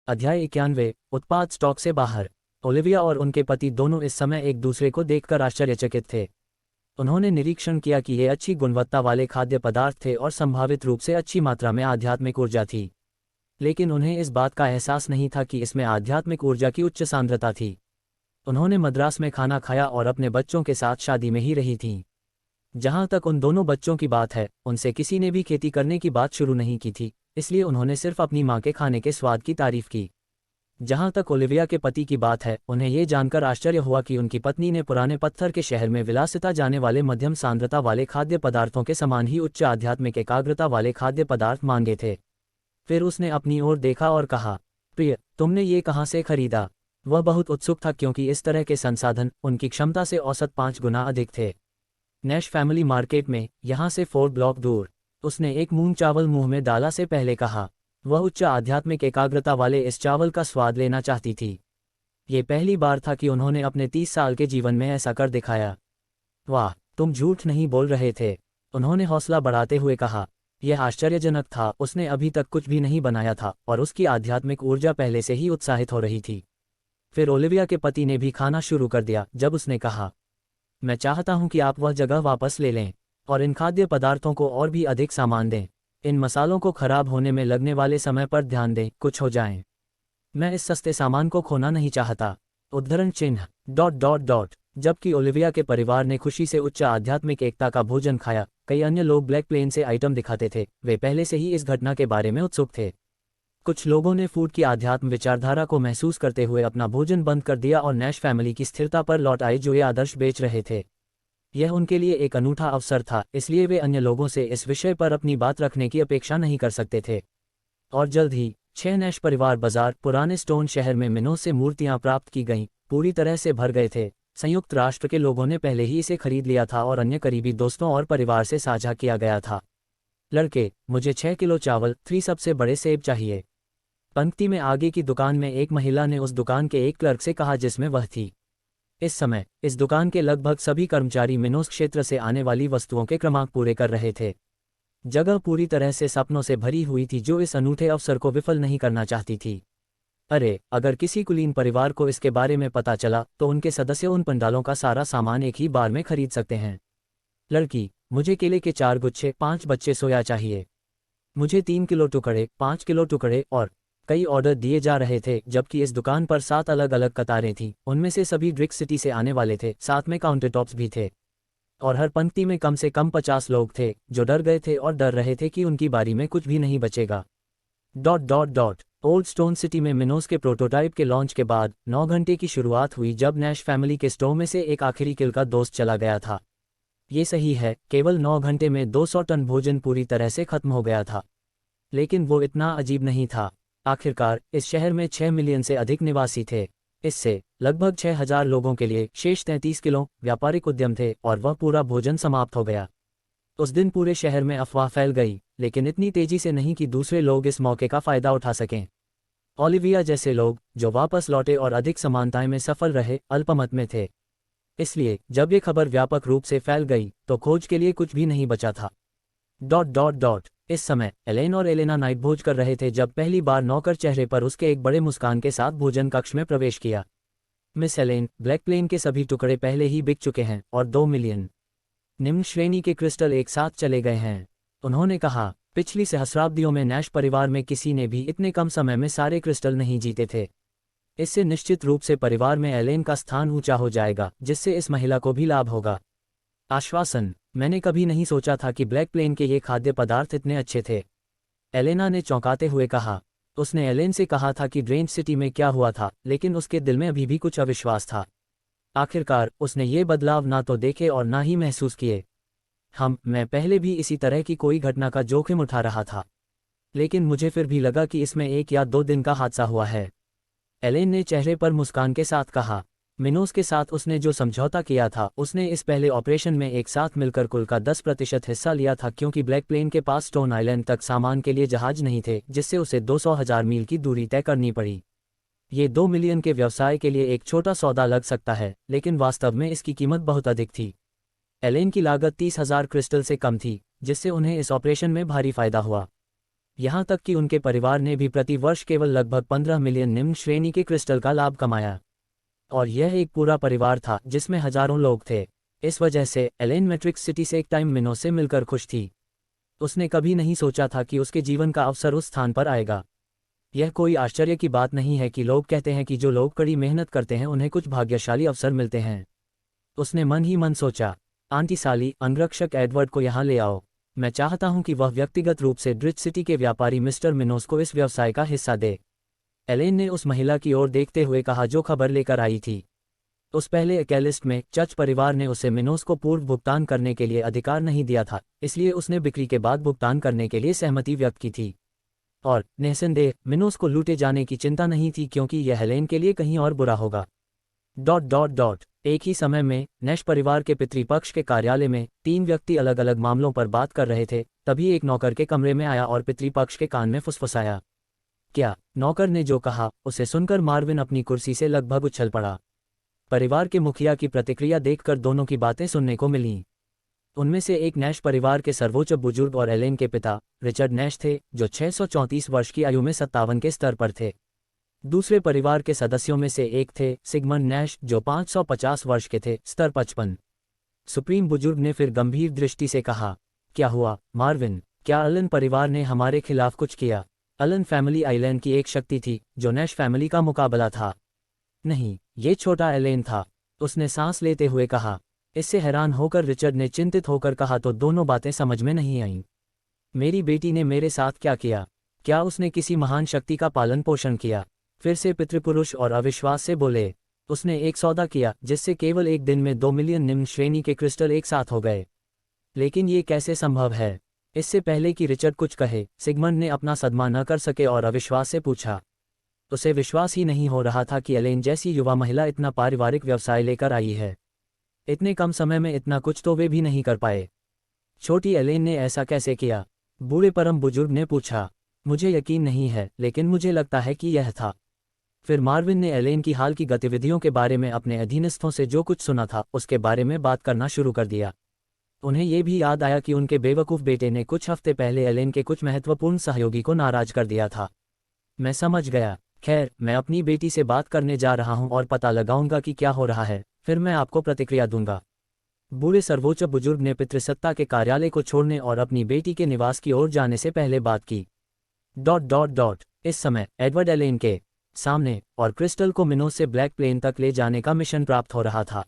अध्याय 91 उत्पाद स्टॉक से बाहर। ओलिविया और उनके पति दोनों इस समय एक दूसरे को देखकर आश्चर्यचकित थे। उन्होंने निरीक्षण किया कि ये अच्छी गुणवत्ता वाले खाद्य पदार्थ थे और संभावित रूप से अच्छी मात्रा में आध्यात्मिक ऊर्जा थी, लेकिन उन्हें इस बात का एहसास नहीं था कि इसमें आध्यात्मिक ऊर्जा की उच्च सांद्रता थी। उन्होंने मद्रास में खाना खाया और अपने बच्चों के साथ शादी में ही रही थीं। जहाँ तक उन दोनों बच्चों की बात है, उनसे किसी ने भी खेती करने की बात शुरू नहीं की थी, इसलिए उन्होंने सिर्फ अपनी माँ के खाने के स्वाद की तारीफ की। जहाँ तक ओलिविया के पति की बात है, उन्हें ये जानकर आश्चर्य हुआ कि उनकी पत्नी ने पुराने पत्थर के शहर में विलासिता जाने वाले मध्यम सांद्रता वाले खाद्य पदार्थों के समान ही उच्च आध्यात्मिक एकाग्रता वाले खाद्य पदार्थ मांगे थे। फिर उसने अपनी ओर देखा और कहा, प्रिय, तुमने ये कहाँ से खरीदा? वह बहुत उत्सुक था क्योंकि इस तरह के संसाधन उनकी क्षमता से औसत 5 गुना अधिक थे। नैश फैमिली मार्केट में, यहाँ से 4 ब्लॉक दूर। उसने एक मूंग चावल मुंह में डाला से पहले कहा। वह उच्च आध्यात्मिक एकाग्रता वाले इस चावल का स्वाद लेना चाहती थी। ये पहली बार था कि उन्होंने अपने 30 साल के जीवन में ऐसा कर दिखाया। वाह, तुम झूठ नहीं बोल रहे थे, उन्होंने हौसला बढ़ाते हुए कहा। यह आश्चर्यजनक था, उसने अभी तक कुछ भी नहीं बनाया था और उसकी आध्यात्मिक ऊर्जा पहले से ही उत्साहित हो रही थी। फिर ओलिविया के पति ने भी खाना शुरू कर दिया जब उसने कहा, मैं चाहता हूं कि आप वह जगह वापस ले लें और इन खाद्य पदार्थों को और भी अधिक सामान दें। इन मसालों को खराब होने में लगने वाले समय पर ध्यान दें, कुछ हो जाए। मैं इस सस्ते सामान को खोना नहीं चाहता। उद्धरण चिन्ह ... जबकि ओलिविया के परिवार ने खुशी से उच्च आध्यात्मिक एकता का भोजन खाया, कई अन्य लोग ब्लैक प्लेन से आइटम दिखाते थे। वे पहले से ही इस घटना के बारे में उत्सुक थे। कुछ लोगों ने फूड की आध्यात्म विचारधारा को महसूस करते हुए अपना भोजन बंद कर दिया और नैश फैमिली की स्थिरता पर लौट आए जो ये आदर्श बेच रहे थे। यह उनके लिए एक अनूठा अवसर था, इसलिए वे अन्य लोगों से इस विषय पर अपनी बात रखने की अपेक्षा नहीं कर सकते थे। और जल्द ही 6 नैश परिवार बाजार, पुराने स्टोन शहर में मिनोस से मूर्तियां प्राप्त की गईं, पूरी तरह से भर गए थे। संयुक्त राष्ट्र के लोगों ने पहले ही इसे खरीद लिया था और अन्य करीबी दोस्तों और परिवार से साझा किया गया था। लड़के, मुझे 6 किलो चावल, 3 सबसे बड़े सेब चाहिए। पंक्ति में आगे की दुकान में एक महिला ने उस दुकान के एक क्लर्क से कहा जिसमें वह थी। इस समय इस दुकान के लगभग सभी कर्मचारी मिनोस क्षेत्र से आने वाली वस्तुओं के क्रमांक पूरे कर रहे थे। जगह पूरी तरह से सपनों से भरी हुई थी जो इस अनूठे अवसर को विफल नहीं करना चाहती थी। अरे, अगर किसी कुलीन परिवार को इसके बारे में पता चला तो उनके सदस्य उन पंडालों का सारा सामान एक ही बार में खरीद सकते हैं। लड़की, मुझे केले के 4 गुच्छे, 5 बच्चे सोया चाहिए। मुझे 3 किलो टुकड़े, 5 किलो टुकड़े। और कई ऑर्डर दिए जा रहे थे, जबकि इस दुकान पर 7 अलग अलग कतारें थीं। उनमें से सभी ड्रिक सिटी से आने वाले थे, साथ में काउंटर टॉप्स भी थे। और हर पंक्ति में कम से कम 50 लोग थे जो डर गए थे और डर रहे थे कि उनकी बारी में कुछ भी नहीं बचेगा। ओल्ड स्टोन सिटी में मिनोस के प्रोटोटाइप के लॉन्च के बाद 9 घंटे की शुरुआत हुई जब नैश फैमिली के स्टोर में से एक आखिरी किल का दोस्त चला गया था। ये सही है, केवल 9 घंटे में 200 टन भोजन पूरी तरह से खत्म हो गया था। लेकिन वो इतना अजीब नहीं था। आखिरकार इस शहर में 6 मिलियन से अधिक निवासी थे। इससे लगभग 6000 लोगों के लिए शेष 33 किलो व्यापारिक उद्यम थे और वह पूरा भोजन समाप्त हो गया। उस दिन पूरे शहर में अफवाह फैल गई, लेकिन इतनी तेजी से नहीं कि दूसरे लोग इस मौके का फायदा उठा सकें। ओलिविया जैसे लोग जो वापस लौटे और अधिक समानताएं में सफल रहे, अल्पमत में थे। इसलिए जब ये खबर व्यापक रूप से फैल गई तो खोज के लिए कुछ भी नहीं बचा था। इस समय एलेन और एलेना नाइट भोज कर रहे थे जब पहली बार नौकर चेहरे पर उसके एक बड़े मुस्कान के साथ भोजन कक्ष में प्रवेश किया। मिस एलेन, ब्लैक प्लेन के सभी टुकड़े पहले ही बिक चुके हैं और 2 मिलियन निम्न श्रेणी के क्रिस्टल एक साथ चले गए हैं, उन्होंने कहा। पिछली सहस्राब्दियों में नैश परिवार में किसी ने भी इतने कम समय में सारे क्रिस्टल नहीं जीते थे। इससे निश्चित रूप से परिवार में एलेन का स्थान ऊंचा हो जाएगा, जिससे इस महिला को भी लाभ होगा। आश्वासन, मैंने कभी नहीं सोचा था कि ब्लैक प्लेन के ये खाद्य पदार्थ इतने अच्छे थे, एलेना ने चौंकाते हुए कहा। उसने एलेन से कहा था कि ड्रेंच सिटी में क्या हुआ था, लेकिन उसके दिल में अभी भी कुछ अविश्वास था। आखिरकार उसने ये बदलाव ना तो देखे और ना ही महसूस किए। मैं पहले भी इसी तरह की कोई घटना का जोखिम उठा रहा था, लेकिन मुझे फिर भी लगा कि इसमें 1 या 2 दिन का हादसा हुआ है, एलेन ने चेहरे पर मुस्कान के साथ कहा। मिनोस के साथ उसने जो समझौता किया था, उसने इस पहले ऑपरेशन में एक साथ मिलकर कुल का 10% हिस्सा लिया था क्योंकि ब्लैक प्लेन के पास स्टोन आइलैंड तक सामान के लिए जहाज नहीं थे, जिससे उसे 200,000 मील की दूरी तय करनी पड़ी। ये 2 मिलियन के व्यवसाय के लिए एक छोटा सौदा लग सकता है, लेकिन वास्तव में इसकी कीमत बहुत अधिक थी। एलेन की लागत 30,000 क्रिस्टल से कम थी, जिससे उन्हें इस ऑपरेशन में भारी फायदा हुआ। यहाँ तक कि उनके परिवार ने भी प्रति वर्ष केवल लगभग 15 मिलियन निम्न श्रेणी के क्रिस्टल का लाभ कमाया। और यह एक पूरा परिवार था जिसमें हजारों लोग थे। इस वजह से एलेन मैट्रिक्स सिटी से एक टाइम मिनोस से मिलकर खुश थी। उसने कभी नहीं सोचा था कि उसके जीवन का अवसर उस स्थान पर आएगा। यह कोई आश्चर्य की बात नहीं है कि लोग कहते हैं कि जो लोग कड़ी मेहनत करते हैं उन्हें कुछ भाग्यशाली अवसर मिलते हैं। उसने मन ही मन सोचा, आंटी साली, अंगरक्षक एडवर्ड को यहाँ ले आओ। मैं चाहता हूं कि वह व्यक्तिगत रूप से ड्रिच सिटी के व्यापारी मिस्टर मिनोस को इस व्यवसाय का हिस्सा दे। एलेन ने उस महिला की ओर देखते हुए कहा जो खबर लेकर आई थी। उस पहले एकेलिस्ट में चर्च परिवार ने उसे मिनोस को पूर्व भुगतान करने के लिए अधिकार नहीं दिया था, इसलिए उसने बिक्री के बाद भुगतान करने के लिए सहमति व्यक्त की थी। और निस्संदेह मिनोस को लूटे जाने की चिंता नहीं थी क्योंकि यह एलेन के लिए कहीं और बुरा होगा। ... एक ही समय में नैश परिवार के पितृपक्ष के कार्यालय में 3 व्यक्ति अलग अलग मामलों पर बात कर रहे थे। तभी एक नौकर के कमरे में आया और पितृपक्ष के कान में फुसफुसाया। क्या? नौकर ने जो कहा उसे सुनकर मार्विन अपनी कुर्सी से लगभग उछल पड़ा। परिवार के मुखिया की प्रतिक्रिया देखकर दोनों की बातें सुनने को मिलीं। उनमें से एक नैश परिवार के सर्वोच्च बुजुर्ग और एलेन के पिता रिचर्ड नैश थे, जो 634 वर्ष की आयु में 57 के स्तर पर थे। दूसरे परिवार के सदस्यों में से एक थे सिगमंड नैश, जो 550 वर्ष के थे, स्तर 55। सुप्रीम बुजुर्ग ने फिर गंभीर दृष्टि से कहा, क्या हुआ मार्विन? क्या अलन परिवार ने हमारे खिलाफ कुछ किया? अलन फैमिली आइलैंड की एक शक्ति थी जो नैश फैमिली का मुकाबला था। नहीं, ये छोटा एलेन था, उसने सांस लेते हुए कहा। इससे हैरान होकर रिचर्ड ने चिंतित होकर कहा, तो दोनों बातें समझ में नहीं आईं। मेरी बेटी ने मेरे साथ क्या किया? क्या उसने किसी महान शक्ति का पालन पोषण किया? फिर से पितृपुरुष और अविश्वास से बोले। उसने एक सौदा किया जिससे केवल एक दिन में 2 मिलियन निम्न श्रेणी के क्रिस्टल एक साथ हो गए। लेकिन ये कैसे संभव है? इससे पहले कि रिचर्ड कुछ कहे, सिगमंड ने अपना सदमा न कर सके और अविश्वास से पूछा। उसे विश्वास ही नहीं हो रहा था कि एलेन जैसी युवा महिला इतना पारिवारिक व्यवसाय लेकर आई है। इतने कम समय में इतना कुछ तो वे भी नहीं कर पाए। छोटी एलेन ने ऐसा कैसे किया? बूढ़े परम बुजुर्ग ने पूछा। मुझे यकीन नहीं है, लेकिन मुझे लगता है कि यह था। फिर मार्विन ने एलेन की हाल की गतिविधियों के बारे में अपने अधीनस्थों से जो कुछ सुना था उसके बारे में बात करना शुरू कर दिया। उन्हें ये भी याद आया कि उनके बेवकूफ़ बेटे ने कुछ हफ्ते पहले एलेन के कुछ महत्वपूर्ण सहयोगी को नाराज कर दिया था। मैं समझ गया। खैर, मैं अपनी बेटी से बात करने जा रहा हूं और पता लगाऊंगा कि क्या हो रहा है, फिर मैं आपको प्रतिक्रिया दूंगा। बूढ़े सर्वोच्च बुजुर्ग ने पितृसत्ता के कार्यालय को छोड़ने और अपनी बेटी के निवास की ओर जाने से पहले बात की। ... इस समय एडवर्ड एलेन के सामने और क्रिस्टल को मिनोस से ब्लैक प्लेन तक ले जाने का मिशन प्राप्त हो रहा था।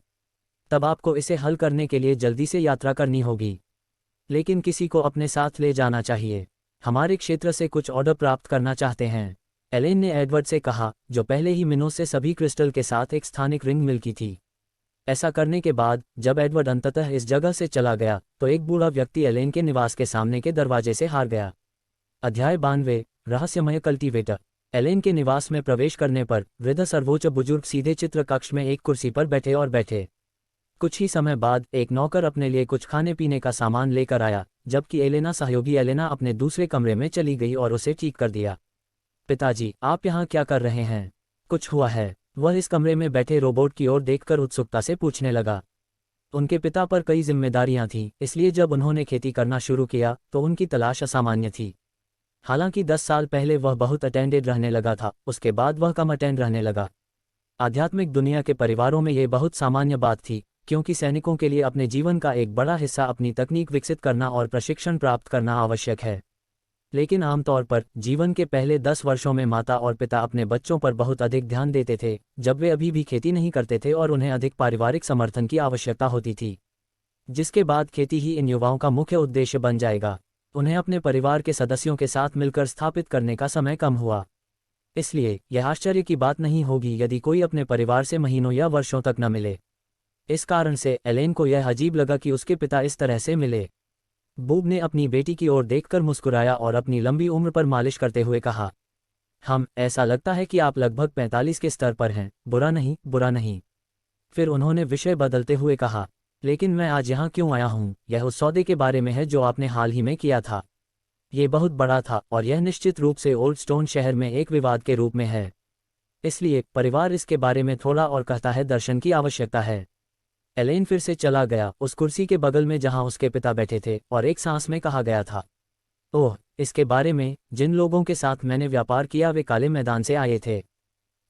तब आपको इसे हल करने के लिए जल्दी से यात्रा करनी होगी, लेकिन किसी को अपने साथ ले जाना चाहिए। हमारे क्षेत्र से कुछ ऑर्डर प्राप्त करना चाहते हैं, एलेन ने एडवर्ड से कहा, जो पहले ही मिनोस से सभी क्रिस्टल के साथ एक स्थानिक रिंग मिल की थी। ऐसा करने के बाद जब एडवर्ड अंततः इस जगह से चला गया तो एक बूढ़ा व्यक्ति एलेन के निवास के सामने के दरवाजे से हार गया। अध्याय 92 रहस्यमय कल्टीवेटर। एलेन के निवास में प्रवेश करने पर वृद्ध सर्वोच्च बुजुर्ग सीधे चित्र कक्ष में एक कुर्सी पर बैठे। कुछ ही समय बाद एक नौकर अपने लिए कुछ खाने पीने का सामान लेकर आया, जबकि एलेना सहयोगी एलेना अपने दूसरे कमरे में चली गई और उसे ठीक कर दिया। पिताजी, आप यहाँ क्या कर रहे हैं? कुछ हुआ है? वह इस कमरे में बैठे रोबोट की ओर देखकर उत्सुकता से पूछने लगा। उनके पिता पर कई जिम्मेदारियां थीं, इसलिए जब उन्होंने खेती करना शुरू किया तो उनकी तलाश असामान्य थी। हालांकि 10 साल पहले वह बहुत अटेंडेड रहने लगा था, उसके बाद वह कम अटेंड रहने लगा। आध्यात्मिक दुनिया के परिवारों में यह बहुत सामान्य बात थी, क्योंकि सैनिकों के लिए अपने जीवन का एक बड़ा हिस्सा अपनी तकनीक विकसित करना और प्रशिक्षण प्राप्त करना आवश्यक है। लेकिन आमतौर पर जीवन के पहले 10 वर्षों में माता और पिता अपने बच्चों पर बहुत अधिक ध्यान देते थे, जब वे अभी भी खेती नहीं करते थे और उन्हें अधिक पारिवारिक समर्थन की आवश्यकता होती थी। जिसके बाद खेती ही इन युवाओं का मुख्य उद्देश्य बन जाएगा। उन्हें अपने परिवार के सदस्यों के साथ मिलकर स्थापित करने का समय कम हुआ। इसलिए यह आश्चर्य की बात नहीं होगी यदि कोई अपने परिवार से महीनों या वर्षों तक न मिले। इस कारण से एलेन को यह अजीब लगा कि उसके पिता इस तरह से मिले। बूब ने अपनी बेटी की ओर देखकर मुस्कुराया और अपनी लंबी उम्र पर मालिश करते हुए कहा, ऐसा लगता है कि आप लगभग 45 के स्तर पर हैं। बुरा नहीं, बुरा नहीं। फिर उन्होंने विषय बदलते हुए कहा, लेकिन मैं आज यहाँ क्यों आया हूँ? यह उस सौदे के बारे में है जो आपने हाल ही में किया था। ये बहुत बड़ा था और यह निश्चित रूप से ओल्ड स्टोन शहर में एक विवाद के रूप में है। इसलिए परिवार इसके बारे में थोड़ा और कहता है, दर्शन की आवश्यकता है। एलेन फिर से चला गया उस कुर्सी के बगल में जहां उसके पिता बैठे थे और एक सांस में कहा गया था, ओह, इसके बारे में, जिन लोगों के साथ मैंने व्यापार किया वे काले मैदान से आए थे।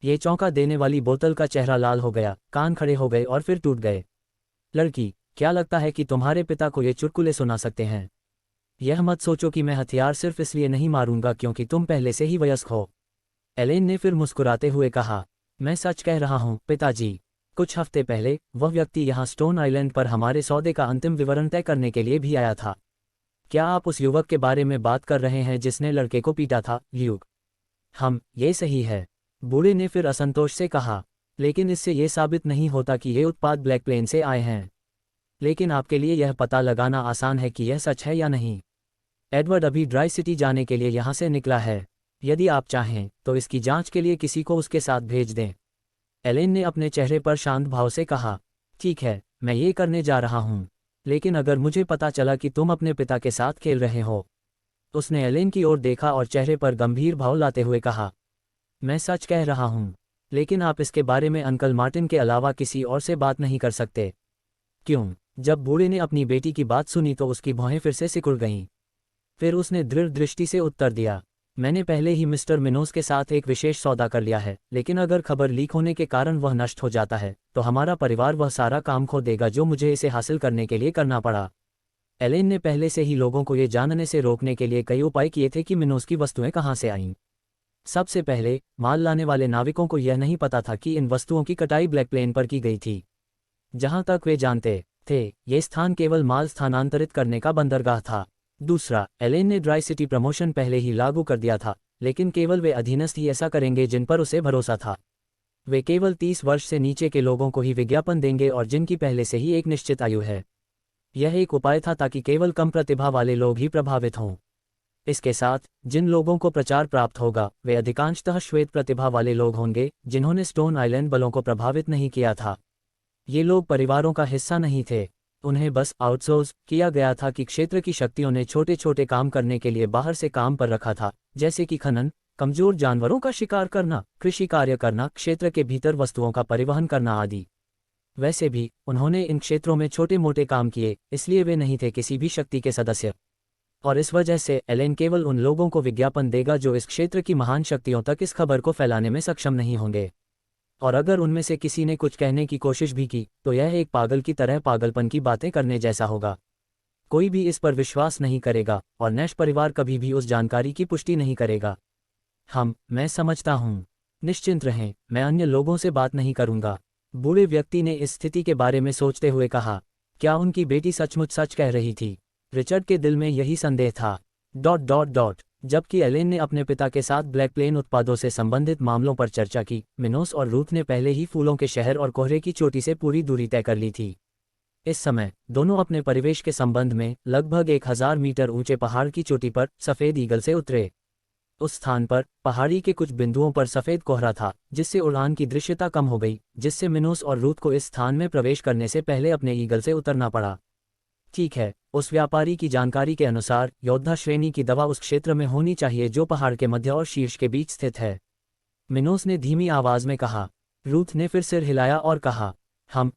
ये चौंका देने वाली बोतल का चेहरा लाल हो गया, कान खड़े हो गए और फिर टूट गए। लड़की, क्या लगता है कि तुम्हारे पिता को ये चुटकुले सुना सकते हैं? यह मत सोचो कि मैं हथियार सिर्फ इसलिए नहीं मारूंगा क्योंकि तुम पहले से ही वयस्क हो। एलेन ने फिर मुस्कुराते हुए कहा, मैं सच कह रहा हूँ पिताजी। कुछ हफ्ते पहले वह व्यक्ति यहाँ स्टोन आइलैंड पर हमारे सौदे का अंतिम विवरण तय करने के लिए भी आया था। क्या आप उस युवक के बारे में बात कर रहे हैं जिसने लड़के को पीटा था, ल्यूक? ये सही है। बूढ़े ने फिर असंतोष से कहा, लेकिन इससे यह साबित नहीं होता कि ये उत्पाद ब्लैक प्लेन से आए हैं। लेकिन आपके लिए यह पता लगाना आसान है कि यह सच है या नहीं। एडवर्ड अभी ड्राई सिटी जाने के लिए यहाँ से निकला है। यदि आप चाहें तो इसकी जांच के लिए किसी को उसके साथ भेज दें। एलेन ने अपने चेहरे पर शांत भाव से कहा, ठीक है, मैं ये करने जा रहा हूँ। लेकिन अगर मुझे पता चला कि तुम अपने पिता के साथ खेल रहे हो। उसने एलेन की ओर देखा और चेहरे पर गंभीर भाव लाते हुए कहा, मैं सच कह रहा हूँ। लेकिन आप इसके बारे में अंकल मार्टिन के अलावा किसी और से बात नहीं कर सकते। क्यों? जब बूढ़े ने अपनी बेटी की बात सुनी तो उसकी भौहें फिर से सिकुड़ गईं। फिर उसने दृढ़ दृष्टि से उत्तर दिया, मैंने पहले ही मिस्टर मिनोस के साथ एक विशेष सौदा कर लिया है, लेकिन अगर खबर लीक होने के कारण वह नष्ट हो जाता है तो हमारा परिवार वह सारा काम खो देगा जो मुझे इसे हासिल करने के लिए करना पड़ा। एलेन ने पहले से ही लोगों को ये जानने से रोकने के लिए कई उपाय किए थे कि मिनोस की वस्तुएं कहाँ से आईं। सबसे पहले, माल लाने वाले नाविकों को यह नहीं पता था कि इन वस्तुओं की कटाई ब्लैक प्लेन पर की गई थी। जहां तक वे जानते थे, ये स्थान केवल माल स्थानांतरित करने का बंदरगाह था। दूसरा, एलेन ने ड्राई सिटी प्रमोशन पहले ही लागू कर दिया था, लेकिन केवल वे अधीनस्थ ही ऐसा करेंगे जिन पर उसे भरोसा था। वे केवल 30 वर्ष से नीचे के लोगों को ही विज्ञापन देंगे और जिनकी पहले से ही एक निश्चित आयु है। यह एक उपाय था ताकि केवल कम प्रतिभा वाले लोग ही प्रभावित हों। इसके साथ, जिन लोगों को प्रचार प्राप्त होगा वे अधिकांशतः श्वेत प्रतिभा वाले लोग होंगे जिन्होंने स्टोन आइलैंड बलों को प्रभावित नहीं किया था। ये लोग परिवारों का हिस्सा नहीं थे। उन्हें बस आउटसोर्स किया गया था कि क्षेत्र की शक्तियों ने छोटे छोटे काम करने के लिए बाहर से काम पर रखा था, जैसे कि खनन, कमजोर जानवरों का शिकार करना, कृषि कार्य करना, क्षेत्र के भीतर वस्तुओं का परिवहन करना आदि। वैसे भी उन्होंने इन क्षेत्रों में छोटे मोटे काम किए, इसलिए वे नहीं थे किसी भी शक्ति के सदस्य। और इस वजह से एलेन केवल उन लोगों को विज्ञापन देगा जो इस क्षेत्र की महान शक्तियों तक इस खबर को फैलाने में सक्षम नहीं होंगे। और अगर उनमें से किसी ने कुछ कहने की कोशिश भी की तो यह एक पागल की तरह पागलपन की बातें करने जैसा होगा। कोई भी इस पर विश्वास नहीं करेगा और नैश परिवार कभी भी उस जानकारी की पुष्टि नहीं करेगा। मैं समझता हूँ। निश्चिंत रहें, मैं अन्य लोगों से बात नहीं करूँगा। बूढ़े व्यक्ति ने इस स्थिति के बारे में सोचते हुए कहा, क्या उनकी बेटी सचमुच सच कह रही थी? रिचर्ड के दिल में यही संदेह था। जबकि एलेन ने अपने पिता के साथ ब्लैक प्लेन उत्पादों से संबंधित मामलों पर चर्चा की, मिनोस और रूथ ने पहले ही फूलों के शहर और कोहरे की चोटी से पूरी दूरी तय कर ली थी। इस समय दोनों अपने परिवेश के संबंध में लगभग 1000 मीटर ऊंचे पहाड़ की चोटी पर सफ़ेद ईगल से उतरे। उस स्थान पर पहाड़ी के कुछ बिंदुओं पर सफ़ेद कोहरा था, जिससे उड़ान की दृश्यता कम हो गई, जिससे मिनोस और रूथ को इस स्थान में प्रवेश करने से पहले अपने ईगल से उतरना पड़ा। ठीक है, उस व्यापारी की जानकारी के अनुसार योद्धा श्रेणी की दवा उस क्षेत्र में होनी चाहिए जो पहाड़ के मध्य और शीर्ष के बीच स्थित है, मिनोस ने धीमी आवाज में कहा। रूथ ने फिर सिर हिलाया और कहा,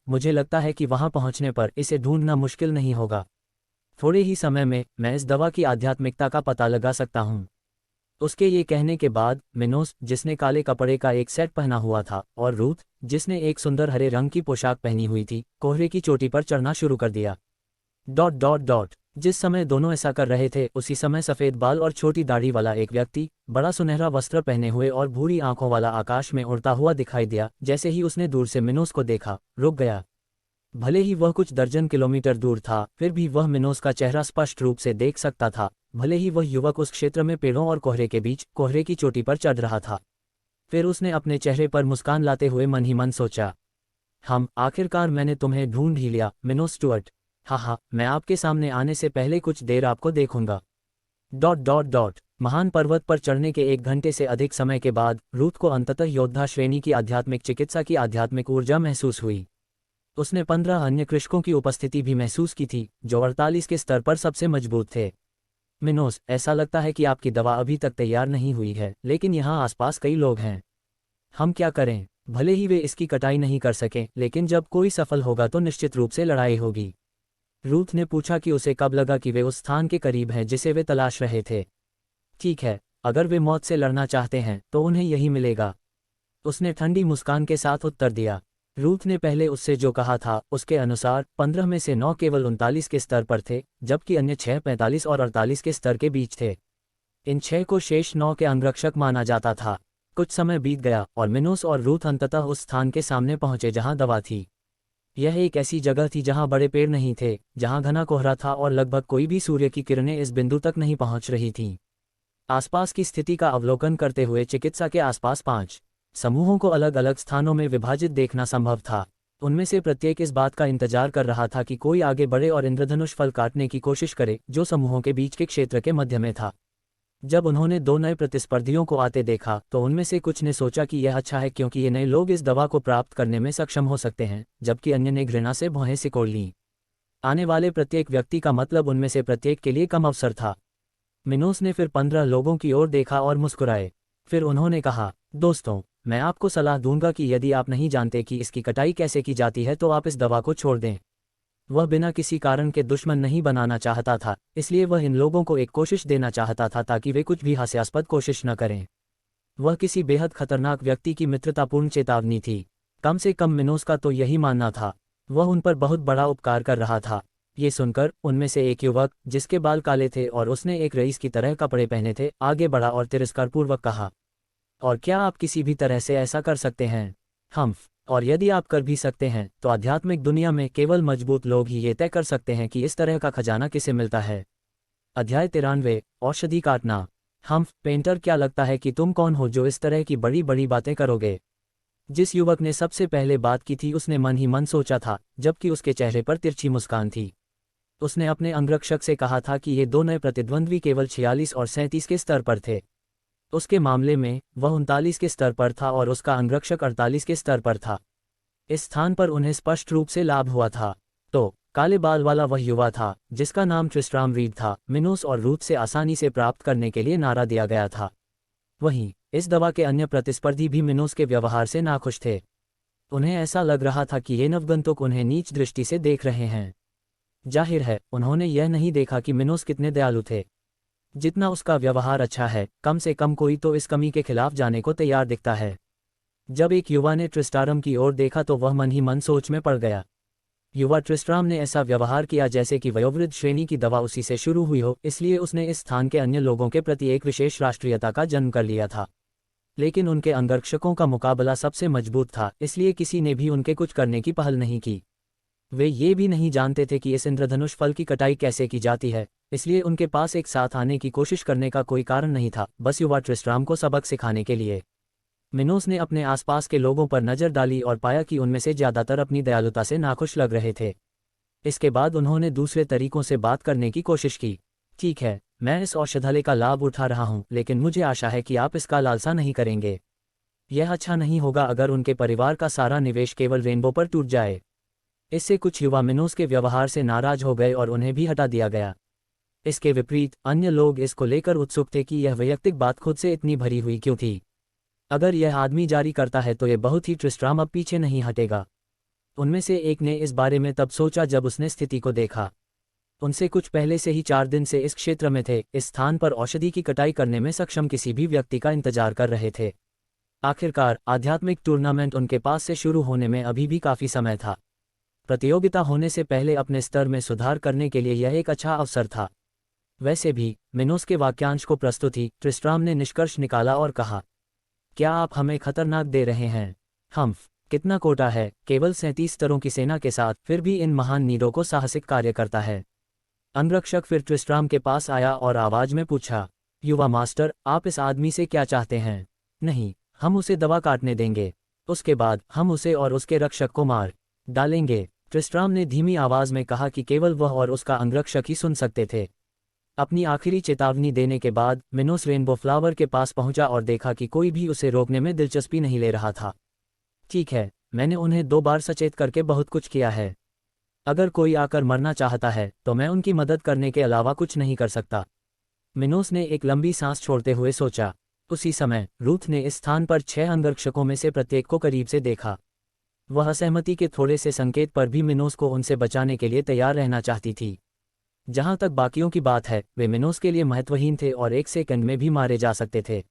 मुझे लगता है कि वहां पहुंचने पर इसे ढूंढना मुश्किल नहीं होगा। थोड़े ही समय में मैं इस दवा की आध्यात्मिकता का पता लगा सकता हूं। उसके ये कहने के बाद मिनोस, जिसने काले कपड़े का एक सेट पहना हुआ था, और रूथ, जिसने एक सुंदर हरे रंग की पोशाक पहनी हुई थी, कोहरे की चोटी पर चढ़ना शुरू कर दिया। जिस समय दोनों ऐसा कर रहे थे उसी समय सफ़ेद बाल और छोटी दाढ़ी वाला एक व्यक्ति, बड़ा सुनहरा वस्त्र पहने हुए और भूरी आंखों वाला आकाश में उड़ता हुआ दिखाई दिया। जैसे ही उसने दूर से मिनोस को देखा, रुक गया। भले ही वह कुछ दर्जन किलोमीटर दूर था, फिर भी वह मिनोस का चेहरा स्पष्ट रूप से देख सकता था, भले ही वह युवक उस क्षेत्र में पेड़ों और कोहरे के बीच कोहरे की चोटी पर चढ़ रहा था। फिर उसने अपने चेहरे पर मुस्कान लाते हुए मन ही मन सोचा, आखिरकार मैंने तुम्हें ढूंढ ही लिया, मिनोस स्टुअर्ट। मैं आपके सामने आने से पहले कुछ देर आपको देखूंगा। महान पर्वत पर चढ़ने के 1 घंटे से अधिक समय के बाद रूथ को अंततः योद्धा श्रेणी की आध्यात्मिक चिकित्सा की आध्यात्मिक ऊर्जा महसूस हुई। उसने 15 अन्य कृषकों की उपस्थिति भी महसूस की थी, जो 48 के स्तर पर सबसे मजबूत थे। मिनोस, ऐसा लगता है कि आपकी दवा अभी तक तैयार नहीं हुई है, लेकिन यहाँ आसपास कई लोग हैं। हम क्या करें? भले ही वे इसकी कटाई नहीं कर सकें, लेकिन जब कोई सफल होगा तो निश्चित रूप से लड़ाई होगी। रूथ ने पूछा कि उसे कब लगा कि वे उस स्थान के करीब हैं जिसे वे तलाश रहे थे। ठीक है, अगर वे मौत से लड़ना चाहते हैं तो उन्हें यही मिलेगा, उसने ठंडी मुस्कान के साथ उत्तर दिया। रूथ ने पहले उससे जो कहा था उसके अनुसार 15 में से 9 केवल 39 के स्तर पर थे, जबकि अन्य 6 45 और 48 के स्तर के बीच थे। इन 6 को शेष 9 के अंगरक्षक माना जाता था। कुछ समय बीत गया और मिनोस और रूथ अंततः उस स्थान के सामने पहुंचे जहां दवा थी। यह एक ऐसी जगह थी जहां बड़े पेड़ नहीं थे, जहां घना कोहरा था और लगभग कोई भी सूर्य की किरणें इस बिंदु तक नहीं पहुंच रही थीं। आसपास की स्थिति का अवलोकन करते हुए चिकित्सा के आसपास 5 समूहों को अलग अलग स्थानों में विभाजित देखना संभव था। उनमें से प्रत्येक इस बात का इंतजार कर रहा था कि कोई आगे बढ़े और इंद्रधनुष फल काटने की कोशिश करे जो समूहों के बीच के क्षेत्र के मध्य में था। जब उन्होंने 2 नए प्रतिस्पर्धियों को आते देखा तो उनमें से कुछ ने सोचा कि यह अच्छा है क्योंकि ये नए लोग इस दवा को प्राप्त करने में सक्षम हो सकते हैं, जबकि अन्य ने घृणा से भौहें सिकोड़ लीं। आने वाले प्रत्येक व्यक्ति का मतलब उनमें से प्रत्येक के लिए कम अवसर था। मिनोस ने फिर 15 लोगों की ओर देखा और मुस्कुराए। फिर उन्होंने कहा, दोस्तों, मैं आपको सलाह दूंगा कि यदि आप नहीं जानते कि इसकी कटाई कैसे की जाती है तो आप इस दवा को छोड़ दें। वह बिना किसी कारण के दुश्मन नहीं बनाना चाहता था, इसलिए वह इन लोगों को एक कोशिश देना चाहता था ताकि वे कुछ भी हास्यास्पद कोशिश न करें। वह किसी बेहद खतरनाक व्यक्ति की मित्रतापूर्ण चेतावनी थी। कम से कम मिनोस का तो यही मानना था। वह उन पर बहुत बड़ा उपकार कर रहा था। ये सुनकर उनमें से एक युवक, जिसके बाल काले थे और उसने एक रईस की तरह कपड़े पहने थे, आगे बढ़ा और तिरस्कारपूर्वक कहा, और क्या आप किसी भी तरह से ऐसा कर सकते हैं? और यदि आप कर भी सकते हैं तो आध्यात्मिक दुनिया में केवल मजबूत लोग ही ये तय कर सकते हैं कि इस तरह का खजाना किसे मिलता है। अध्याय 93, औषधि काटना। पेंटर, क्या लगता है कि तुम कौन हो जो इस तरह की बड़ी बड़ी बातें करोगे? जिस युवक ने सबसे पहले बात की थी उसने मन ही मन सोचा था, जबकि उसके चेहरे पर तिरछी मुस्कान थी। उसने अपने अंगरक्षक से कहा था कि ये 2 नए प्रतिद्वंद्वी केवल 46 और 37 के स्तर पर थे। उसके मामले में वह 39 के स्तर पर था और उसका अंगरक्षक 48 के स्तर पर था। इस स्थान पर उन्हें स्पष्ट रूप से लाभ हुआ था। तो काले बाल वाला वह युवा था जिसका नाम ट्रिस्ट्राम रीड था, मिनोस और रूथ से आसानी से प्राप्त करने के लिए नारा दिया गया था। वहीं इस दवा के अन्य प्रतिस्पर्धी भी मिनोस के व्यवहार से नाखुश थे। उन्हें ऐसा लग रहा था कि ये नवगंतुक उन्हें नीच दृष्टि से देख रहे हैं। जाहिर है उन्होंने यह नहीं देखा कि मिनोस कितने दयालु थे। जितना उसका व्यवहार अच्छा है, कम से कम कोई तो इस कमी के खिलाफ जाने को तैयार दिखता है। जब एक युवा ने ट्रिस्टारम की ओर देखा तो वह मन ही मन सोच में पड़ गया। युवा ट्रिस्ट्राम ने ऐसा व्यवहार किया जैसे कि वयोवृद्ध श्रेणी की दवा उसी से शुरू हुई हो, इसलिए उसने इस स्थान के अन्य लोगों के प्रति एक विशेष राष्ट्रीयता का जन्म कर लिया था। लेकिन उनके अंगरक्षकों का मुकाबला सबसे मजबूत था, इसलिए किसी ने भी उनके कुछ करने की पहल नहीं की। वे ये भी नहीं जानते थे कि इस इंद्रधनुष फल की कटाई कैसे की जाती है, इसलिए उनके पास एक साथ आने की कोशिश करने का कोई कारण नहीं था, बस युवा ट्रिस्ट्राम को सबक सिखाने के लिए। मिनोस ने अपने आसपास के लोगों पर नज़र डाली और पाया कि उनमें से ज़्यादातर अपनी दयालुता से नाखुश लग रहे थे। इसके बाद उन्होंने दूसरे तरीकों से बात करने की कोशिश की। ठीक है, मैं इस औषधालय का लाभ उठा रहा हूं, लेकिन मुझे आशा है कि आप इसका लालसा नहीं करेंगे। यह अच्छा नहीं होगा अगर उनके परिवार का सारा निवेश केवल रेनबो पर टूट जाए। इससे कुछ युवा मिनोस के व्यवहार से नाराज हो गए और उन्हें भी हटा दिया गया। इसके विपरीत अन्य लोग इसको लेकर उत्सुक थे कि यह वैयक्तिक बात खुद से इतनी भरी हुई क्यों थी। अगर यह आदमी जारी करता है तो यह बहुत ही ट्रिस्ट्राम अब पीछे नहीं हटेगा। उनमें से एक ने इस बारे में तब सोचा जब उसने स्थिति को देखा। उनसे कुछ पहले से ही 4 दिन से इस क्षेत्र में थे, इस स्थान पर औषधि की कटाई करने में सक्षम किसी भी व्यक्ति का इंतजार कर रहे थे। आखिरकार आध्यात्मिक टूर्नामेंट उनके पास से शुरू होने में अभी भी काफ़ी समय था। प्रतियोगिता होने से पहले अपने स्तर में सुधार करने के लिए यह एक अच्छा अवसर था। वैसे भी मिनोस के वाक्यांश को प्रस्तुति ट्रिस्ट्राम ने निष्कर्ष निकाला और कहा, क्या आप हमें खतरनाक दे रहे हैं? कितना कोटा है, केवल 37 स्तरों की सेना के साथ फिर भी इन महान नीडों को साहसिक कार्य करता है। अंगरक्षक फिर ट्रिस्ट्राम के पास आया और आवाज में पूछा, युवा मास्टर, आप इस आदमी से क्या चाहते हैं? नहीं, हम उसे दवा काटने देंगे। उसके बाद हम उसे और उसके रक्षक को मार डालेंगे। ट्रिस्ट्राम ने धीमी आवाज में कहा कि केवल वह और उसका अंगरक्षक ही सुन सकते थे। अपनी आखिरी चेतावनी देने के बाद मिनोस रेनबो फ्लावर के पास पहुंचा और देखा कि कोई भी उसे रोकने में दिलचस्पी नहीं ले रहा था। ठीक है, मैंने उन्हें 2 बार सचेत करके बहुत कुछ किया है। अगर कोई आकर मरना चाहता है तो मैं उनकी मदद करने के अलावा कुछ नहीं कर सकता। मिनोस ने एक लंबी सांस छोड़ते हुए सोचा। उसी समय रूथ ने इस स्थान पर 6 अंगरक्षकों में से प्रत्येक को करीब से देखा। वह असहमति के थोड़े से संकेत पर भी मिनोस को उनसे बचाने के लिए तैयार रहना चाहती थी। जहां तक बाकियों की बात है, वे मिनोस के लिए महत्वहीन थे और एक सेकंड में भी मारे जा सकते थे।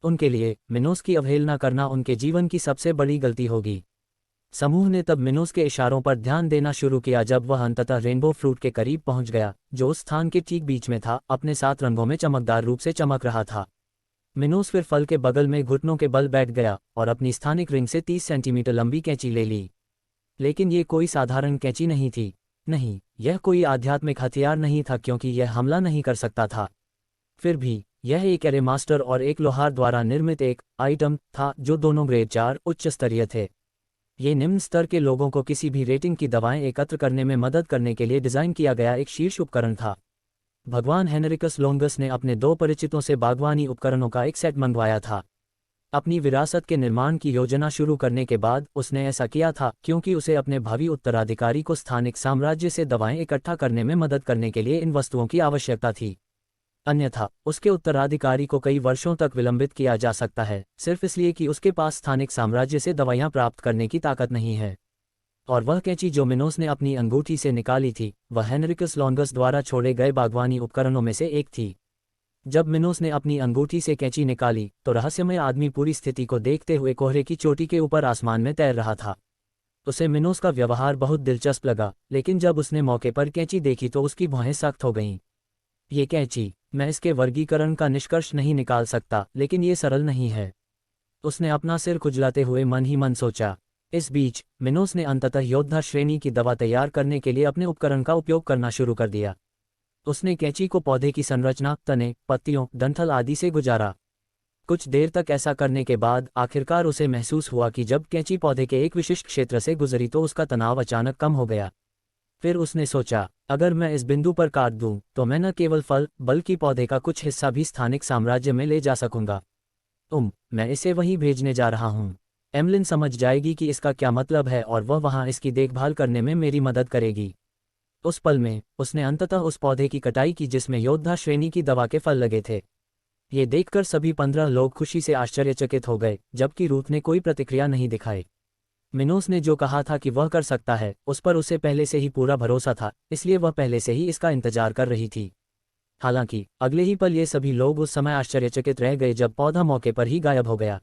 उनके लिए मिनोस की अवहेलना करना उनके जीवन की सबसे बड़ी गलती होगी। समूह ने तब मिनोस के इशारों पर ध्यान देना शुरू किया जब वह अंततः रेनबो फ्रूट के करीब पहुंच गया, जो उस स्थान के ठीक बीच में था, अपने 7 रंगों में चमकदार रूप से चमक रहा था। मिनोस फिर फल के बगल में घुटनों के बल बैठ गया और अपनी स्थानिक रिंग से 30 सेंटीमीटर लंबी कैंची ले ली। लेकिन ये कोई साधारण कैंची नहीं थी। नहीं, यह कोई आध्यात्मिक हथियार नहीं था, क्योंकि यह हमला नहीं कर सकता था। फिर भी यह एक एरे मास्टर और एक लोहार द्वारा निर्मित एक आइटम था जो दोनों ग्रेड 4 उच्च स्तरीय थे। ये निम्न स्तर के लोगों को किसी भी रेटिंग की दवाएं एकत्र करने में मदद करने के लिए डिज़ाइन किया गया एक शीर्ष उपकरण था। भगवान हेनरिकस लोंगस ने अपने 2 परिचितों से बागवानी उपकरणों का एक सेट मंगवाया था। अपनी विरासत के निर्माण की योजना शुरू करने के बाद उसने ऐसा किया था क्योंकि उसे अपने भावी उत्तराधिकारी को स्थानिक साम्राज्य से दवाएं इकट्ठा करने में मदद करने के लिए इन वस्तुओं की आवश्यकता थी। अन्यथा उसके उत्तराधिकारी को कई वर्षों तक विलंबित किया जा सकता है, सिर्फ इसलिए कि उसके पास स्थानिक साम्राज्य से दवाइयां प्राप्त करने की ताकत नहीं है। और वह कैंची जो मिनोस ने अपनी अंगूठी से निकाली थी, वह हेनरिकस लोंगस द्वारा छोड़े गए बागवानी उपकरणों में से एक थी। जब मिनोस ने अपनी अंगूठी से कैंची निकाली तो रहस्यमय आदमी पूरी स्थिति को देखते हुए कोहरे की चोटी के ऊपर आसमान में तैर रहा था। उसे मिनोस का व्यवहार बहुत दिलचस्प लगा, लेकिन जब उसने मौके पर कैंची देखी तो उसकी भौहें सख्त हो गईं। ये कैंची, मैं इसके वर्गीकरण का निष्कर्ष नहीं निकाल सकता, लेकिन ये सरल नहीं है। उसने अपना सिर खुजलाते हुए मन ही मन सोचा। इस बीच मिनोस ने अंततः योद्धा श्रेणी की दवा तैयार करने के लिए अपने उपकरण का उपयोग करना शुरू कर दिया। उसने कैंची को पौधे की संरचना, तने, पत्तियों, डंठल आदि से गुजारा। कुछ देर तक ऐसा करने के बाद आखिरकार उसे महसूस हुआ कि जब कैंची पौधे के एक विशिष्ट क्षेत्र से गुजरी तो उसका तनाव अचानक कम हो गया। फिर उसने सोचा, अगर मैं इस बिंदु पर काट दूं तो मैं न केवल फल बल्कि पौधे का कुछ हिस्सा भी स्थानिक साम्राज्य में ले जा सकूंगा। मैं इसे वहीं भेजने जा रहा हूं। एमलिन समझ जाएगी कि इसका क्या मतलब है और वह वहां इसकी देखभाल करने में मेरी मदद करेगी। उस पल में उसने अंततः उस पौधे की कटाई की जिसमें योद्धा श्रेणी की दवा के फल लगे थे। ये देखकर सभी 15 लोग खुशी से आश्चर्यचकित हो गए, जबकि रूथ ने कोई प्रतिक्रिया नहीं दिखाई। मिनोस ने जो कहा था कि वह कर सकता है, उस पर उसे पहले से ही पूरा भरोसा था, इसलिए वह पहले से ही इसका इंतजार कर रही थी। हालांकि अगले ही पल ये सभी लोग उस समय आश्चर्यचकित रह गए जब पौधा मौके पर ही गायब हो गया।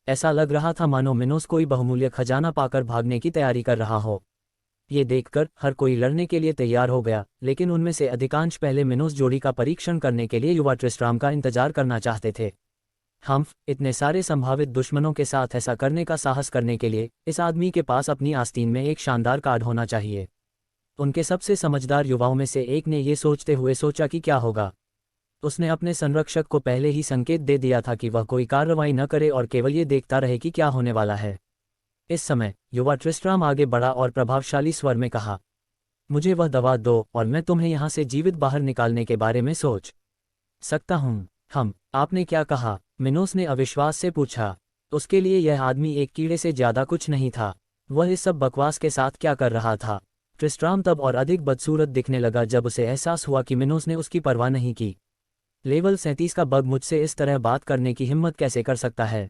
ऐसा लग रहा था मानो मिनोस कोई बहुमूल्य खजाना पाकर भागने की तैयारी कर रहा हो। ये देखकर हर कोई लड़ने के लिए तैयार हो गया, लेकिन उनमें से अधिकांश पहले मिनोस जोड़ी का परीक्षण करने के लिए युवा ट्रिस्ट्राम का इंतजार करना चाहते थे। इतने सारे संभावित दुश्मनों के साथ ऐसा करने का साहस करने के लिए इस आदमी के पास अपनी आस्तीन में एक शानदार कार्ड होना चाहिए। उनके सबसे समझदार युवाओं में से एक ने ये सोचते हुए सोचा कि क्या होगा। उसने अपने संरक्षक को पहले ही संकेत दे दिया था कि वह कोई कार्रवाई न करे और केवल ये देखता रहे कि क्या होने वाला है। इस समय युवा ट्रिस्ट्राम आगे बढ़ा और प्रभावशाली स्वर में कहा, मुझे वह दवा दो और मैं तुम्हें यहाँ से जीवित बाहर निकालने के बारे में सोच सकता हूँ। आपने क्या कहा? मिनोस ने अविश्वास से पूछा। उसके लिए यह आदमी एक कीड़े से ज्यादा कुछ नहीं था। वह इस सब बकवास के साथ क्या कर रहा था? ट्रिस्ट्राम तब और अधिक बदसूरत दिखने लगा जब उसे एहसास हुआ कि मिनोस ने उसकी परवाह नहीं की। लेवल 37 का बग मुझसे इस तरह बात करने की हिम्मत कैसे कर सकता है?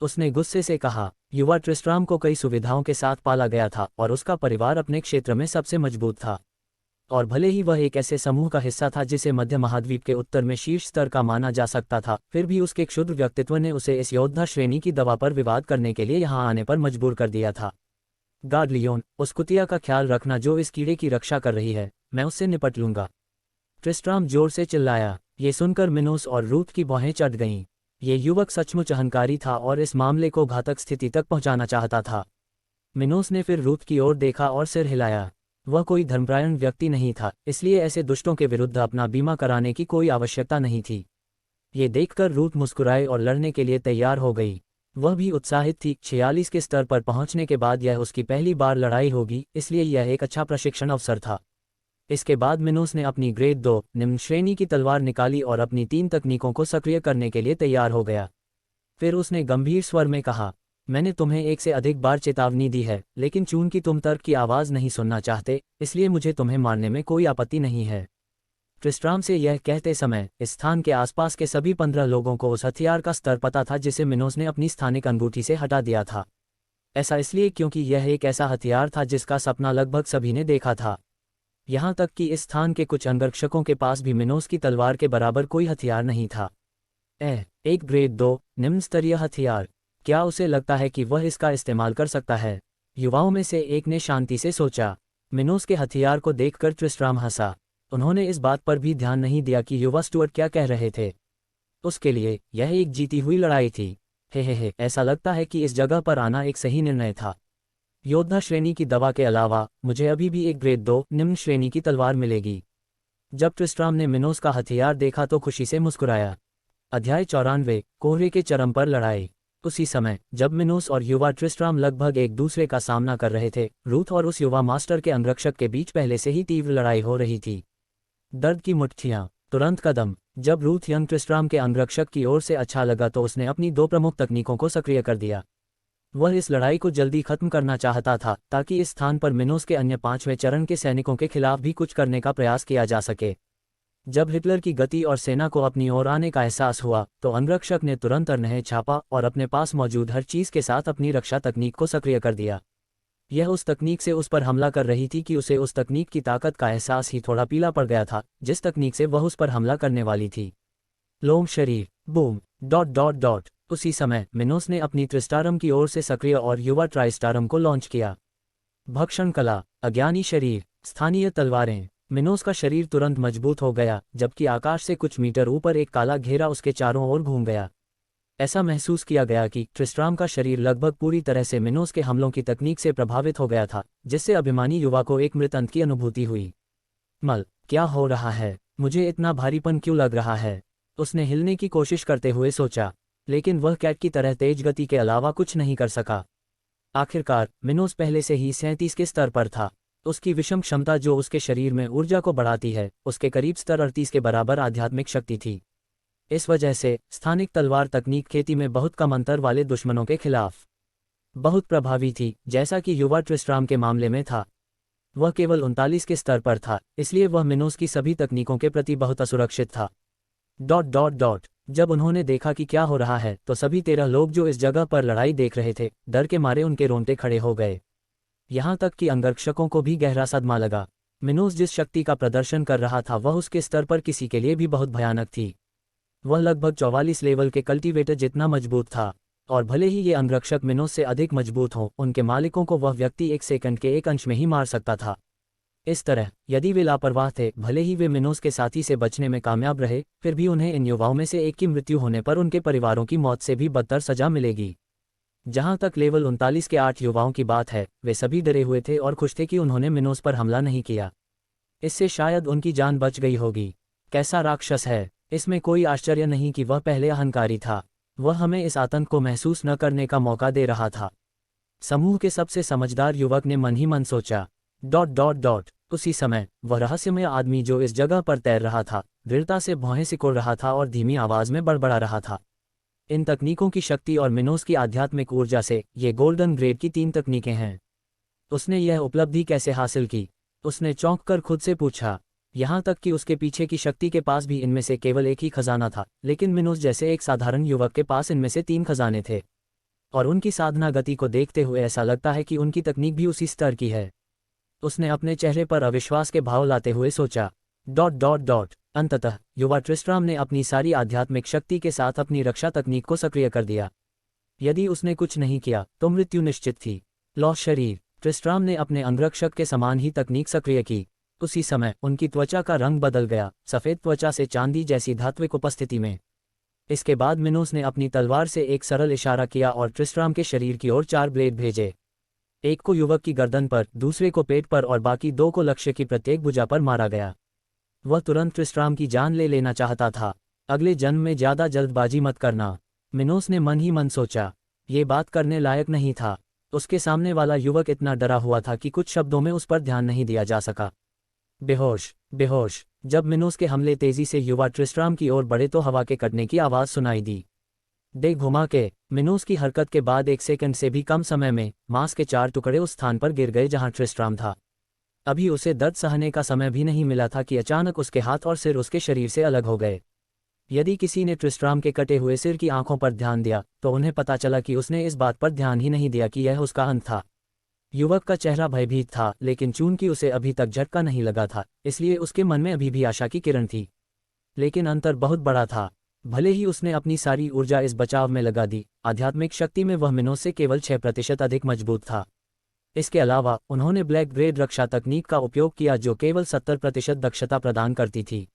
उसने गुस्से से कहा। युवा ट्रिस्ट्राम को कई सुविधाओं के साथ पाला गया था और उसका परिवार अपने क्षेत्र में सबसे मजबूत था। और भले ही वह एक ऐसे समूह का हिस्सा था जिसे मध्य महाद्वीप के उत्तर में शीर्ष स्तर का माना जा सकता था, फिर भी उसके क्षुद्र व्यक्तित्व ने उसे इस योद्धा श्रेणी की दवा पर विवाद करने के लिए यहाँ आने पर मजबूर कर दिया था। गार्ड लियोन, उस कुतिया का ख्याल रखना जो इस कीड़े की रक्षा कर रही है, मैं उससे निपट लूंगा। ट्रिस्ट्राम जोर से चिल्लाया। ये सुनकर मिनोस और रूथ की भौहें चढ़ गईं। ये युवक सचमुच अहंकारी था और इस मामले को घातक स्थिति तक पहुंचाना चाहता था। मिनोस ने फिर रूथ की ओर देखा और सिर हिलाया। वह कोई धर्मपरायण व्यक्ति नहीं था, इसलिए ऐसे दुष्टों के विरुद्ध अपना बीमा कराने की कोई आवश्यकता नहीं थी। ये देखकर रूथ मुस्कुराई और लड़ने के लिए तैयार हो गई। वह भी उत्साहित थी। 46 के स्तर पर पहुंचने के बाद यह उसकी पहली बार लड़ाई होगी, इसलिए यह एक अच्छा प्रशिक्षण अवसर था। इसके बाद मिनोस ने अपनी ग्रेड 2 निम्न श्रेणी की तलवार निकाली और अपनी 3 तकनीकों को सक्रिय करने के लिए तैयार हो गया। फिर उसने गंभीर स्वर में कहा, मैंने तुम्हें एक से अधिक बार चेतावनी दी है, लेकिन चूंकि तुम तर्क की आवाज़ नहीं सुनना चाहते, इसलिए मुझे तुम्हें मारने में कोई आपत्ति नहीं है। ट्रिस्ट्राम से यह कहते समय इस स्थान के आसपास के सभी 15 लोगों को उस हथियार का स्तर पता था जिसे मिनोस ने अपनी स्थानिक अंगूठी से हटा दिया था। ऐसा इसलिए क्योंकि यह एक ऐसा हथियार था जिसका सपना लगभग सभी ने देखा था। यहाँ तक कि इस स्थान के कुछ अंगरक्षकों के पास भी मिनोस की तलवार के बराबर कोई हथियार नहीं था। एक ग्रेड 2 निम्न स्तरीय हथियार। क्या उसे लगता है कि वह इसका इस्तेमाल कर सकता है? युवाओं में से एक ने शांति से सोचा। मिनोस के हथियार को देखकर ट्रिस्ट्राम हंसा। उन्होंने इस बात पर भी ध्यान नहीं दिया कि युवा स्टुअर्ट क्या कह रहे थे। उसके लिए यह एक जीती हुई लड़ाई थी। हे, ऐसा लगता है कि इस जगह पर आना एक सही निर्णय था। योद्धा श्रेणी की दवा के अलावा मुझे अभी भी एक ग्रेड 2 निम्न श्रेणी की तलवार मिलेगी। जब ट्रिस्ट्राम ने मिनोस का हथियार देखा तो खुशी से मुस्कुराया। अध्याय 94 कोहरे के चरम पर लड़ाई। उसी समय जब मिनोस और युवा ट्रिस्ट्राम लगभग एक दूसरे का सामना कर रहे थे, रूथ और उस युवा मास्टर के अंगरक्षक के बीच पहले से ही तीव्र लड़ाई हो रही थी। दर्द की मुट्ठियां, तुरंत कदम। जब रूथ यंग ट्रिस्ट्राम के अंगरक्षक की ओर से अच्छा लगा तो उसने अपनी 2 प्रमुख तकनीकों को सक्रिय कर दिया। वह इस लड़ाई को जल्दी खत्म करना चाहता था ताकि इस स्थान पर मिनोस के अन्य 5वें चरण के सैनिकों के खिलाफ भी कुछ करने का प्रयास किया जा सके। जब हिटलर की गति और सेना को अपनी ओर आने का एहसास हुआ तो अंगरक्षक ने तुरंत अर्नहे छापा और अपने पास मौजूद हर चीज के साथ अपनी रक्षा तकनीक को सक्रिय कर दिया। यह उस तकनीक से उस पर हमला कर रही थी कि उसे उस तकनीक की ताकत का एहसास ही थोड़ा पीला पड़ गया था जिस तकनीक से वह उस पर हमला करने वाली थी। लोम शरीर बूम ... उसी समय मिनोस ने अपनी त्रिस्टारम की ओर से सक्रिय और युवा ट्राइस्टारम को लॉन्च किया। भक्षण कला, अज्ञानी शरीर, स्थानीय तलवारें। मिनोस का शरीर तुरंत मजबूत हो गया जबकि आकाश से कुछ मीटर ऊपर एक काला घेरा उसके चारों ओर घूम गया। ऐसा महसूस किया गया कि ट्रिस्ट्राम का शरीर लगभग पूरी तरह से मिनोस के हमलों की तकनीक से प्रभावित हो गया था, जिससे अभिमानी युवा को एक मृत अंत की अनुभूति हुई। क्या हो रहा है? मुझे इतना भारीपन क्यों लग रहा है? उसने हिलने की कोशिश करते हुए सोचा, लेकिन वह कैट की तरह तेज गति के अलावा कुछ नहीं कर सका। आखिरकार मिनोस पहले से ही 37 के स्तर पर था। उसकी विषम क्षमता जो उसके शरीर में ऊर्जा को बढ़ाती है, उसके करीब स्तर 38 के बराबर आध्यात्मिक शक्ति थी। इस वजह से स्थानिक तलवार तकनीक खेती में बहुत कम अंतर वाले दुश्मनों के खिलाफ बहुत प्रभावी थी, जैसा कि युवा ट्रिस्ट्राम के मामले में था। वह केवल 39 के स्तर पर था, इसलिए वह मिनोस की सभी तकनीकों के प्रति बहुत असुरक्षित था। ... जब उन्होंने देखा कि क्या हो रहा है तो सभी 13 लोग जो इस जगह पर लड़ाई देख रहे थे, डर के मारे उनके रोंगटे खड़े हो गए। यहाँ तक कि अंगरक्षकों को भी गहरा सदमा लगा। मिनोस जिस शक्ति का प्रदर्शन कर रहा था वह उसके स्तर पर किसी के लिए भी बहुत भयानक थी। वह लगभग 44 लेवल के कल्टीवेटर जितना मजबूत था, और भले ही ये अंगरक्षक मिनोस से अधिक मजबूत हों, उनके मालिकों को वह व्यक्ति 1 सेकंड के एक अंश में ही मार सकता था। इस तरह यदि वे लापरवाह थे, भले ही वे मिनोस के साथी से बचने में कामयाब रहे, फिर भी उन्हें इन युवाओं में से एक की मृत्यु होने पर उनके परिवारों की मौत से भी बदतर सजा मिलेगी। जहां तक लेवल 39 के 8 युवाओं की बात है, वे सभी डरे हुए थे और खुश थे कि उन्होंने मिनोस पर हमला नहीं किया। इससे शायद उनकी जान बच गई होगी। कैसा राक्षस है! इसमें कोई आश्चर्य नहीं कि वह पहले अहंकारी था। वह हमें इस आतंक को महसूस न करने का मौका दे रहा था। समूह के सबसे समझदार युवक ने मन ही मन सोचा। ... उसी समय वह रहस्यमय आदमी जो इस जगह पर तैर रहा था, दृढ़ता से भौहें सिकोड़ रहा था और धीमी आवाज में बड़बड़ा रहा था। इन तकनीकों की शक्ति और मिनोस की आध्यात्मिक ऊर्जा से ये गोल्डन ग्रेड की 3 तकनीकें हैं। उसने यह उपलब्धि कैसे हासिल की? उसने चौंक कर खुद से पूछा। यहाँ तक कि उसके पीछे की शक्ति के पास भी इनमें से केवल एक ही खजाना था, लेकिन मिनोस जैसे एक साधारण युवक के पास इनमें से 3 खजाने थे। और उनकी साधना गति को देखते हुए ऐसा लगता है कि उनकी तकनीक भी उसी स्तर की है। उसने अपने चेहरे पर अविश्वास के भाव लाते हुए सोचा। ... अंततः युवा ट्रिस्ट्राम ने अपनी सारी आध्यात्मिक शक्ति के साथ अपनी रक्षा तकनीक को सक्रिय कर दिया। यदि उसने कुछ नहीं किया तो मृत्यु निश्चित थी। लौह शरीर। ट्रिस्ट्राम ने अपने अंगरक्षक के समान ही तकनीक सक्रिय की। उसी समय उनकी त्वचा का रंग बदल गया, सफेद त्वचा से चांदी जैसी धात्विक उपस्थिति में। इसके बाद मिनोस ने अपनी तलवार से एक सरल इशारा किया और ट्रिस्ट्राम के शरीर की ओर 4 ब्लेड भेजे। एक को युवक की गर्दन पर, दूसरे को पेट पर और बाकी 2 को लक्ष्य की प्रत्येक भुजा पर मारा गया। वह तुरंत ट्रिस्ट्राम की जान ले लेना चाहता था। अगले जन्म में ज्यादा जल्दबाजी मत करना, मिनोस ने मन ही मन सोचा। ये बात करने लायक नहीं था। उसके सामने वाला युवक इतना डरा हुआ था कि कुछ शब्दों में उस पर ध्यान नहीं दिया जा सका। बेहोश। जब मिनोस के हमले तेजी से युवा ट्रिस्ट्राम की ओर बढ़े तो हवा के कटने की आवाज सुनाई दी। देख घुमा के मिनोस की हरकत के बाद 1 सेकंड से भी कम समय में मांस के 4 टुकड़े उस स्थान पर गिर गए जहां ट्रिस्ट्राम था। अभी उसे दर्द सहने का समय भी नहीं मिला था कि अचानक उसके हाथ और सिर उसके शरीर से अलग हो गए। यदि किसी ने ट्रिस्ट्राम के कटे हुए सिर की आंखों पर ध्यान दिया तो उन्हें पता चला कि उसने इस बात पर ध्यान ही नहीं दिया कि यह उसका अंत था। युवक का चेहरा भयभीत था, लेकिन चूंकि उसे अभी तक झटका नहीं लगा था, इसलिए उसके मन में अभी भी आशा की किरण थी। लेकिन अंतर बहुत बड़ा था। भले ही उसने अपनी सारी ऊर्जा इस बचाव में लगा दी, आध्यात्मिक शक्ति में वह मिनोस से केवल 6% अधिक मजबूत था। इसके अलावा उन्होंने ब्लैक ग्रेड रक्षा तकनीक का उपयोग किया जो केवल 70% दक्षता प्रदान करती थी।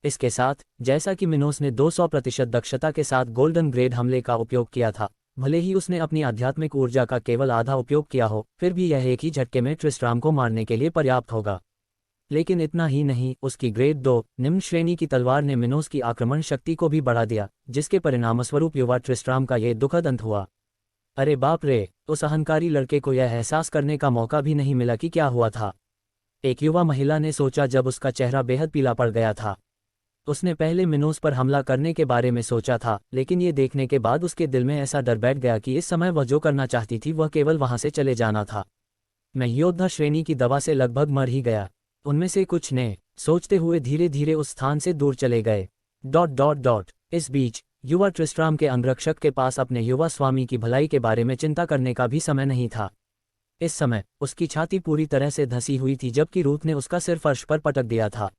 इसके साथ, जैसा कि मिनोस ने 200% दक्षता के साथ गोल्डन ग्रेड हमले का उपयोग किया था, भले ही उसने अपनी आध्यात्मिक ऊर्जा का केवल आधा उपयोग किया हो, फिर भी यह एक ही झटके में ट्रिस्ट्राम को मारने के लिए पर्याप्त होगा। लेकिन इतना ही नहीं, उसकी ग्रेड 2 निम्न श्रेणी की तलवार ने मिनोस की आक्रमण शक्ति को भी बढ़ा दिया, जिसके परिणामस्वरूप युवा ट्रिस्ट्राम का यह दुखद अंत हुआ। अरे बाप रे! उस अहंकारी लड़के को यह एहसास करने का मौका भी नहीं मिला कि क्या हुआ था, एक युवा महिला ने सोचा जब उसका चेहरा बेहद पीला पड़ गया था। उसने पहले मिनोस पर हमला करने के बारे में सोचा था, लेकिन ये देखने के बाद उसके दिल में ऐसा डर बैठ गया कि इस समय वह जो करना चाहती थी वह केवल वहां से चले जाना था। मैं योद्धा श्रेणी की दवा से लगभग मर ही गया, उनमें से कुछ ने सोचते हुए धीरे धीरे उस स्थान से दूर चले गए। ... इस बीच युवा ट्रिस्ट्राम के अंगरक्षक के पास अपने युवा स्वामी की भलाई के बारे में चिंता करने का भी समय नहीं था। इस समय उसकी छाती पूरी तरह से धंसी हुई थी, जबकि रूथ ने उसका सिर फर्श पर पटक दिया था।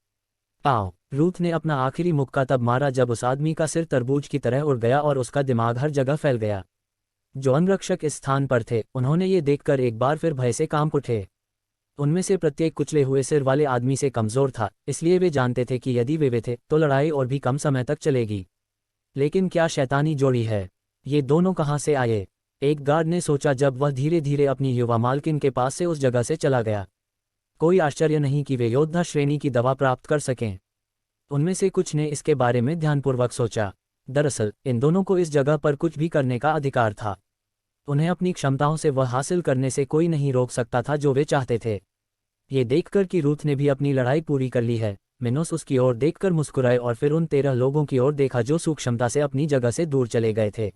आओ! रूथ ने अपना आखिरी मुक्का तब मारा जब उस आदमी का सिर तरबूज की तरह उड़ गया और उसका दिमाग हर जगह फैल गया। जो अंगरक्षक इस स्थान पर थे, उन्होंने ये देखकर एक बार फिर भय से कांप उठे। उनमें से प्रत्येक कुचले हुए सिर वाले आदमी से कमजोर था, इसलिए वे जानते थे कि यदि वे थे तो लड़ाई और भी कम समय तक चलेगी। लेकिन क्या शैतानी जोड़ी है, ये दोनों कहाँ से आए? एक गार्ड ने सोचा जब वह धीरे धीरे अपनी युवा मालकिन के पास से उस जगह से चला गया। कोई आश्चर्य नहीं कि वे योद्धा श्रेणी की दवा प्राप्त कर सकें। उनमें से कुछ ने इसके बारे में ध्यानपूर्वक सोचा। दरअसल इन दोनों को इस जगह पर कुछ भी करने का अधिकार था। उन्हें अपनी क्षमताओं से वह हासिल करने से कोई नहीं रोक सकता था जो वे चाहते थे। ये देखकर कि रूथ ने भी अपनी लड़ाई पूरी कर ली है, मिनोस उसकी ओर देखकर मुस्कुराए और फिर उन 13 लोगों की ओर देखा जो सूक्ष्मता से अपनी जगह से दूर चले गए थे।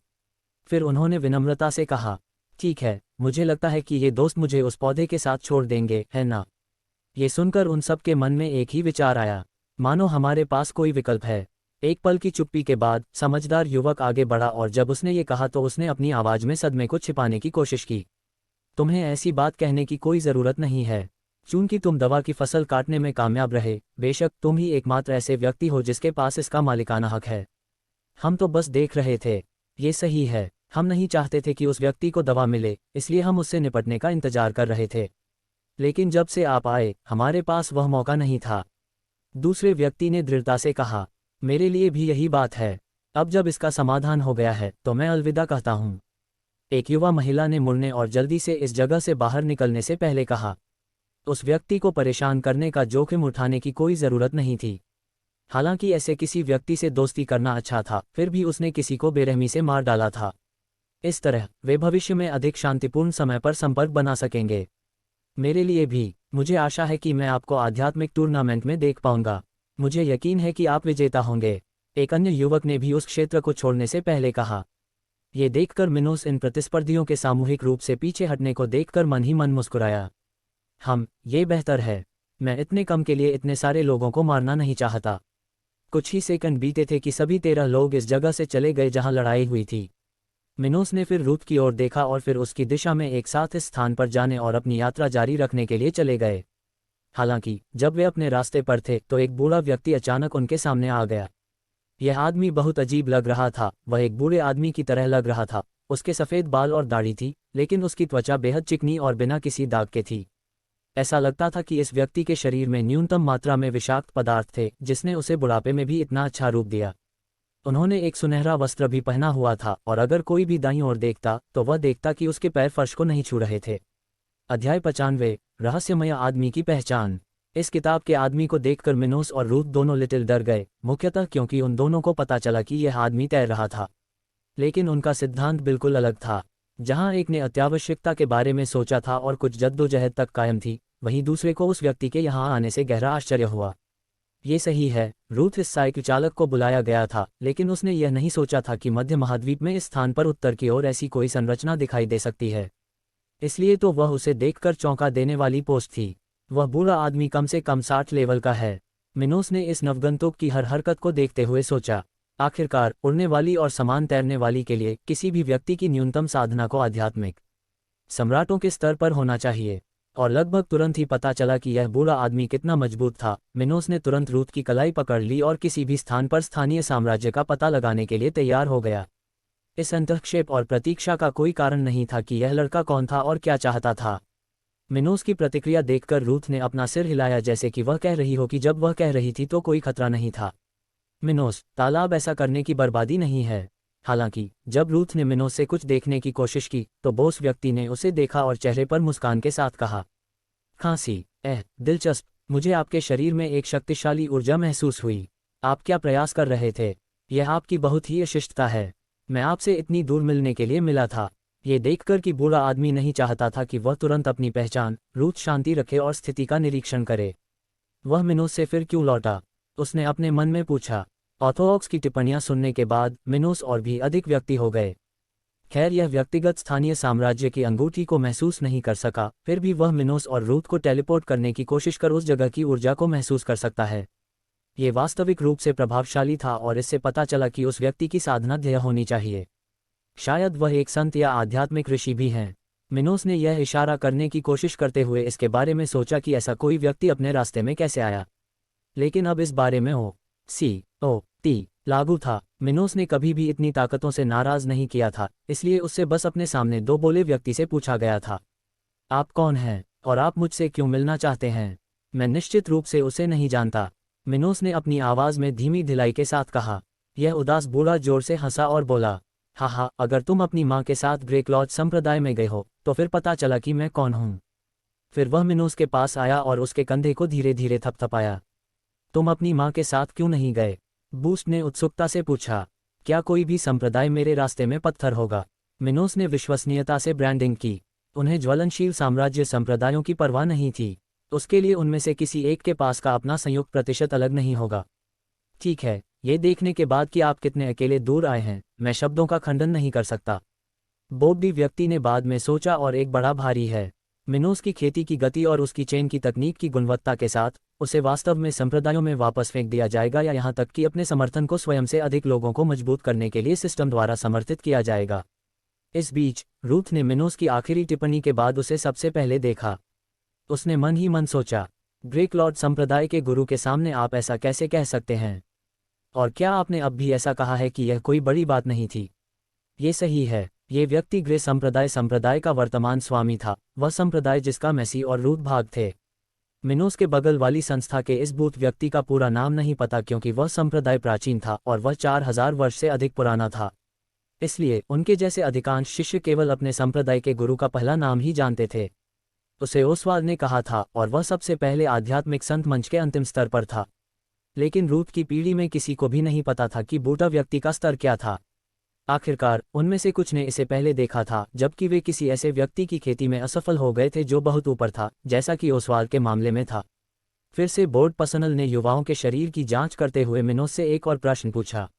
फिर उन्होंने विनम्रता से कहा, ठीक है, मुझे लगता है कि ये दोस्त मुझे उस पौधे के साथ छोड़ देंगे, है ना? ये सुनकर उन सब के मन में एक ही विचार आया, मानो हमारे पास कोई विकल्प है। एक पल की चुप्पी के बाद समझदार युवक आगे बढ़ा और जब उसने ये कहा तो उसने अपनी आवाज में सदमे को छिपाने की कोशिश की। तुम्हें ऐसी बात कहने की कोई ज़रूरत नहीं है, चूंकि तुम दवा की फसल काटने में कामयाब रहे। बेशक तुम ही एकमात्र ऐसे व्यक्ति हो जिसके पास इसका मालिकाना हक है। हम तो बस देख रहे थे। ये सही है, हम नहीं चाहते थे कि उस व्यक्ति को दवा मिले, इसलिए हम उससे निपटने का इंतजार कर रहे थे। लेकिन जब से आप आए, हमारे पास वह मौका नहीं था। दूसरे व्यक्ति ने दृढ़ता से कहा, मेरे लिए भी यही बात है। अब जब इसका समाधान हो गया है तो मैं अलविदा कहता हूँ। एक युवा महिला ने मुड़ने और जल्दी से इस जगह से बाहर निकलने से पहले कहा। उस व्यक्ति को परेशान करने का जोखिम उठाने की कोई ज़रूरत नहीं थी। हालांकि ऐसे किसी व्यक्ति से दोस्ती करना अच्छा था, फिर भी उसने किसी को बेरहमी से मार डाला था। इस तरह वे भविष्य में अधिक शांतिपूर्ण समय पर संपर्क बना सकेंगे। मेरे लिए भी। मुझे आशा है कि मैं आपको आध्यात्मिक टूर्नामेंट में देख पाऊंगा। मुझे यकीन है कि आप विजेता होंगे, एक अन्य युवक ने भी उस क्षेत्र को छोड़ने से पहले कहा। ये देखकर मिनोस इन प्रतिस्पर्धियों के सामूहिक रूप से पीछे हटने को देखकर मन ही मन मुस्कुराया। ये बेहतर है। मैं इतने कम के लिए इतने सारे लोगों को मारना नहीं चाहता। कुछ ही सेकंड बीते थे कि सभी 13 लोग इस जगह से चले गए जहां लड़ाई हुई थी। मिनोस ने फिर रूथ की ओर देखा और फिर उसकी दिशा में एक साथ इस स्थान पर जाने और अपनी यात्रा जारी रखने के लिए चले गए। हालांकि जब वे अपने रास्ते पर थे तो एक बूढ़ा व्यक्ति अचानक उनके सामने आ गया। यह आदमी बहुत अजीब लग रहा था। वह एक बूढ़े आदमी की तरह लग रहा था। उसके सफ़ेद बाल और दाढ़ी थी, लेकिन उसकी त्वचा बेहद चिकनी और बिना किसी दाग के थी। ऐसा लगता था कि इस व्यक्ति के शरीर में न्यूनतम मात्रा में विषाक्त पदार्थ थे, जिसने उसे बुढ़ापे में भी इतना अच्छा रूप दिया। उन्होंने एक सुनहरा वस्त्र भी पहना हुआ था और अगर कोई भी दाईं ओर देखता तो वह देखता कि उसके पैर फर्श को नहीं छू रहे थे। अध्याय 95, रहस्यमय आदमी की पहचान। इस किताब के आदमी को देखकर मिनोस और रूथ दोनों लिटिल डर गए, मुख्यतः क्योंकि उन दोनों को पता चला कि यह आदमी तैर रहा था। लेकिन उनका सिद्धांत बिल्कुल अलग था। जहां एक ने अत्यावश्यकता के बारे में सोचा था और कुछ जद्दोजहद तक कायम थी, वहीं दूसरे को उस व्यक्ति के यहाँ आने से गहरा आश्चर्य हुआ। ये सही है, रूथ इस साइकिल चालक को बुलाया गया था, लेकिन उसने यह नहीं सोचा था कि मध्य महाद्वीप में इस स्थान पर उत्तर की ओर ऐसी कोई संरचना दिखाई दे सकती है। इसलिए तो वह उसे देखकर चौंका देने वाली पोस्ट थी। वह बूढ़ा आदमी कम से कम 60 लेवल का है। मिनोस ने इस नवगंतुक की हर हरकत को देखते हुए सोचा। आखिरकार उड़ने वाली और समान तैरने वाली के लिए किसी भी व्यक्ति की न्यूनतम साधना को आध्यात्मिक सम्राटों के स्तर पर होना चाहिए। और लगभग तुरंत ही पता चला कि यह बूढ़ा आदमी कितना मजबूत था। मिनोस ने तुरंत रूथ की कलाई पकड़ ली और किसी भी स्थान पर स्थानीय साम्राज्य का पता लगाने के लिए तैयार हो गया। इस अंतःक्षेप और प्रतीक्षा का कोई कारण नहीं था कि यह लड़का कौन था और क्या चाहता था। मिनोस की प्रतिक्रिया देखकर रूथ ने अपना सिर हिलाया, जैसे कि वह कह रही हो कि जब वह कह रही थी तो कोई खतरा नहीं था। मिनोस, तालाब ऐसा करने की बर्बादी नहीं है। हालांकि जब रूथ ने मिनोस से कुछ देखने की कोशिश की तो बोस व्यक्ति ने उसे देखा और चेहरे पर मुस्कान के साथ कहा, खांसी, दिलचस्प। मुझे आपके शरीर में एक शक्तिशाली ऊर्जा महसूस हुई। आप क्या प्रयास कर रहे थे? यह आपकी बहुत ही अशिष्टता है। मैं आपसे इतनी दूर मिलने के लिए मिला था। ये देखकर कि बूढ़ा आदमी नहीं चाहता था कि वह तुरंत अपनी पहचान, रूथ शांति रखे और स्थिति का निरीक्षण करे। वह मिनोस से फिर क्यों लौटा? उसने अपने मन में पूछा। ऑर्थोडॉक्स की टिप्पणियां सुनने के बाद मिनोस और भी अधिक व्यक्ति हो गए। खैर, यह व्यक्तिगत स्थानीय साम्राज्य की अंगूठी को महसूस नहीं कर सका, फिर भी वह मिनोस और रूथ को टेलीपोर्ट करने की कोशिश कर उस जगह की ऊर्जा को महसूस कर सकता है। ये वास्तविक रूप से प्रभावशाली था और इससे पता चला कि उस व्यक्ति की साधना ध्येय होनी चाहिए। शायद वह एक संत या आध्यात्मिक ऋषि भी हैं। मिनोस ने यह इशारा करने की कोशिश करते हुए इसके बारे में सोचा कि ऐसा कोई व्यक्ति अपने रास्ते में कैसे आया। लेकिन अब इस बारे में सी लागू था। मिनोस ने कभी भी इतनी ताकतों से नाराज नहीं किया था, इसलिए उससे बस अपने सामने दो बोले व्यक्ति से पूछा गया था, आप कौन हैं और आप मुझसे क्यों मिलना चाहते हैं? मैं निश्चित रूप से उसे नहीं जानता, मिनोस ने अपनी आवाज़ में धीमी ढिलाई के साथ कहा। यह उदास बूढ़ा जोर से हंसा और बोला, हाँ, अगर तुम अपनी माँ के साथ ग्रेक्लॉज संप्रदाय में गए हो तो फिर पता चला कि मैं कौन हूँ। फिर वह मिनोस के पास आया और उसके कंधे को धीरे धीरे थपथपाया। तुम अपनी माँ के साथ क्यों नहीं गए? बूस्ट ने उत्सुकता से पूछा। क्या कोई भी संप्रदाय मेरे रास्ते में पत्थर होगा? मिनोस ने विश्वसनीयता से ब्रांडिंग की। उन्हें ज्वलनशील साम्राज्य संप्रदायों की परवाह नहीं थी। उसके लिए उनमें से किसी एक के पास का अपना संयुक्त प्रतिशत अलग नहीं होगा। ठीक है, ये देखने के बाद कि आप कितने अकेले दूर आए हैं, मैं शब्दों का खंडन नहीं कर सकता। बोब्डी व्यक्ति ने बाद में सोचा और एक बड़ा भारी है। मिनोस की खेती की गति और उसकी चेन की तकनीक की गुणवत्ता के साथ उसे वास्तव में संप्रदायों में वापस फेंक दिया जाएगा या यहाँ तक कि अपने समर्थन को स्वयं से अधिक लोगों को मजबूत करने के लिए सिस्टम द्वारा समर्थित किया जाएगा। इस बीच रूथ ने मिनोस की आखिरी टिप्पणी के बाद उसे सबसे पहले देखा। उसने मन ही मन सोचा, ग्रेक्लॉड संप्रदाय के गुरु के सामने आप ऐसा कैसे कह सकते हैं? और क्या आपने अब भी ऐसा कहा है कि यह कोई बड़ी बात नहीं थी? ये सही है। ये व्यक्ति ग्रे संप्रदाय का वर्तमान स्वामी था, वह संप्रदाय जिसका मेसी और रूथ भाग थे। मिनोस के बगल वाली संस्था के इस बूथ व्यक्ति का पूरा नाम नहीं पता क्योंकि वह संप्रदाय प्राचीन था और वह 4000 वर्ष से अधिक पुराना था। इसलिए उनके जैसे अधिकांश शिष्य केवल अपने संप्रदाय के गुरु का पहला नाम ही जानते थे। उसे ओसवाल ने कहा था और वह सबसे पहले आध्यात्मिक संत मंच के अंतिम स्तर पर था। लेकिन रूथ की पीढ़ी में किसी को भी नहीं पता था कि बूटा व्यक्ति का स्तर क्या था। आखिरकार उनमें से कुछ ने इसे पहले देखा था, जबकि वे किसी ऐसे व्यक्ति की खेती में असफल हो गए थे जो बहुत ऊपर था, जैसा कि ओसवाल के मामले में था। फिर से बोर्ड पर्सनल ने युवाओं के शरीर की जांच करते हुए मिनोस से एक और प्रश्न पूछा,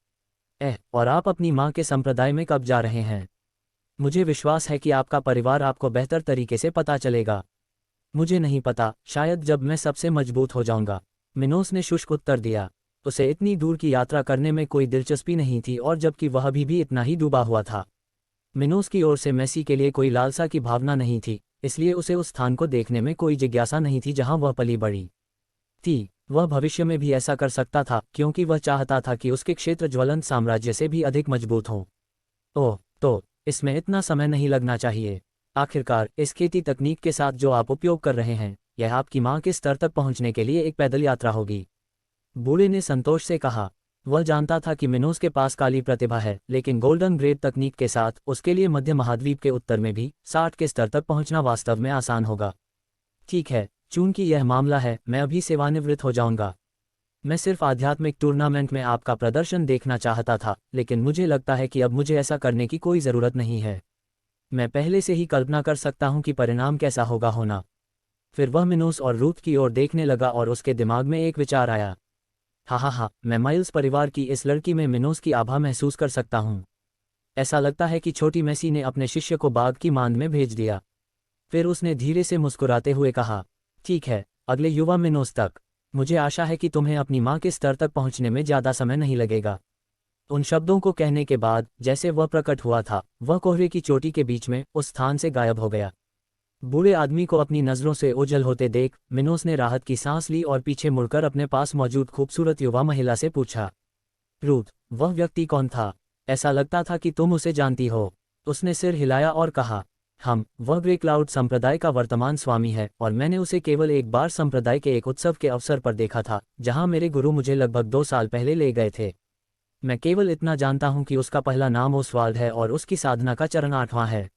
और आप अपनी माँ के संप्रदाय में कब जा रहे हैं? मुझे विश्वास है कि आपका परिवार आपको बेहतर तरीके से पता चलेगा। मुझे नहीं पता, शायद जब मैं सबसे मजबूत हो जाऊंगा, मिनोस ने शुष्क उत्तर दिया। उसे इतनी दूर की यात्रा करने में कोई दिलचस्पी नहीं थी और जबकि वह अभी भी इतना ही डूबा हुआ था। मिनोस की ओर से मेसी के लिए कोई लालसा की भावना नहीं थी, इसलिए उसे उस स्थान को देखने में कोई जिज्ञासा नहीं थी जहां वह पली बड़ी थी। वह भविष्य में भी ऐसा कर सकता था क्योंकि वह चाहता था कि उसके क्षेत्र ज्वलंत साम्राज्य से भी अधिक मजबूत हों। ओह, तो इसमें इतना समय नहीं लगना चाहिए। आखिरकार इस खेती तकनीक के साथ जो आप उपयोग कर रहे हैं, यह आपकी माँ के स्तर तक पहुँचने के लिए एक पैदल यात्रा होगी। बूढ़े ने संतोष से कहा। वह जानता था कि मिनोस के पास काली प्रतिभा है, लेकिन गोल्डन ग्रेड तकनीक के साथ उसके लिए मध्य महाद्वीप के उत्तर में भी 60 के स्तर तक पहुंचना वास्तव में आसान होगा। ठीक है, चूंकि यह मामला है, मैं अभी सेवानिवृत्त हो जाऊंगा। मैं सिर्फ आध्यात्मिक टूर्नामेंट में आपका प्रदर्शन देखना चाहता था, लेकिन मुझे लगता है कि अब मुझे ऐसा करने की कोई ज़रूरत नहीं है। मैं पहले से ही कल्पना कर सकता हूं कि परिणाम कैसा होगा होना। फिर वह मिनोस और रूथ की ओर देखने लगा और उसके दिमाग में एक विचार आया। हाँ, मैं माइल्स परिवार की इस लड़की में मिनोस की आभा महसूस कर सकता हूँ। ऐसा लगता है कि छोटी मेसी ने अपने शिष्य को बाग की मांद में भेज दिया। फिर उसने धीरे से मुस्कुराते हुए कहा, ठीक है, अगले युवा मिनोस तक। मुझे आशा है कि तुम्हें अपनी माँ के स्तर तक पहुँचने में ज़्यादा समय नहीं लगेगा। उन शब्दों को कहने के बाद जैसे वह प्रकट हुआ था, वह कोहरे की चोटी के बीच में उस स्थान से गायब हो गया। बूढ़े आदमी को अपनी नज़रों से ओझल होते देख मिनोस ने राहत की सांस ली और पीछे मुड़कर अपने पास मौजूद खूबसूरत युवा महिला से पूछा, रूथ, वह व्यक्ति कौन था? ऐसा लगता था कि तुम उसे जानती हो। उसने सिर हिलाया और कहा, वह ग्रे क्लाउड संप्रदाय का वर्तमान स्वामी है और मैंने उसे केवल एक बार संप्रदाय के एक उत्सव के अवसर पर देखा था, जहां मेरे गुरु मुझे लगभग 2 साल पहले ले गए थे। मैं केवल इतना जानता हूं कि उसका पहला नाम ओसवाल्ड है और उसकी साधना का चरण 8वां है।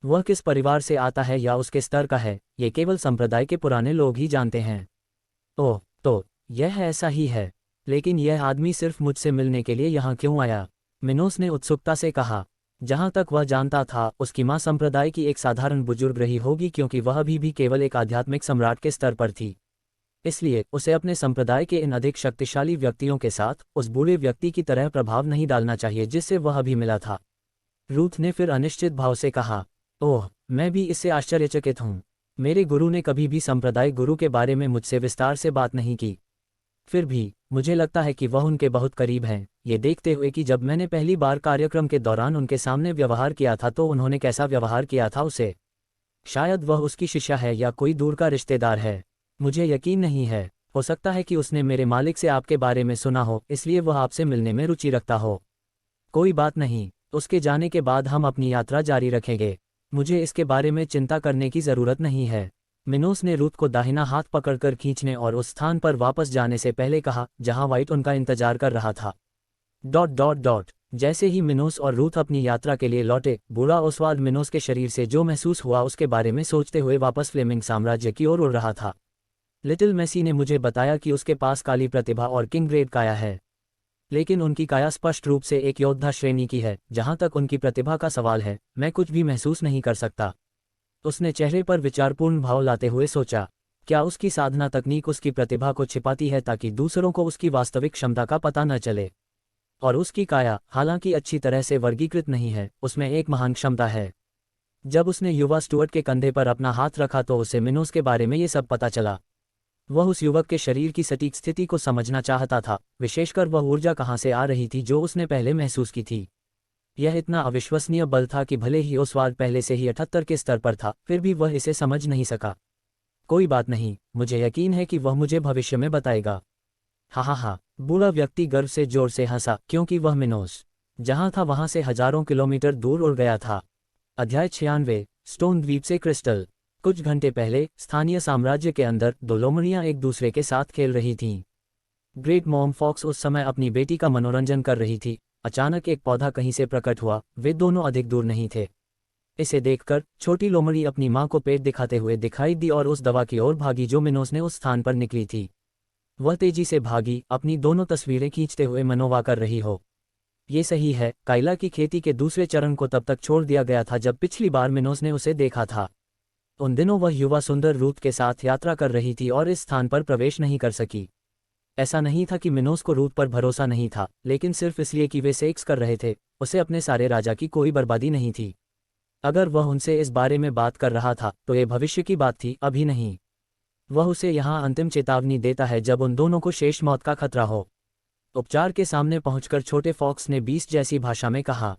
वह किस परिवार से आता है या उसके स्तर का है, ये केवल संप्रदाय के पुराने लोग ही जानते हैं। ओह, तो यह ऐसा ही है। लेकिन यह आदमी सिर्फ मुझसे मिलने के लिए यहाँ क्यों आया? मिनोस ने उत्सुकता से कहा। जहाँ तक वह जानता था, उसकी माँ संप्रदाय की एक साधारण बुजुर्ग रही होगी, क्योंकि वह अभी भी केवल एक आध्यात्मिक सम्राट के स्तर पर थी। इसलिए उसे अपने संप्रदाय के इन अधिक शक्तिशाली व्यक्तियों के साथ उस बूढ़े व्यक्ति की तरह प्रभाव नहीं डालना चाहिए जिससे वह अभी मिला था। रूथ ने फिर अनिश्चित भाव से कहा, ओह, मैं भी इससे आश्चर्यचकित हूँ। मेरे गुरु ने कभी भी संप्रदाय गुरु के बारे में मुझसे विस्तार से बात नहीं की। फिर भी मुझे लगता है कि वह उनके बहुत करीब हैं, ये देखते हुए कि जब मैंने पहली बार कार्यक्रम के दौरान उनके सामने व्यवहार किया था तो उन्होंने कैसा व्यवहार किया था उसे। शायद वह उसकी शिष्या है या कोई दूर का रिश्तेदार है। मुझे यकीन नहीं है। हो सकता है कि उसने मेरे मालिक से आपके बारे में सुना हो, इसलिए वह आपसे मिलने में रुचि रखता हो। कोई बात नहीं, उसके जाने के बाद हम अपनी यात्रा जारी रखेंगे। मुझे इसके बारे में चिंता करने की ज़रूरत नहीं है। मिनोस ने रूथ को दाहिना हाथ पकड़कर खींचने और उस स्थान पर वापस जाने से पहले कहा जहां वाइट उनका इंतजार कर रहा था। ... जैसे ही मिनोस और रूथ अपनी यात्रा के लिए लौटे, बूढ़ा ओसवाल्ड मिनोस के शरीर से जो महसूस हुआ उसके बारे में सोचते हुए वापस फ्लेमिंग साम्राज्य की ओर उड़ रहा था। लिटिल मैसी ने मुझे बताया कि उसके पास काली प्रतिभा और किंग ग्रेड काया है, लेकिन उनकी काया स्पष्ट रूप से एक योद्धा श्रेणी की है। जहां तक उनकी प्रतिभा का सवाल है, मैं कुछ भी महसूस नहीं कर सकता। उसने चेहरे पर विचारपूर्ण भाव लाते हुए सोचा, क्या उसकी साधना तकनीक उसकी प्रतिभा को छिपाती है ताकि दूसरों को उसकी वास्तविक क्षमता का पता न चले? और उसकी काया, हालांकि अच्छी तरह से वर्गीकृत नहीं है, उसमें एक महान क्षमता है। जब उसने युवा स्टुअर्ट के कंधे पर अपना हाथ रखा तो उसे मिनोस के बारे में ये सब पता चला। वह उस युवक के शरीर की सटीक स्थिति को समझना चाहता था, विशेषकर वह ऊर्जा कहाँ से आ रही थी जो उसने पहले महसूस की थी। यह इतना अविश्वसनीय बल था कि भले ही ओसवाल्ड पहले से ही 78 के स्तर पर था, फिर भी वह इसे समझ नहीं सका। कोई बात नहीं, मुझे यकीन है कि वह मुझे भविष्य में बताएगा। हा, बूढ़ा व्यक्ति गर्व से जोर से हंसा, क्योंकि वह मिनोस जहां था वहां से हजारों किलोमीटर दूर उड़ गया था। अध्याय 96, स्टोन द्वीप से क्रिस्टल। कुछ घंटे पहले स्थानीय साम्राज्य के अंदर 2 लोमड़ियां एक दूसरे के साथ खेल रही थीं। ग्रेट मॉम फॉक्स उस समय अपनी बेटी का मनोरंजन कर रही थी। अचानक एक पौधा कहीं से प्रकट हुआ, वे दोनों अधिक दूर नहीं थे। इसे देखकर छोटी लोमड़ी अपनी मां को पेट दिखाते हुए दिखाई दी और उस दवा की ओर भागी जो मिनोस ने उस स्थान पर निकली थी। वह तेजी से भागी, अपनी दोनों तस्वीरें खींचते हुए मनोवा कर रही हो। ये सही है, काइला की खेती के दूसरे चरण को तब तक छोड़ दिया गया था जब पिछली बार मिनोस ने उसे देखा था। उन दिनों वह युवा सुंदर रूथ के साथ यात्रा कर रही थी और इस स्थान पर प्रवेश नहीं कर सकी। ऐसा नहीं था कि मिनोस को रूथ पर भरोसा नहीं था, लेकिन सिर्फ इसलिए कि वे सेक्स कर रहे थे। उसे अपने सारे राजा की कोई बर्बादी नहीं थी। अगर वह उनसे इस बारे में बात कर रहा था तो ये भविष्य की बात थी, अभी नहीं। वह उसे यहाँ अंतिम चेतावनी देता है जब उन दोनों को शेष मौत का खतरा हो। उपचार के सामने पहुंचकर छोटे फॉक्स ने 20 जैसी भाषा में कहा,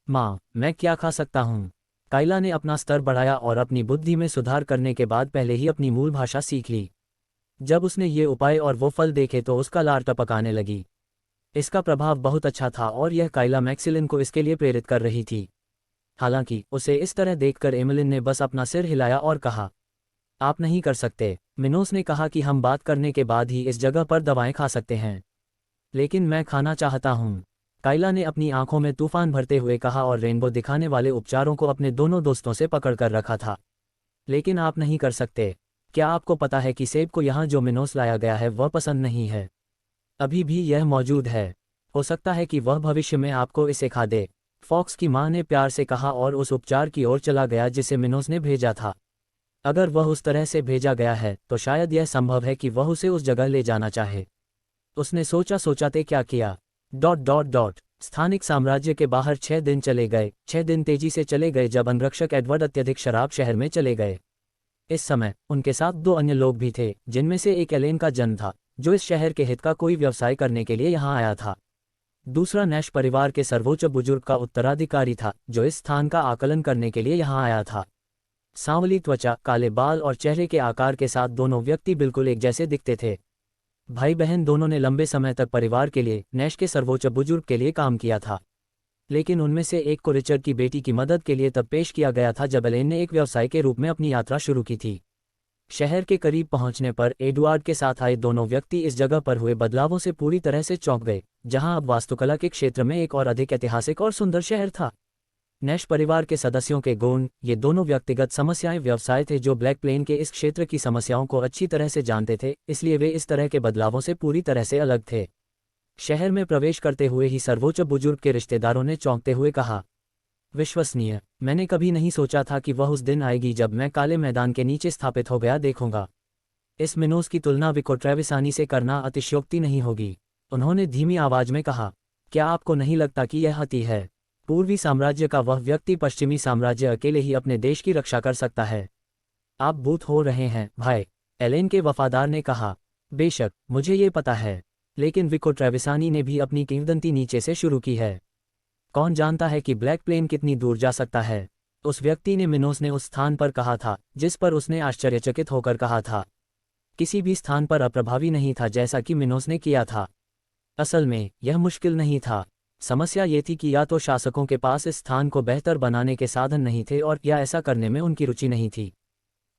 माँ, मैं क्या खा सकता हूँ? काइला ने अपना स्तर बढ़ाया और अपनी बुद्धि में सुधार करने के बाद पहले ही अपनी मूल भाषा सीख ली। जब उसने ये उपाय और वो फल देखे तो उसका लार टपकाने लगी। इसका प्रभाव बहुत अच्छा था और यह काइला मैक्सिलिन को इसके लिए प्रेरित कर रही थी। हालांकि उसे इस तरह देखकर एमिलिन ने बस अपना सिर हिलाया और कहा, आप नहीं कर सकते। मिनोस ने कहा कि हम बात करने के बाद ही इस जगह पर दवाएं खा सकते हैं। लेकिन मैं खाना चाहता हूँ, काइला ने अपनी आंखों में तूफान भरते हुए कहा और रेनबो दिखाने वाले उपचारों को अपने दोनों दोस्तों से पकड़ कर रखा था। लेकिन आप नहीं कर सकते। क्या आपको पता है कि सेब को यहाँ जो मिनोस लाया गया है वह पसंद नहीं है? अभी भी यह मौजूद है। हो सकता है कि वह भविष्य में आपको इसे खा दे। फॉक्स की माँ ने प्यार से कहा और उस उपचार की ओर चला गया जिसे मिनोस ने भेजा था। अगर वह उस तरह से भेजा गया है तो शायद यह संभव है कि वह उसे उस जगह ले जाना चाहे। उसने सोचाते क्या किया। ... स्थानिक साम्राज्य के बाहर 6 दिन चले गए। 6 दिन तेजी से चले गए जब अंगरक्षक एडवर्ड अत्यधिक शराब शहर में चले गए। इस समय उनके साथ 2 अन्य लोग भी थे, जिनमें से एक एलेन का जन्म था, जो इस शहर के हित का कोई व्यवसाय करने के लिए यहाँ आया था। दूसरा नैश परिवार के सर्वोच्च बुजुर्ग का उत्तराधिकारी था, जो इस स्थान का आकलन करने के लिए यहाँ आया था। सांवली त्वचा, काले बाल और चेहरे के आकार के साथ दोनों व्यक्ति बिल्कुल एक जैसे दिखते थे। भाई बहन दोनों ने लंबे समय तक परिवार के लिए, नैश के सर्वोच्च बुजुर्ग के लिए काम किया था। लेकिन उनमें से एक को रिचर्ड की बेटी की मदद के लिए तब पेश किया गया था जब एलेन ने एक व्यवसाय के रूप में अपनी यात्रा शुरू की थी। शहर के करीब पहुंचने पर एडुआर्ड के साथ आए दोनों व्यक्ति इस जगह पर हुए बदलावों से पूरी तरह से चौंक गए, जहां अब वास्तुकला के क्षेत्र में एक और अधिक ऐतिहासिक और सुंदर शहर था। नैश परिवार के सदस्यों के गुण, ये दोनों व्यक्तिगत समस्याएं व्यवसाय थे जो ब्लैक प्लेन के इस क्षेत्र की समस्याओं को अच्छी तरह से जानते थे, इसलिए वे इस तरह के बदलावों से पूरी तरह से अलग थे। शहर में प्रवेश करते हुए ही सर्वोच्च बुजुर्ग के रिश्तेदारों ने चौंकते हुए कहा, विश्वसनीय, मैंने कभी नहीं सोचा था कि वह उस दिन आएगी जब मैं काले मैदान के नीचे स्थापित हो गया देखूंगा। इस मिनोस की तुलना विको ट्रेविसानी से करना अतिशयोक्ति नहीं होगी। उन्होंने धीमी आवाज में कहा, क्या आपको नहीं लगता कि यह अति है? पूर्वी साम्राज्य का वह व्यक्ति पश्चिमी साम्राज्य अकेले ही अपने देश की रक्षा कर सकता है। आप भूत हो रहे हैं भाई, एलेन के वफादार ने कहा। बेशक, मुझे ये पता है, लेकिन विको ट्रेविसानी ने भी अपनी किंवदंती नीचे से शुरू की है। कौन जानता है कि ब्लैक प्लेन कितनी दूर जा सकता है? उस व्यक्ति ने मिनोस ने उस स्थान पर कहा था जिस पर उसने आश्चर्यचकित होकर कहा था। किसी भी स्थान पर अप्रभावी नहीं था जैसा कि मिनोस ने किया था। असल में यह मुश्किल नहीं था। समस्या ये थी कि या तो शासकों के पास इस स्थान को बेहतर बनाने के साधन नहीं थे और या ऐसा करने में उनकी रुचि नहीं थी।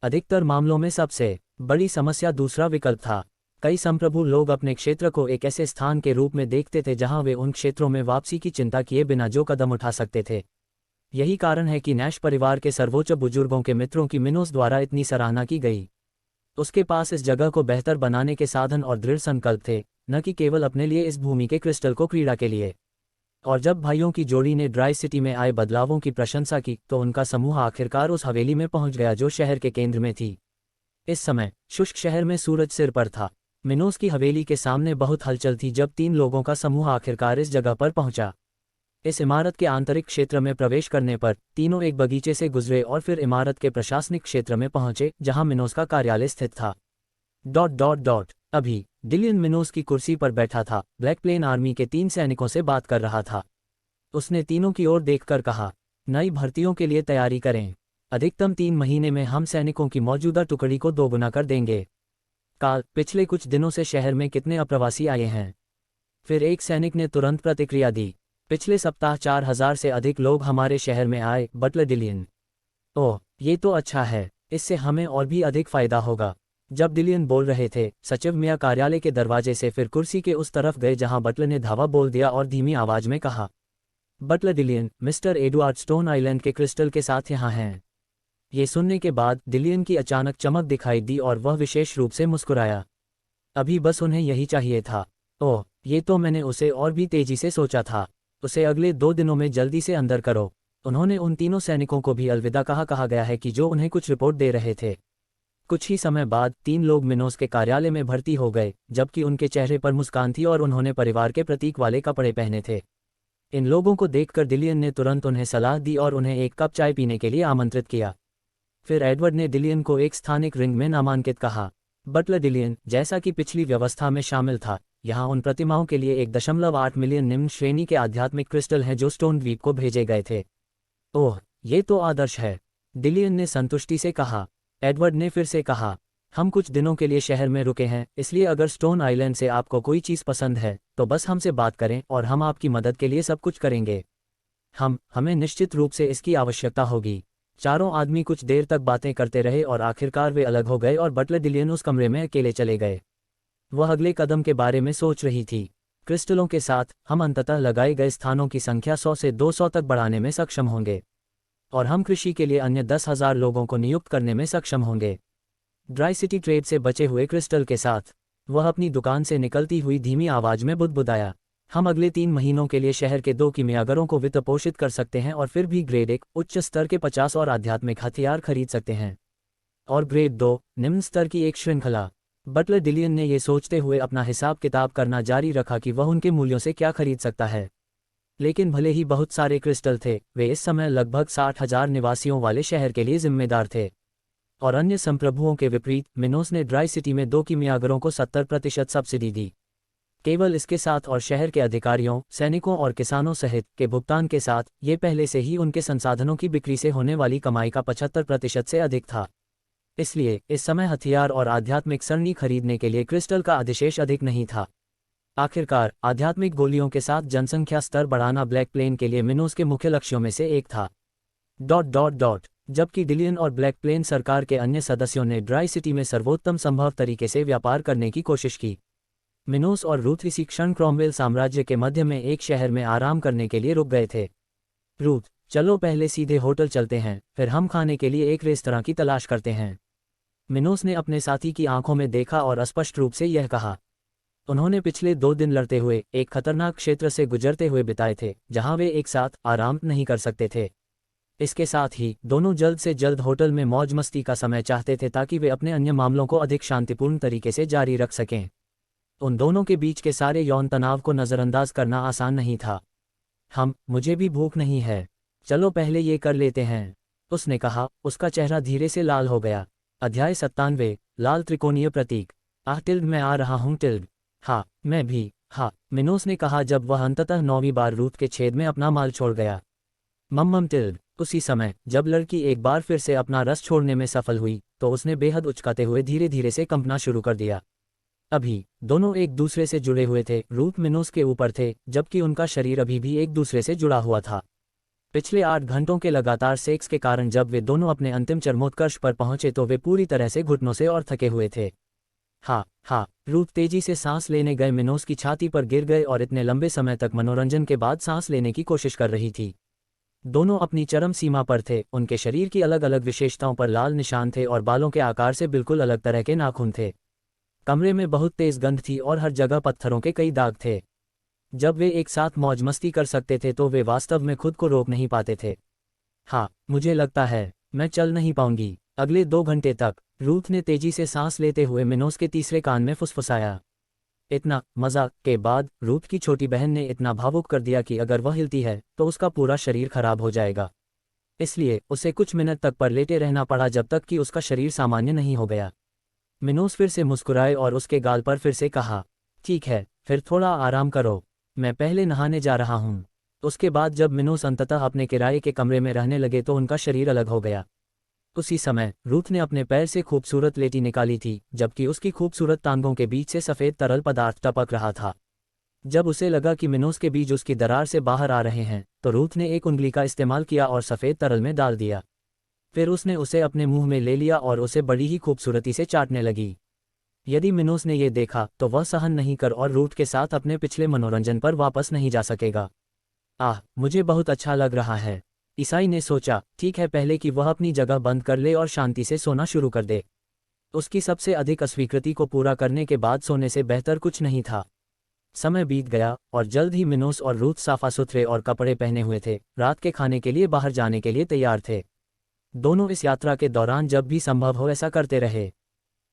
अधिकतर मामलों में सबसे बड़ी समस्या दूसरा विकल्प था। कई संप्रभु लोग अपने क्षेत्र को एक ऐसे स्थान के रूप में देखते थे जहां वे उन क्षेत्रों में वापसी की चिंता किए बिना जो कदम उठा सकते थे। यही कारण है कि नैश परिवार के सर्वोच्च बुजुर्गों के मित्रों की मिनोस द्वारा इतनी सराहना की गई। उसके पास इस जगह को बेहतर बनाने के साधन और दृढ़ संकल्प थे, न कि केवल अपने लिए इस भूमि के क्रिस्टल को क्रीड़ा के लिए। और जब भाइयों की जोड़ी ने ड्राई सिटी में आए बदलावों की प्रशंसा की तो उनका समूह आखिरकार उस हवेली में पहुंच गया जो शहर के केंद्र में थी। इस समय शुष्क शहर में सूरज सिर पर था। मिनोस की हवेली के सामने बहुत हलचल थी जब 3 लोगों का समूह आखिरकार इस जगह पर पहुंचा। इस इमारत के आंतरिक क्षेत्र में प्रवेश करने पर तीनों एक बगीचे से गुजरे और फिर इमारत के प्रशासनिक क्षेत्र में पहुंचे जहां मिनोस का कार्यालय स्थित था। अभी डिलियन मिनोस की कुर्सी पर बैठा था, ब्लैक प्लेन आर्मी के 3 सैनिकों से बात कर रहा था। उसने तीनों की ओर देखकर कहा, नई भर्तियों के लिए तैयारी करें। अधिकतम 3 महीने में हम सैनिकों की मौजूदा टुकड़ी को दोगुना कर देंगे। काल, पिछले कुछ दिनों से शहर में कितने अप्रवासी आए हैं? फिर एक सैनिक ने तुरंत प्रतिक्रिया दी, पिछले सप्ताह 4000 से अधिक लोग हमारे शहर में आए, बटलर डिलियन। ओह, ये तो अच्छा है, इससे हमें और भी अधिक फायदा होगा। जब डिलियन बोल रहे थे, सचिव मिया कार्यालय के दरवाजे से फिर कुर्सी के उस तरफ गए जहां बटलर ने धावा बोल दिया और धीमी आवाज में कहा, butler Dillon, mister Eduard Stone Island के क्रिस्टल के साथ यहाँ हैं। ये सुनने के बाद डिलियन की अचानक चमक दिखाई दी और वह विशेष रूप से मुस्कुराया। अभी बस उन्हें यही चाहिए था। ओह, ये तो मैंने उसे और भी तेजी से सोचा था। उसे अगले 2 दिनों में जल्दी से अंदर करो। उन्होंने उन तीनों सैनिकों को भी अलविदा कहा गया है कि जो उन्हें कुछ रिपोर्ट दे रहे थे। कुछ ही समय बाद 3 लोग मिनोस के कार्यालय में भर्ती हो गए, जबकि उनके चेहरे पर मुस्कान थी और उन्होंने परिवार के प्रतीक वाले कपड़े पहने थे। इन लोगों को देखकर डिलियन ने तुरंत उन्हें सलाह दी और उन्हें एक कप चाय पीने के लिए आमंत्रित किया। फिर एडवर्ड ने डिलियन को एक स्थानिक रिंग में नामांकित कहा। बटलर डिलियन, जैसा कि पिछली व्यवस्था में शामिल था, यहाँ उन प्रतिमाओं के लिए 1.8 मिलियन निम्न श्रेणी के आध्यात्मिक क्रिस्टल हैं जो स्टोन द्वीप को भेजे गए थे। ओह, ये तो आदर्श है, डिलियन ने संतुष्टि से कहा। एडवर्ड ने फिर से कहा, हम कुछ दिनों के लिए शहर में रुके हैं, इसलिए अगर स्टोन आइलैंड से आपको कोई चीज़ पसंद है तो बस हमसे बात करें और हम आपकी मदद के लिए सब कुछ करेंगे। हमें निश्चित रूप से इसकी आवश्यकता होगी। चारों आदमी कुछ देर तक बातें करते रहे और आखिरकार वे अलग हो गए और बटलर डिलियन उस कमरे में अकेले चले गए। वह अगले कदम के बारे में सोच रही थी। क्रिस्टलों के साथ हम अंततः लगाए गए स्थानों की संख्या 100 से 200 तक बढ़ाने में सक्षम होंगे और हम कृषि के लिए अन्य 10,000 लोगों को नियुक्त करने में सक्षम होंगे। ड्राई सिटी ट्रेड से बचे हुए क्रिस्टल के साथ वह अपनी दुकान से निकलती हुई धीमी आवाज में बुदबुदाया, हम अगले 3 महीनों के लिए शहर के 2 कीमियागरों को वित्त पोषित कर सकते हैं और फिर भी ग्रेड 1 उच्च स्तर के 50 और आध्यात्मिक हथियार खरीद सकते हैं और ग्रेड 2 निम्न स्तर की एक श्रृंखला। बटलर डिलियन ने ये सोचते हुए अपना हिसाब किताब करना जारी रखा कि वह उनके मूल्यों से क्या खरीद सकता है। लेकिन भले ही बहुत सारे क्रिस्टल थे, वे इस समय लगभग 60,000 निवासियों वाले शहर के लिए जिम्मेदार थे। और अन्य संप्रभुओं के विपरीत मिनोस ने ड्राई सिटी में 2 कीमियागरों को 70% सब्सिडी दी। केवल इसके साथ और शहर के अधिकारियों, सैनिकों और किसानों सहित के भुगतान के साथ, ये पहले से ही उनके संसाधनों की बिक्री से होने वाली कमाई का 75% से अधिक था। इसलिए इस समय हथियार और आध्यात्मिक सरणी खरीदने के लिए क्रिस्टल का अधिशेष अधिक नहीं था। आखिरकार आध्यात्मिक गोलियों के साथ जनसंख्या स्तर बढ़ाना ब्लैक प्लेन के लिए मिनोस के मुख्य लक्ष्यों में से एक था। जबकि डिलियन और ब्लैक प्लेन सरकार के अन्य सदस्यों ने ड्राई सिटी में सर्वोत्तम संभव तरीके से व्यापार करने की कोशिश की। मिनोस और रूथ इसी क्षण क्रॉमवेल साम्राज्य के मध्य में एक शहर में आराम करने के लिए रुक गए थे। रूथ, चलो पहले सीधे होटल चलते हैं, फिर हम खाने के लिए एक रेस्तरां की तलाश करते हैं। मिनोस ने अपने साथी की आंखों में देखा और स्पष्ट रूप से यह कहा। उन्होंने पिछले 2 दिन लड़ते हुए एक खतरनाक क्षेत्र से गुजरते हुए बिताए थे, जहां वे एक साथ आराम नहीं कर सकते थे। इसके साथ ही दोनों जल्द से जल्द होटल में मौज मस्ती का समय चाहते थे ताकि वे अपने अन्य मामलों को अधिक शांतिपूर्ण तरीके से जारी रख सकें। उन दोनों के बीच के सारे यौन तनाव को नज़रअंदाज करना आसान नहीं था। मुझे भी भूख नहीं है, चलो पहले ये कर लेते हैं, उसने कहा। उसका चेहरा धीरे से लाल हो गया। अध्याय 97, लाल त्रिकोणीय प्रतीक। मैं आ रहा हूँ हाँ, मैं भी। हाँ, मिनोस ने कहा जब वह अंततः 9वीं बार रूथ के छेद में अपना माल छोड़ गया। उसी समय जब लड़की एक बार फिर से अपना रस छोड़ने में सफल हुई तो उसने बेहद उचकाते हुए धीरे धीरे से कंपना शुरू कर दिया। अभी दोनों एक दूसरे से जुड़े हुए थे। रूथ मिनोस के ऊपर थे, जबकि उनका शरीर अभी भी एक दूसरे से जुड़ा हुआ था। पिछले 8 घंटों के लगातार सेक्स के कारण जब वे दोनों अपने अंतिम चरमोत्कर्ष पर पहुंचे तो वे पूरी तरह से घुटनों से और थके हुए थे। हाँ, रूथ तेजी से सांस लेने गए मिनोस की छाती पर गिर गए और इतने लंबे समय तक मनोरंजन के बाद सांस लेने की कोशिश कर रही थी। दोनों अपनी चरम सीमा पर थे। उनके शरीर की अलग अलग विशेषताओं पर लाल निशान थे और बालों के आकार से बिल्कुल अलग तरह के नाखून थे। कमरे में बहुत तेज गंध थी और हर जगह पत्थरों के कई दाग थे। जब वे एक साथ मौज मस्ती कर सकते थे तो वे वास्तव में खुद को रोक नहीं पाते थे। मुझे लगता है मैं चल नहीं पाऊंगी अगले 2 घंटे तक, रूथ ने तेजी से सांस लेते हुए मिनोस के तीसरे कान में फुसफुसाया। इतना मजाक के बाद रूथ की छोटी बहन ने इतना भावुक कर दिया कि अगर वह हिलती है तो उसका पूरा शरीर खराब हो जाएगा। इसलिए उसे कुछ मिनट तक पर लेटे रहना पड़ा जब तक कि उसका शरीर सामान्य नहीं हो गया। मिनोस फिर से मुस्कुराए और उसके गाल पर फिर से कहा, ठीक है, फिर थोड़ा आराम करो, मैं पहले नहाने जा रहा हूँ। उसके बाद जब मिनोस अंततः अपने किराए के कमरे में रहने लगे तो उनका शरीर अलग हो गया। उसी समय रूथ ने अपने पैर से खूबसूरत लेटी निकाली थी, जबकि उसकी खूबसूरत टांगों के बीच से सफ़ेद तरल पदार्थ टपक रहा था। जब उसे लगा कि मिनोस के बीज उसकी दरार से बाहर आ रहे हैं तो रूथ ने एक उंगली का इस्तेमाल किया और सफ़ेद तरल में डाल दिया। फिर उसने उसे अपने मुंह में ले लिया और उसे बड़ी ही खूबसूरती से चाटने लगी। यदि मिनोस ने यह देखा तो वह सहन नहीं कर और रूथ के साथ अपने पिछले मनोरंजन पर वापस नहीं जा सकेगा। मुझे बहुत अच्छा लग रहा है, ईसाई ने सोचा। ठीक है, पहले कि वह अपनी जगह बंद कर ले और शांति से सोना शुरू कर दे। उसकी सबसे अधिक अस्वीकृति को पूरा करने के बाद सोने से बेहतर कुछ नहीं था। समय बीत गया और जल्द ही मिनोस और रूथ साफा सुथरे और कपड़े पहने हुए थे, रात के खाने के लिए बाहर जाने के लिए तैयार थे। दोनों इस यात्रा के दौरान जब भी संभव हो ऐसा करते रहे।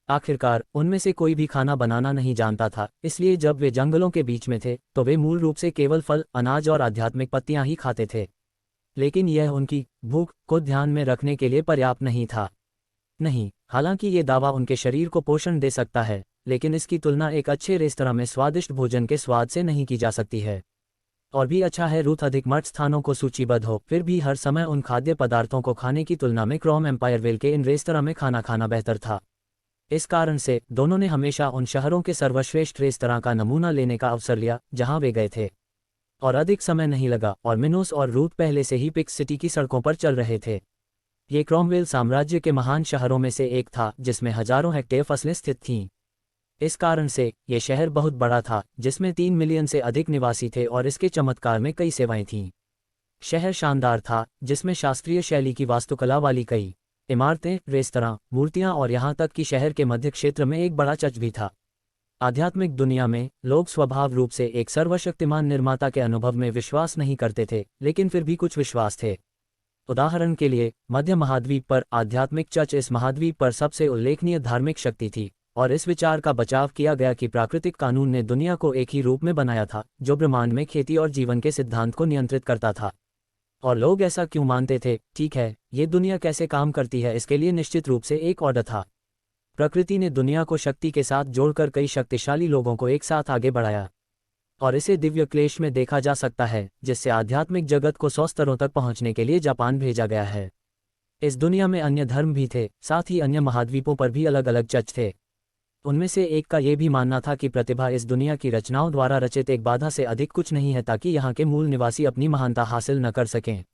आखिरकार उनमें से कोई भी खाना बनाना नहीं जानता था, इसलिए जब वे जंगलों के बीच में थे तो वे मूल रूप से केवल फल, अनाज और आध्यात्मिक पत्तियां ही खाते थे। लेकिन यह उनकी भूख को ध्यान में रखने के लिए पर्याप्त नहीं था। नहीं, हालांकि ये दावा उनके शरीर को पोषण दे सकता है, लेकिन इसकी तुलना एक अच्छे रेस्तरां में स्वादिष्ट भोजन के स्वाद से नहीं की जा सकती है। और भी अच्छा है, रूथ अधिक मर्द स्थानों को सूचीबद्ध हो, फिर भी हर समय उन खाद्य पदार्थों को खाने की तुलना में क्रॉम एम्पायरवेल के इन रेस्तरां में खाना खाना बेहतर था। इस कारण से दोनों ने हमेशा उन शहरों के सर्वश्रेष्ठ रेस्तरां का नमूना लेने का अवसर लिया जहां वे गए थे। और अधिक समय नहीं लगा और मिनोस और रूथ पहले से ही पिक्स सिटी की सड़कों पर चल रहे थे। ये क्रॉमवेल साम्राज्य के महान शहरों में से एक था जिसमें हजारों हेक्टेयर फसलें स्थित थीं। इस कारण से ये शहर बहुत बड़ा था, जिसमें 3 मिलियन से अधिक निवासी थे और इसके चमत्कार में कई सेवाएं थीं। शहर शानदार था, जिसमें शास्त्रीय शैली की वास्तुकला वाली कई इमारतें, रेस्तरां, मूर्तियां और यहाँ तक कि शहर के मध्य क्षेत्र में एक बड़ा चर्च भी था। आध्यात्मिक दुनिया में लोग स्वभाव रूप से एक सर्वशक्तिमान निर्माता के अनुभव में विश्वास नहीं करते थे, लेकिन फिर भी कुछ विश्वास थे। उदाहरण के लिए मध्य महाद्वीप पर आध्यात्मिक चर्च इस महाद्वीप पर सबसे उल्लेखनीय धार्मिक शक्ति थी, और इस विचार का बचाव किया गया कि प्राकृतिक कानून ने दुनिया को एक ही रूप में बनाया था जो ब्रह्मांड में खेती और जीवन के सिद्धांत को नियंत्रित करता था। और लोग ऐसा क्यों मानते थे? ठीक है, ये दुनिया कैसे काम करती है इसके लिए निश्चित रूप से एक ऑर्डर था। प्रकृति ने दुनिया को शक्ति के साथ जोड़कर कई शक्तिशाली लोगों को एक साथ आगे बढ़ाया। और इसे दिव्य क्लेश में देखा जा सकता है, जिससे आध्यात्मिक जगत को 100 स्तरों तक पहुंचने के लिए जापान भेजा गया है। इस दुनिया में अन्य धर्म भी थे, साथ ही अन्य महाद्वीपों पर भी अलग अलग चर्च थे। उनमें से एक का यह भी मानना था कि प्रतिभा इस दुनिया की रचनाओं द्वारा रचित एक बाधा से अधिक कुछ नहीं है, ताकि यहाँ के मूल निवासी अपनी महानता हासिल न कर सकें।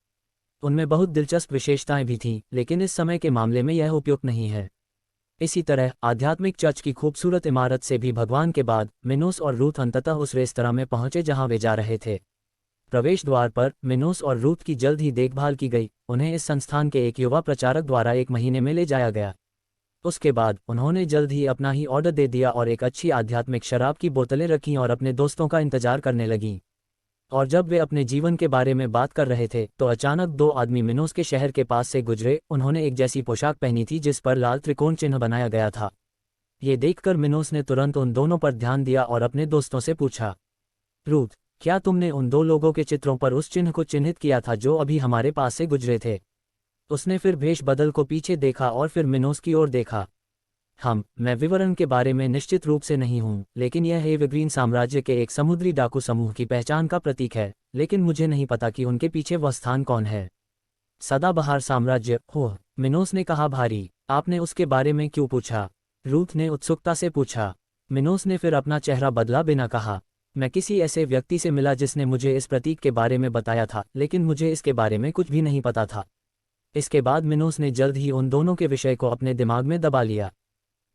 उनमें बहुत दिलचस्प विशेषताएं भी थीं, लेकिन इस समय के मामले में यह उपयुक्त नहीं है। इसी तरह आध्यात्मिक चर्च की खूबसूरत इमारत से भी भगवान के बाद मिनोस और रूथ अंततः उस रेस्तरां में पहुंचे जहां वे जा रहे थे। प्रवेश द्वार पर मिनोस और रूथ की जल्द ही देखभाल की गई। उन्हें इस संस्थान के एक युवा प्रचारक द्वारा 1 महीने में ले जाया गया। उसके बाद उन्होंने जल्द ही अपना ही ऑर्डर दे दिया और एक अच्छी आध्यात्मिक शराब की बोतलें रखीं और अपने दोस्तों का इंतजार करने लगीं। और जब वे अपने जीवन के बारे में बात कर रहे थे तो अचानक 2 आदमी मिनोस के शहर के पास से गुजरे। उन्होंने एक जैसी पोशाक पहनी थी जिस पर लाल त्रिकोण चिन्ह बनाया गया था। ये देखकर मिनोस ने तुरंत उन दोनों पर ध्यान दिया और अपने दोस्तों से पूछा, रूथ, क्या तुमने उन 2 लोगों के चित्रों पर उस चिन्ह को चिन्हित किया था जो अभी हमारे पास से गुजरे थे? उसने फिर भेष बदल को पीछे देखा और फिर मिनोस की ओर देखा। मैं विवरण के बारे में निश्चित रूप से नहीं हूं, लेकिन यह एवरग्रीन साम्राज्य के एक समुद्री डाकू समूह की पहचान का प्रतीक है, लेकिन मुझे नहीं पता कि उनके पीछे वह स्थान कौन है। सदाबहार साम्राज्य, हो, मिनोस ने कहा भारी। आपने उसके बारे में क्यों पूछा? रूथ ने उत्सुकता से पूछा। मिनोस ने फिर अपना चेहरा बदला बिना कहा, मैं किसी ऐसे व्यक्ति से मिला जिसने मुझे इस प्रतीक के बारे में बताया था, लेकिन मुझे इसके बारे में कुछ भी नहीं पता था। इसके बाद मिनोस ने जल्द ही उन दोनों के विषय को अपने दिमाग में दबा लिया।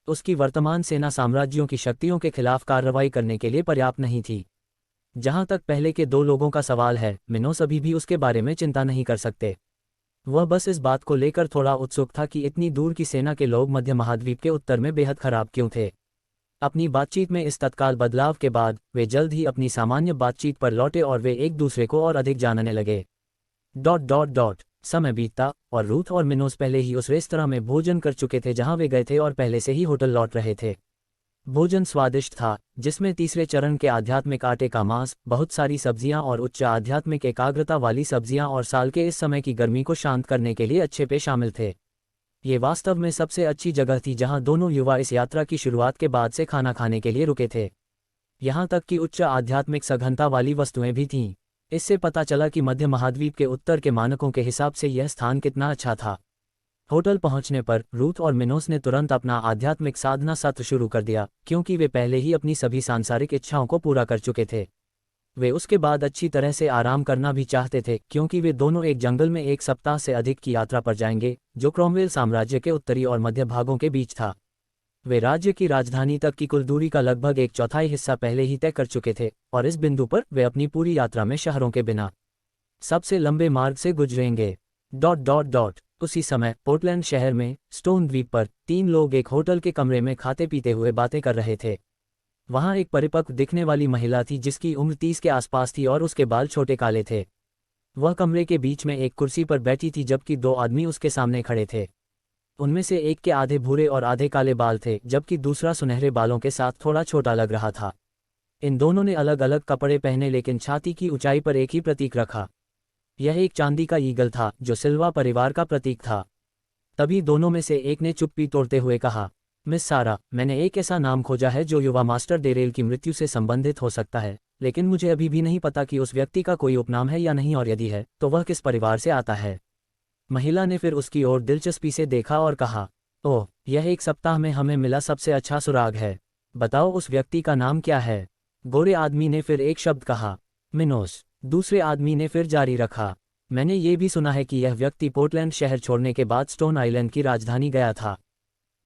उसकी वर्तमान सेना साम्राज्यों की शक्तियों के खिलाफ कार्रवाई करने के लिए पर्याप्त नहीं थी। जहां तक पहले के 2 लोगों का सवाल है, मिनोस अभी भी उसके बारे में चिंता नहीं कर सकते। वह बस इस बात को लेकर थोड़ा उत्सुक था कि इतनी दूर की सेना के लोग मध्य महाद्वीप के उत्तर में बेहद खराब क्यों थे। अपनी बातचीत में इस तत्काल बदलाव के बाद वे जल्द ही अपनी सामान्य बातचीत पर लौटे और वे एक दूसरे को और अधिक जानने लगे। ... समय बीतता और रूथ और मिनोस पहले ही उस रेस्तरां में भोजन कर चुके थे जहां वे गए थे और पहले से ही होटल लौट रहे थे। भोजन स्वादिष्ट था, जिसमें तीसरे चरण के आध्यात्मिक आटे का मांस, बहुत सारी सब्जियां और उच्च आध्यात्मिक एकाग्रता वाली सब्जियां और साल के इस समय की गर्मी को शांत करने के लिए अच्छे पेय शामिल थे। ये वास्तव में सबसे अच्छी जगह थी जहां दोनों युवा इस यात्रा की शुरुआत के बाद से खाना खाने के लिए रुके थे। यहां तक कि उच्च आध्यात्मिक सघनता वाली वस्तुएं भी थीं। इससे पता चला कि मध्य महाद्वीप के उत्तर के मानकों के हिसाब से यह स्थान कितना अच्छा था। होटल पहुंचने पर रूथ और मिनोस ने तुरंत अपना आध्यात्मिक साधना सत्र शुरू कर दिया, क्योंकि वे पहले ही अपनी सभी सांसारिक इच्छाओं को पूरा कर चुके थे। वे उसके बाद अच्छी तरह से आराम करना भी चाहते थे, क्योंकि वे दोनों एक जंगल में 1 सप्ताह से अधिक की यात्रा पर जाएंगे, जो क्रॉमवेल साम्राज्य के उत्तरी और मध्य भागों के बीच था। वे राज्य की राजधानी तक की कुल दूरी का लगभग 1/4 हिस्सा पहले ही तय कर चुके थे, और इस बिंदु पर वे अपनी पूरी यात्रा में शहरों के बिना सबसे लंबे मार्ग से गुजरेंगे। ... उसी समय पोर्टलैंड शहर में स्टोन द्वीप पर 3 लोग एक होटल के कमरे में खाते पीते हुए बातें कर रहे थे। वहां एक परिपक्व दिखने वाली महिला थी जिसकी उम्र 30 के आसपास थी और उसके बाल छोटे काले थे। वह कमरे के बीच में एक कुर्सी पर बैठी थी, जबकि 2 आदमी उसके सामने खड़े थे। उनमें से एक के आधे भूरे और आधे काले बाल थे, जबकि दूसरा सुनहरे बालों के साथ थोड़ा छोटा लग रहा था। इन दोनों ने अलग अलग कपड़े पहने, लेकिन छाती की ऊंचाई पर एक ही प्रतीक रखा। यह एक चांदी का ईगल था, जो सिल्वा परिवार का प्रतीक था। तभी दोनों में से एक ने चुप्पी तोड़ते हुए कहा, मिस सारा, मैंने एक ऐसा नाम खोजा है जो युवा मास्टर डेरेल की मृत्यु से संबंधित हो सकता है, लेकिन मुझे अभी भी नहीं पता कि उस व्यक्ति का कोई उपनाम है या नहीं, और यदि है तो वह किस परिवार से आता है। महिला ने फिर उसकी ओर दिलचस्पी से देखा और कहा, ओह, यह 1 सप्ताह में हमें मिला सबसे अच्छा सुराग है। बताओ उस व्यक्ति का नाम क्या है? गोरे आदमी ने फिर एक शब्द कहा, मिनोस। दूसरे आदमी ने फिर जारी रखा, मैंने ये भी सुना है कि यह व्यक्ति पोर्टलैंड शहर छोड़ने के बाद स्टोन आइलैंड की राजधानी गया था।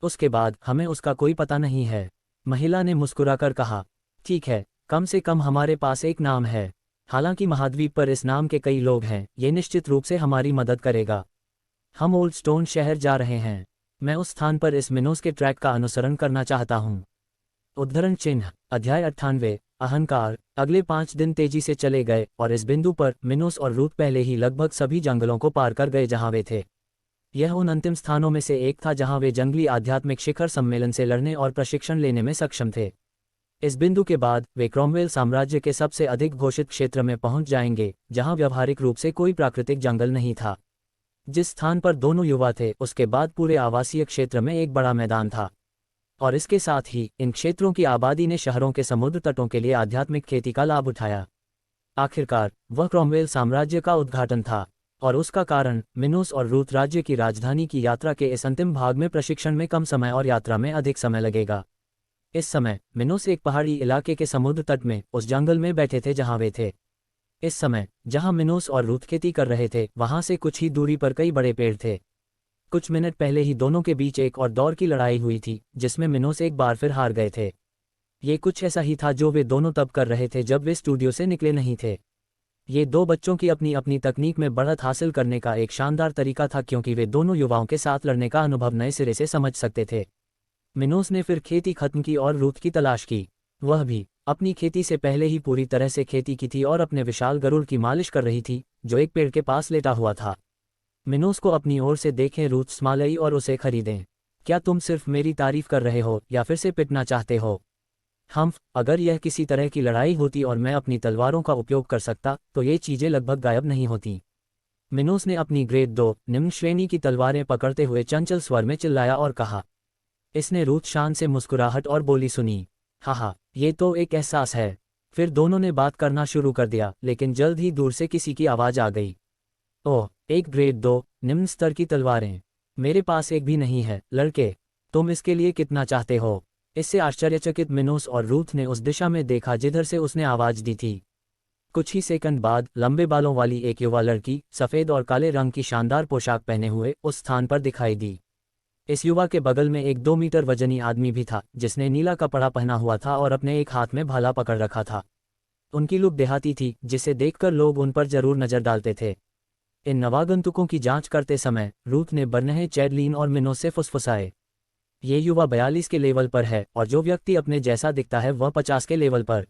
उसके बाद हमें उसका कोई पता नहीं है। महिला ने मुस्कुराकर कहा, ठीक है, कम से कम हमारे पास एक नाम है। हालांकि महाद्वीप पर इस नाम के कई लोग हैं, ये निश्चित रूप से हमारी मदद करेगा। हम ओल्ड स्टोन शहर जा रहे हैं। मैं उस स्थान पर इस मिनोस के ट्रैक का अनुसरण करना चाहता हूँ। उद्धरण चिन्ह। अध्याय 98 अहंकार। अगले 5 दिन तेजी से चले गए और इस बिंदु पर मिनोस और रूथ पहले ही लगभग सभी जंगलों को पार कर गए जहां वे थे। यह उन अंतिम स्थानों में से एक था जहां वे जंगली आध्यात्मिक शिखर सम्मेलन से लड़ने और प्रशिक्षण लेने में सक्षम थे। इस बिंदु के बाद वे क्रॉमवेल साम्राज्य के सबसे अधिक घोषित क्षेत्र में पहुंच जाएंगे, जहां व्यावहारिक रूप से कोई प्राकृतिक जंगल नहीं था। जिस स्थान पर दोनों युवा थे, उसके बाद पूरे आवासीय क्षेत्र में एक बड़ा मैदान था। और इसके साथ ही इन क्षेत्रों की आबादी ने शहरों के समुद्र तटों के लिए आध्यात्मिक खेती का लाभ उठाया। आखिरकार वह क्रॉमवेल साम्राज्य का उद्घाटन था, और उसका कारण मिनोस और रूथ राज्य की राजधानी की यात्रा के इस अंतिम भाग में प्रशिक्षण में कम समय और यात्रा में अधिक समय लगेगा। इस समय मिनोस एक पहाड़ी इलाके के समुद्र तट में उस जंगल में बैठे थे जहां वे थे। इस समय जहां मिनोस और रूथ खेती कर रहे थे वहां से कुछ ही दूरी पर कई बड़े पेड़ थे। कुछ मिनट पहले ही दोनों के बीच एक और दौर की लड़ाई हुई थी जिसमें मिनोस एक बार फिर हार गए थे। ये कुछ ऐसा ही था जो वे दोनों तब कर रहे थे जब वे स्टूडियो से निकले नहीं थे। ये दो बच्चों की अपनी अपनी तकनीक में बढ़त हासिल करने का एक शानदार तरीका था क्योंकि वे दोनों युवाओं के साथ लड़ने का अनुभव नए सिरे से समझ सकते थे। मिनोस ने फिर खेती खत्म की और रूथ की तलाश की। वह भी अपनी खेती से पहले ही पूरी तरह से खेती की थी और अपने विशाल गरुड़ की मालिश कर रही थी जो एक पेड़ के पास लेटा हुआ था। मिनोस को अपनी ओर से देखें रूथ स्माइल और उसे खरीदें। क्या तुम सिर्फ मेरी तारीफ कर रहे हो या फिर से पिटना चाहते हो? हम्फ, अगर यह किसी तरह की लड़ाई होती और मैं अपनी तलवारों का उपयोग कर सकता तो ये चीजें लगभग गायब नहीं होती। मिनोस ने अपनी ग्रेड 2 निम्न श्रेणी की तलवारें पकड़ते हुए चंचल स्वर में चिल्लाया और कहा। इसने रूथ शान से मुस्कुराहट और बोली सुनी, हाहा, ये तो एक एहसास है। फिर दोनों ने बात करना शुरू कर दिया लेकिन जल्द ही दूर से किसी की आवाज आ गई। ओह, एक ग्रेड 2 निम्न स्तर की तलवारें। मेरे पास एक भी नहीं है लड़के, तुम इसके लिए कितना चाहते हो? इससे आश्चर्यचकित मिनोस और रूथ ने उस दिशा में देखा जिधर से उसने आवाज दी थी। कुछ ही सेकंड बाद लंबे बालों वाली एक युवा लड़की सफ़ेद और काले रंग की शानदार पोशाक पहने हुए उस स्थान पर दिखाई दी। इस युवा के बगल में एक 2 मीटर वजनी आदमी भी था जिसने नीला कपड़ा पहना हुआ था और अपने एक हाथ में भाला पकड़ रखा था। उनकी लुक देहाती थी जिसे देखकर लोग उन पर जरूर नजर डालते थे। इन नवागंतुकों की जांच करते समय रूथ ने बर्नहे, चैडलिन और मिनोस से फुसफुसाए। ये युवा 42 के लेवल पर है और जो व्यक्ति अपने जैसा दिखता है वह 50 के लेवल पर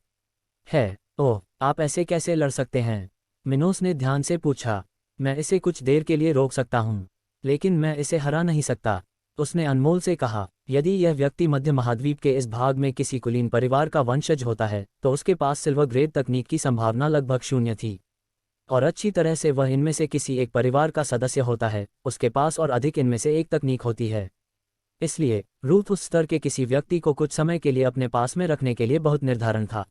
है। ओह, आप ऐसे कैसे लड़ सकते हैं? मिनोस ने ध्यान से पूछा। मैं इसे कुछ देर के लिए रोक सकता हूँ लेकिन मैं इसे हरा नहीं सकता, उसने अनमोल से कहा। यदि यह व्यक्ति मध्य महाद्वीप के इस भाग में किसी कुलीन परिवार का वंशज होता है तो उसके पास सिल्वर ग्रेड तकनीक की संभावना लगभग शून्य थी, और अच्छी तरह से वह इनमें से किसी एक परिवार का सदस्य होता है उसके पास और अधिक इनमें से एक तकनीक होती है। इसलिए रूथ उस स्तर के किसी व्यक्ति को कुछ समय के लिए अपने पास में रखने के लिए बहुत निर्धारण था,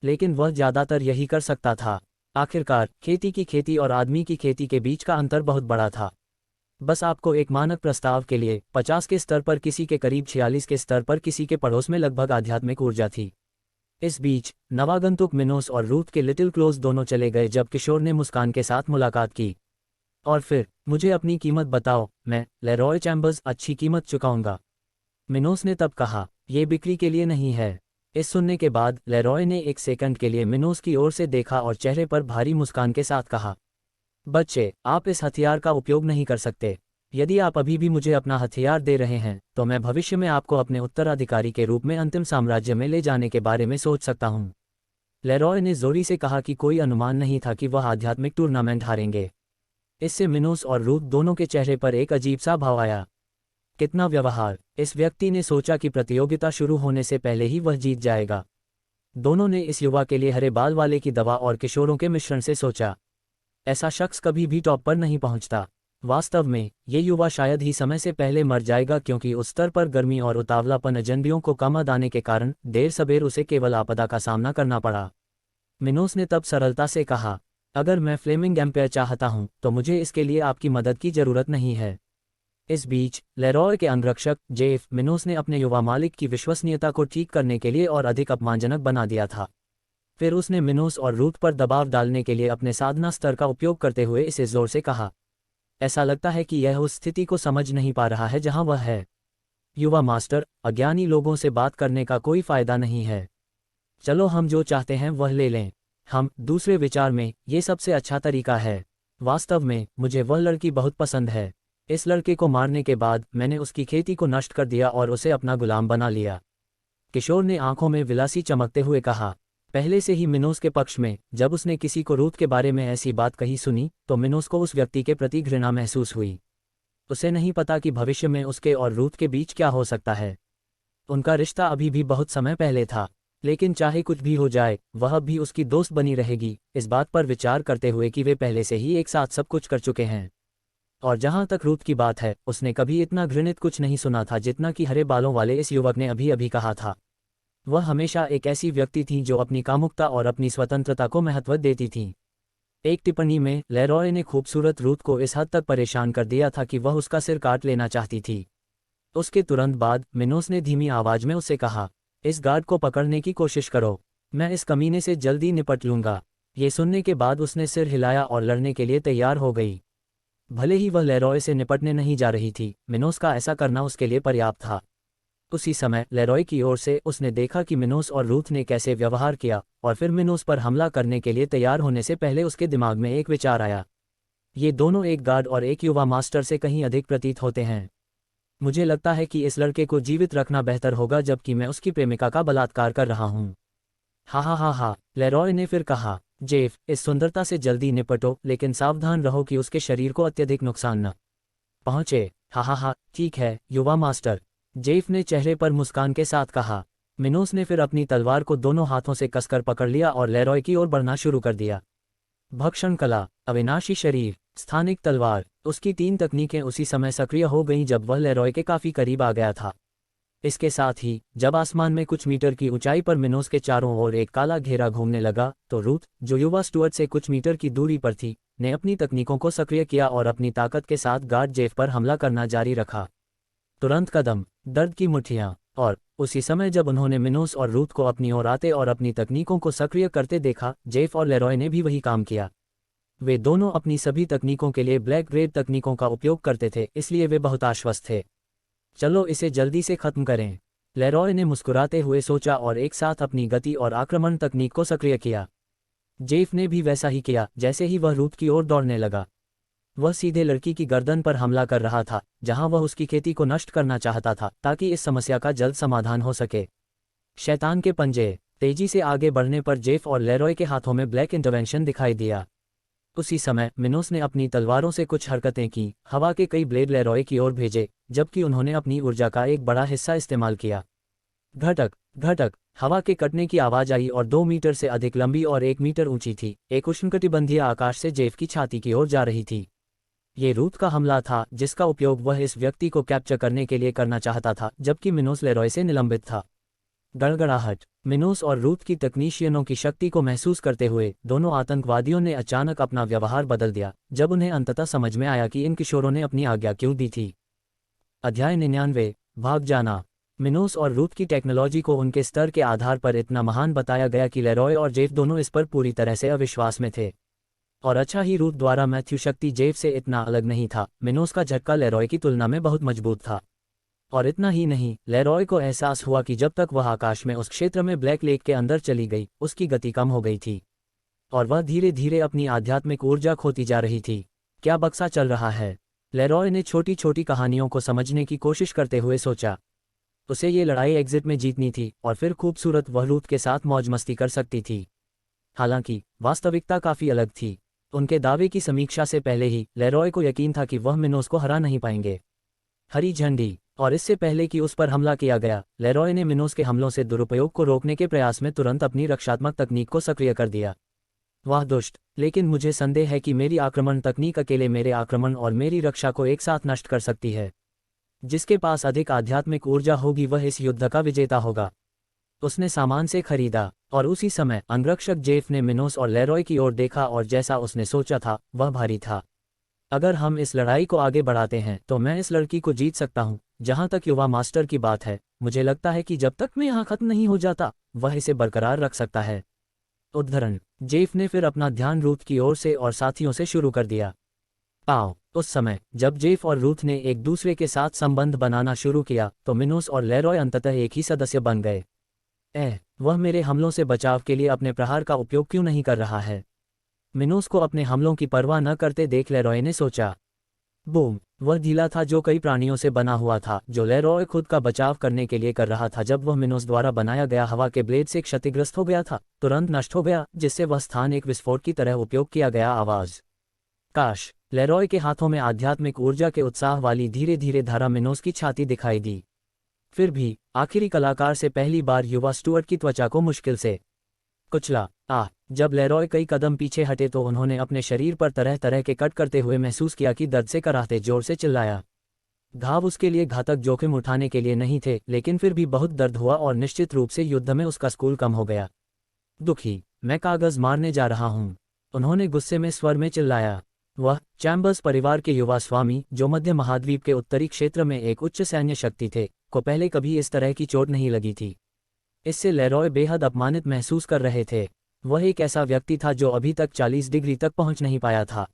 लेकिन वह ज्यादातर यही कर सकता था। आखिरकार खेती की खेती और आदमी की खेती के बीच का अंतर बहुत बड़ा था। बस आपको एक मानक प्रस्ताव के लिए 50 के स्तर पर किसी के करीब 46 के स्तर पर किसी के पड़ोस में लगभग आध्यात्मिक ऊर्जा थी। इस बीच नवागंतुक मिनोस और रूथ के लिटिल क्लोज दोनों चले गए जब किशोर ने मुस्कान के साथ मुलाकात की। और फिर, मुझे अपनी कीमत बताओ, मैं लेरॉय चैम्बर्स अच्छी कीमत चुकाऊंगा। मिनोस ने तब कहा, यह बिक्री के लिए नहीं है। इस सुनने के बाद लेरॉय ने एक सेकंड के लिए मिनोस की ओर से देखा और चेहरे पर भारी मुस्कान के साथ कहा, बच्चे, आप इस हथियार का उपयोग नहीं कर सकते। यदि आप अभी भी मुझे अपना हथियार दे रहे हैं तो मैं भविष्य में आपको अपने उत्तराधिकारी के रूप में अंतिम साम्राज्य में ले जाने के बारे में सोच सकता हूँ। लेरॉय ने जोरी से कहा कि कोई अनुमान नहीं था कि वह आध्यात्मिक टूर्नामेंट हारेंगे। इससे मिनोस और रूथ दोनों के चेहरे पर एक अजीब सा भाव आया। कितना व्यवहार! इस व्यक्ति ने सोचा कि प्रतियोगिता शुरू होने से पहले ही वह जीत जाएगा। दोनों ने इस युवा के लिए हरे बाल वाले की दवा और किशोरों के मिश्रण से सोचा। ऐसा शख्स कभी भी टॉप पर नहीं पहुंचता। वास्तव में ये युवा शायद ही समय से पहले मर जाएगा क्योंकि उस स्तर पर गर्मी और उतावलापन अजनबियों को कम आने के कारण देर सबेर उसे केवल आपदा का सामना करना पड़ा। मिनोस ने तब सरलता से कहा, अगर मैं फ्लेमिंग एम्पायर चाहता हूं तो मुझे इसके लिए आपकी मदद की जरूरत नहीं है। इस बीच लेरॉय के अंगरक्षक जेफ मिनोस ने अपने युवा मालिक की विश्वसनीयता को ठीक करने के लिए और अधिक अपमानजनक बना दिया था। फिर उसने मिनोस और रूथ पर दबाव डालने के लिए अपने साधना स्तर का उपयोग करते हुए इसे जोर से कहा, ऐसा लगता है कि यह उस स्थिति को समझ नहीं पा रहा है जहां वह है। युवा मास्टर, अज्ञानी लोगों से बात करने का कोई फायदा नहीं है। चलो हम जो चाहते हैं वह ले लें। हम दूसरे विचार में ये सबसे अच्छा तरीका है। वास्तव में मुझे वह लड़की बहुत पसंद है। इस लड़के को मारने के बाद मैंने उसकी खेती को नष्ट कर दिया और उसे अपना गुलाम बना लिया। किशोर ने आंखों में विलासी चमकते हुए कहा। पहले से ही मिनोस के पक्ष में जब उसने किसी को रूथ के बारे में ऐसी बात कही सुनी तो मिनोस को उस व्यक्ति के प्रति घृणा महसूस हुई। उसे नहीं पता कि भविष्य में उसके और रूथ के बीच क्या हो सकता है। उनका रिश्ता अभी भी बहुत समय पहले था, लेकिन चाहे कुछ भी हो जाए वह अब भी उसकी दोस्त बनी रहेगी, इस बात पर विचार करते हुए कि वे पहले से ही एक साथ सब कुछ कर चुके हैं। और जहां तक रूथ की बात है, उसने कभी इतना घृणित कुछ नहीं सुना था जितना कि हरे बालों वाले इस युवक ने अभी अभी कहा था। वह हमेशा एक ऐसी व्यक्ति थी जो अपनी कामुकता और अपनी स्वतंत्रता को महत्व देती थी। एक टिप्पणी में लेरॉय ने खूबसूरत रूथ को इस हद तक परेशान कर दिया था कि वह उसका सिर काट लेना चाहती थी। उसके तुरंत बाद मिनोस ने धीमी आवाज में उससे कहा, इस गार्ड को पकड़ने की कोशिश करो, मैं इस कमीने से जल्दी निपट लूंगा। ये सुनने के बाद उसने सिर हिलाया और लड़ने के लिए तैयार हो गई। भले ही वह लेरॉय से निपटने नहीं जा रही थी, मिनोस का ऐसा करना उसके लिए पर्याप्त था। उसी समय लेरॉय की ओर से उसने देखा कि मिनोस और रूथ ने कैसे व्यवहार किया, और फिर मिनोस पर हमला करने के लिए तैयार होने से पहले उसके दिमाग में एक विचार आया। ये दोनों एक गार्ड और एक युवा मास्टर से कहीं अधिक प्रतीत होते हैं। मुझे लगता है कि इस लड़के को जीवित रखना बेहतर होगा जबकि मैं उसकी प्रेमिका का बलात्कार कर रहा हूँ। हा हा हा हा, लेरॉय ने फिर कहा, जेफ, इस सुंदरता से जल्दी निपटो, लेकिन सावधान रहो कि उसके शरीर को अत्यधिक नुकसान न पहुंचे। हा हा हा, ठीक है युवा मास्टर, जेफ ने चेहरे पर मुस्कान के साथ कहा। मिनोस ने फिर अपनी तलवार को दोनों हाथों से कसकर पकड़ लिया और लेरॉय की ओर बढ़ना शुरू कर दिया। भक्षण कला, अविनाशी शरीर, स्थानिक तलवार, उसकी 3 तकनीकें उसी समय सक्रिय हो गईं जब वह लेरॉय के काफी करीब आ गया था। इसके साथ ही जब आसमान में कुछ मीटर की ऊंचाई पर मिनोस के चारों ओर एक काला घेरा घूमने लगा, तो रूथ, जो युवा स्टुअर्ट से कुछ मीटर की दूरी पर थी, ने अपनी तकनीकों को सक्रिय किया और अपनी ताकत के साथ गार्ड जेफ पर हमला करना जारी रखा। तुरंत कदम, दर्द की मुठ्ठियां, और उसी समय जब उन्होंने मिनोस और रूथ को अपनी ओर आते और अपनी तकनीकों को सक्रिय करते देखा, जेफ और लेरॉय ने भी वही काम किया। वे दोनों अपनी सभी तकनीकों के लिए ब्लैक ग्रेड तकनीकों का उपयोग करते थे, इसलिए वे बहुत आश्वस्त थे। चलो इसे जल्दी से खत्म करें, लेरॉय ने मुस्कुराते हुए सोचा और एक साथ अपनी गति और आक्रमण तकनीक को सक्रिय किया। जेफ ने भी वैसा ही किया। जैसे ही वह रूथ की ओर दौड़ने लगा, वह सीधे लड़की की गर्दन पर हमला कर रहा था, जहां वह उसकी खेती को नष्ट करना चाहता था ताकि इस समस्या का जल्द समाधान हो सके। शैतान के पंजे, तेजी से आगे बढ़ने पर जेफ और लेरॉय के हाथों में ब्लैक इंटरवेंशन दिखाई दिया। उसी समय मिनोस ने अपनी तलवारों से कुछ हरकतें की, हवा के कई ब्लेड लेरॉय की ओर भेजे, जबकि उन्होंने अपनी ऊर्जा का एक बड़ा हिस्सा इस्तेमाल किया। घटक घटक, हवा के कटने की आवाज आई और 2 मीटर से अधिक लंबी और 1 मीटर ऊंची थी, एक उष्णकटिबंधीय आकाश से जेफ की छाती की ओर जा रही थी। ये रूथ का हमला था जिसका उपयोग वह इस व्यक्ति को कैप्चर करने के लिए करना चाहता था, जबकि मिनोस लेरॉय से निलंबित था। गड़गड़ाहट, मिनोस और रूथ की तकनीशियनों की शक्ति को महसूस करते हुए दोनों आतंकवादियों ने अचानक अपना व्यवहार बदल दिया जब उन्हें अंततः समझ में आया कि इन किशोरों ने अपनी आज्ञा क्यों दी थी। अध्याय 99, भाग जाना। मिनोस और रूथ की टेक्नोलॉजी को उनके स्तर के आधार पर इतना महान बताया गया कि लेरॉय और जेफ दोनों इस पर पूरी तरह से अविश्वास में थे। और अच्छा ही रूथ द्वारा मैथ्यू शक्ति जेफ से इतना अलग नहीं था। मिनोस का झटका लेरॉय की तुलना में बहुत मजबूत था। और इतना ही नहीं, लेरॉय को एहसास हुआ कि जब तक वह आकाश में उस क्षेत्र में ब्लैक लेक के अंदर चली गई, उसकी गति कम हो गई थी और वह धीरे धीरे अपनी आध्यात्मिक ऊर्जा खोती जा रही थी। क्या बक्सा चल रहा है? लेरॉय ने छोटी छोटी कहानियों को समझने की कोशिश करते हुए सोचा। उसे ये लड़ाई एग्जिट में जीतनी थी और फिर खूबसूरत वह रूथ के साथ मौज मस्ती कर सकती थी। हालांकि वास्तविकता काफी अलग थी। उनके दावे की समीक्षा से पहले ही लेरॉय को यकीन था कि वह मिनोस को हरा नहीं पाएंगे। हरी झंडी, और इससे पहले कि उस पर हमला किया गया, लेरॉय ने मिनोस के हमलों से दुरुपयोग को रोकने के प्रयास में तुरंत अपनी रक्षात्मक तकनीक को सक्रिय कर दिया। वाह दुष्ट, लेकिन मुझे संदेह है कि मेरी आक्रमण तकनीक अकेले मेरे आक्रमण और मेरी रक्षा को एक साथ नष्ट कर सकती है। जिसके पास अधिक आध्यात्मिक ऊर्जा होगी वह इस युद्ध का विजेता होगा। उसने सामान से खरीदा, और उसी समय अंगरक्षक जेफ ने मिनोस और लेरॉय की ओर देखा और जैसा उसने सोचा था वह भारी था। अगर हम इस लड़ाई को आगे बढ़ाते हैं तो मैं इस लड़की को जीत सकता हूं। जहां तक युवा मास्टर की बात है, मुझे लगता है कि जब तक मैं यहां खत्म नहीं हो जाता, वह इसे बरकरार रख सकता है। उद्धरण, जेफ ने फिर अपना ध्यान रूथ की ओर से और साथियों से शुरू कर दिया। पाओ, उस समय जब जेफ और रूथ ने एक दूसरे के साथ संबंध बनाना शुरू किया तो मिनोस और लेरॉय अंततः एक ही सदस्य बन गए। वह मेरे हमलों से बचाव के लिए अपने प्रहार का उपयोग क्यों नहीं कर रहा है? मिनोस को अपने हमलों की परवाह न करते देख लेरॉय ने सोचा। बूम, वह ढीला था जो कई प्राणियों से बना हुआ था, जो लेरॉय खुद का बचाव करने के लिए कर रहा था। जब वह मिनोस द्वारा बनाया गया हवा के ब्लेड से क्षतिग्रस्त हो गया था, तुरंत नष्ट हो गया, जिससे वह स्थान एक विस्फोट की तरह उपयोग किया गया। आवाज, काश। लेरॉय के हाथों में आध्यात्मिक ऊर्जा के उत्साह वाली धीरे धीरे धारा मिनोस की छाती दिखाई दी। फिर भी आखिरी कलाकार से पहली बार युवा स्टुअर्ट की त्वचा को मुश्किल से कुचला। जब लेरॉय कई कदम पीछे हटे तो उन्होंने अपने शरीर पर तरह तरह के कट करते हुए महसूस किया कि दर्द से कराहते जोर से चिल्लाया। घाव उसके लिए घातक जोखिम उठाने के लिए नहीं थे, लेकिन फिर भी बहुत दर्द हुआ और निश्चित रूप से युद्ध में उसका स्कूल कम हो गया। दुखी, मैं कागज मारने जा रहा हूँ, उन्होंने गुस्से में स्वर में चिल्लाया। वह चैम्बर्स परिवार के युवा स्वामी, जो मध्य महाद्वीप के उत्तरी क्षेत्र में एक उच्च सैन्य शक्ति थे, को पहले कभी इस तरह की चोट नहीं लगी थी। इससे लेरॉय बेहद अपमानित महसूस कर रहे थे। वह एक ऐसा व्यक्ति था जो अभी तक 40 डिग्री तक पहुंच नहीं पाया था।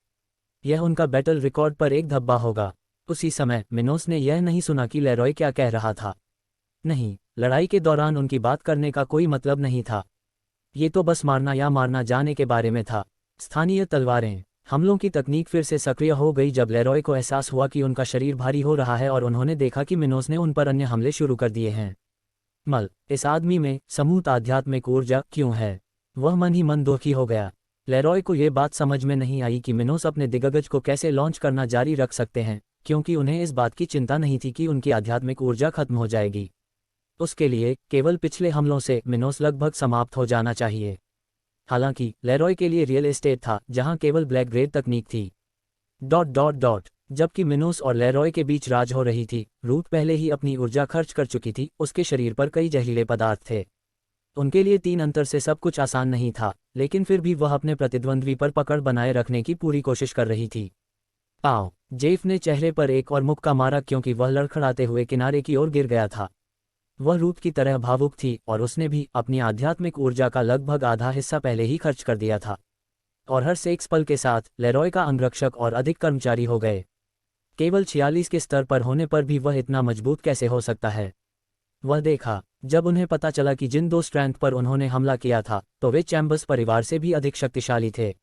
यह उनका बैटल रिकॉर्ड पर एक धब्बा होगा। उसी समय मिनोस ने यह नहीं सुना कि लेरॉय क्या कह रहा था। नहीं, लड़ाई के दौरान उनकी बात करने का कोई मतलब नहीं था। ये तो बस मारना या मारना जाने के बारे में था। स्थानीय तलवारें हमलों की तकनीक फिर से सक्रिय हो गई जब लेरॉय को एहसास हुआ कि उनका शरीर भारी हो रहा है और उन्होंने देखा कि मिनोस ने उन पर अन्य हमले शुरू कर दिए हैं। इस आदमी में समूत आध्यात्मिक ऊर्जा क्यों है? वह मन ही मन दुखी हो गया। लेरॉय को यह बात समझ में नहीं आई कि मिनोस अपने दिग्गज को कैसे लॉन्च करना जारी रख सकते हैं, क्योंकि उन्हें इस बात की चिंता नहीं थी कि उनकी आध्यात्मिक ऊर्जा खत्म हो जाएगी। उसके लिए केवल पिछले हमलों से मिनोस लगभग समाप्त हो जाना चाहिए। हालांकि लेरॉय के लिए रियल एस्टेट था जहां केवल ब्लैक ग्रेड तकनीक थी। जबकि मिनोस और लेरॉय के बीच राज हो रही थी, रूथ पहले ही अपनी ऊर्जा खर्च कर चुकी थी। उसके शरीर पर कई जहरीले पदार्थ थे। उनके लिए 3 अंतर से सब कुछ आसान नहीं था, लेकिन फिर भी वह अपने प्रतिद्वंद्वी पर पकड़ बनाए रखने की पूरी कोशिश कर रही थी। जेफ ने चेहरे पर एक और मुक्का मारा क्योंकि वह लड़खड़ाते हुए किनारे की ओर गिर गया था। वह रूथ की तरह भावुक थी और उसने भी अपनी आध्यात्मिक ऊर्जा का लगभग आधा हिस्सा पहले ही खर्च कर दिया था। और हर सेक्स पल के साथ लेरॉय का अंगरक्षक और अधिक कर्मचारी हो गए। केवल 46 के स्तर पर होने पर भी वह इतना मजबूत कैसे हो सकता है? वह देखा, जब उन्हें पता चला कि जिन 2 स्ट्रेंथ पर उन्होंने हमला किया था तो वे चैम्बर्स परिवार से भी अधिक शक्तिशाली थे।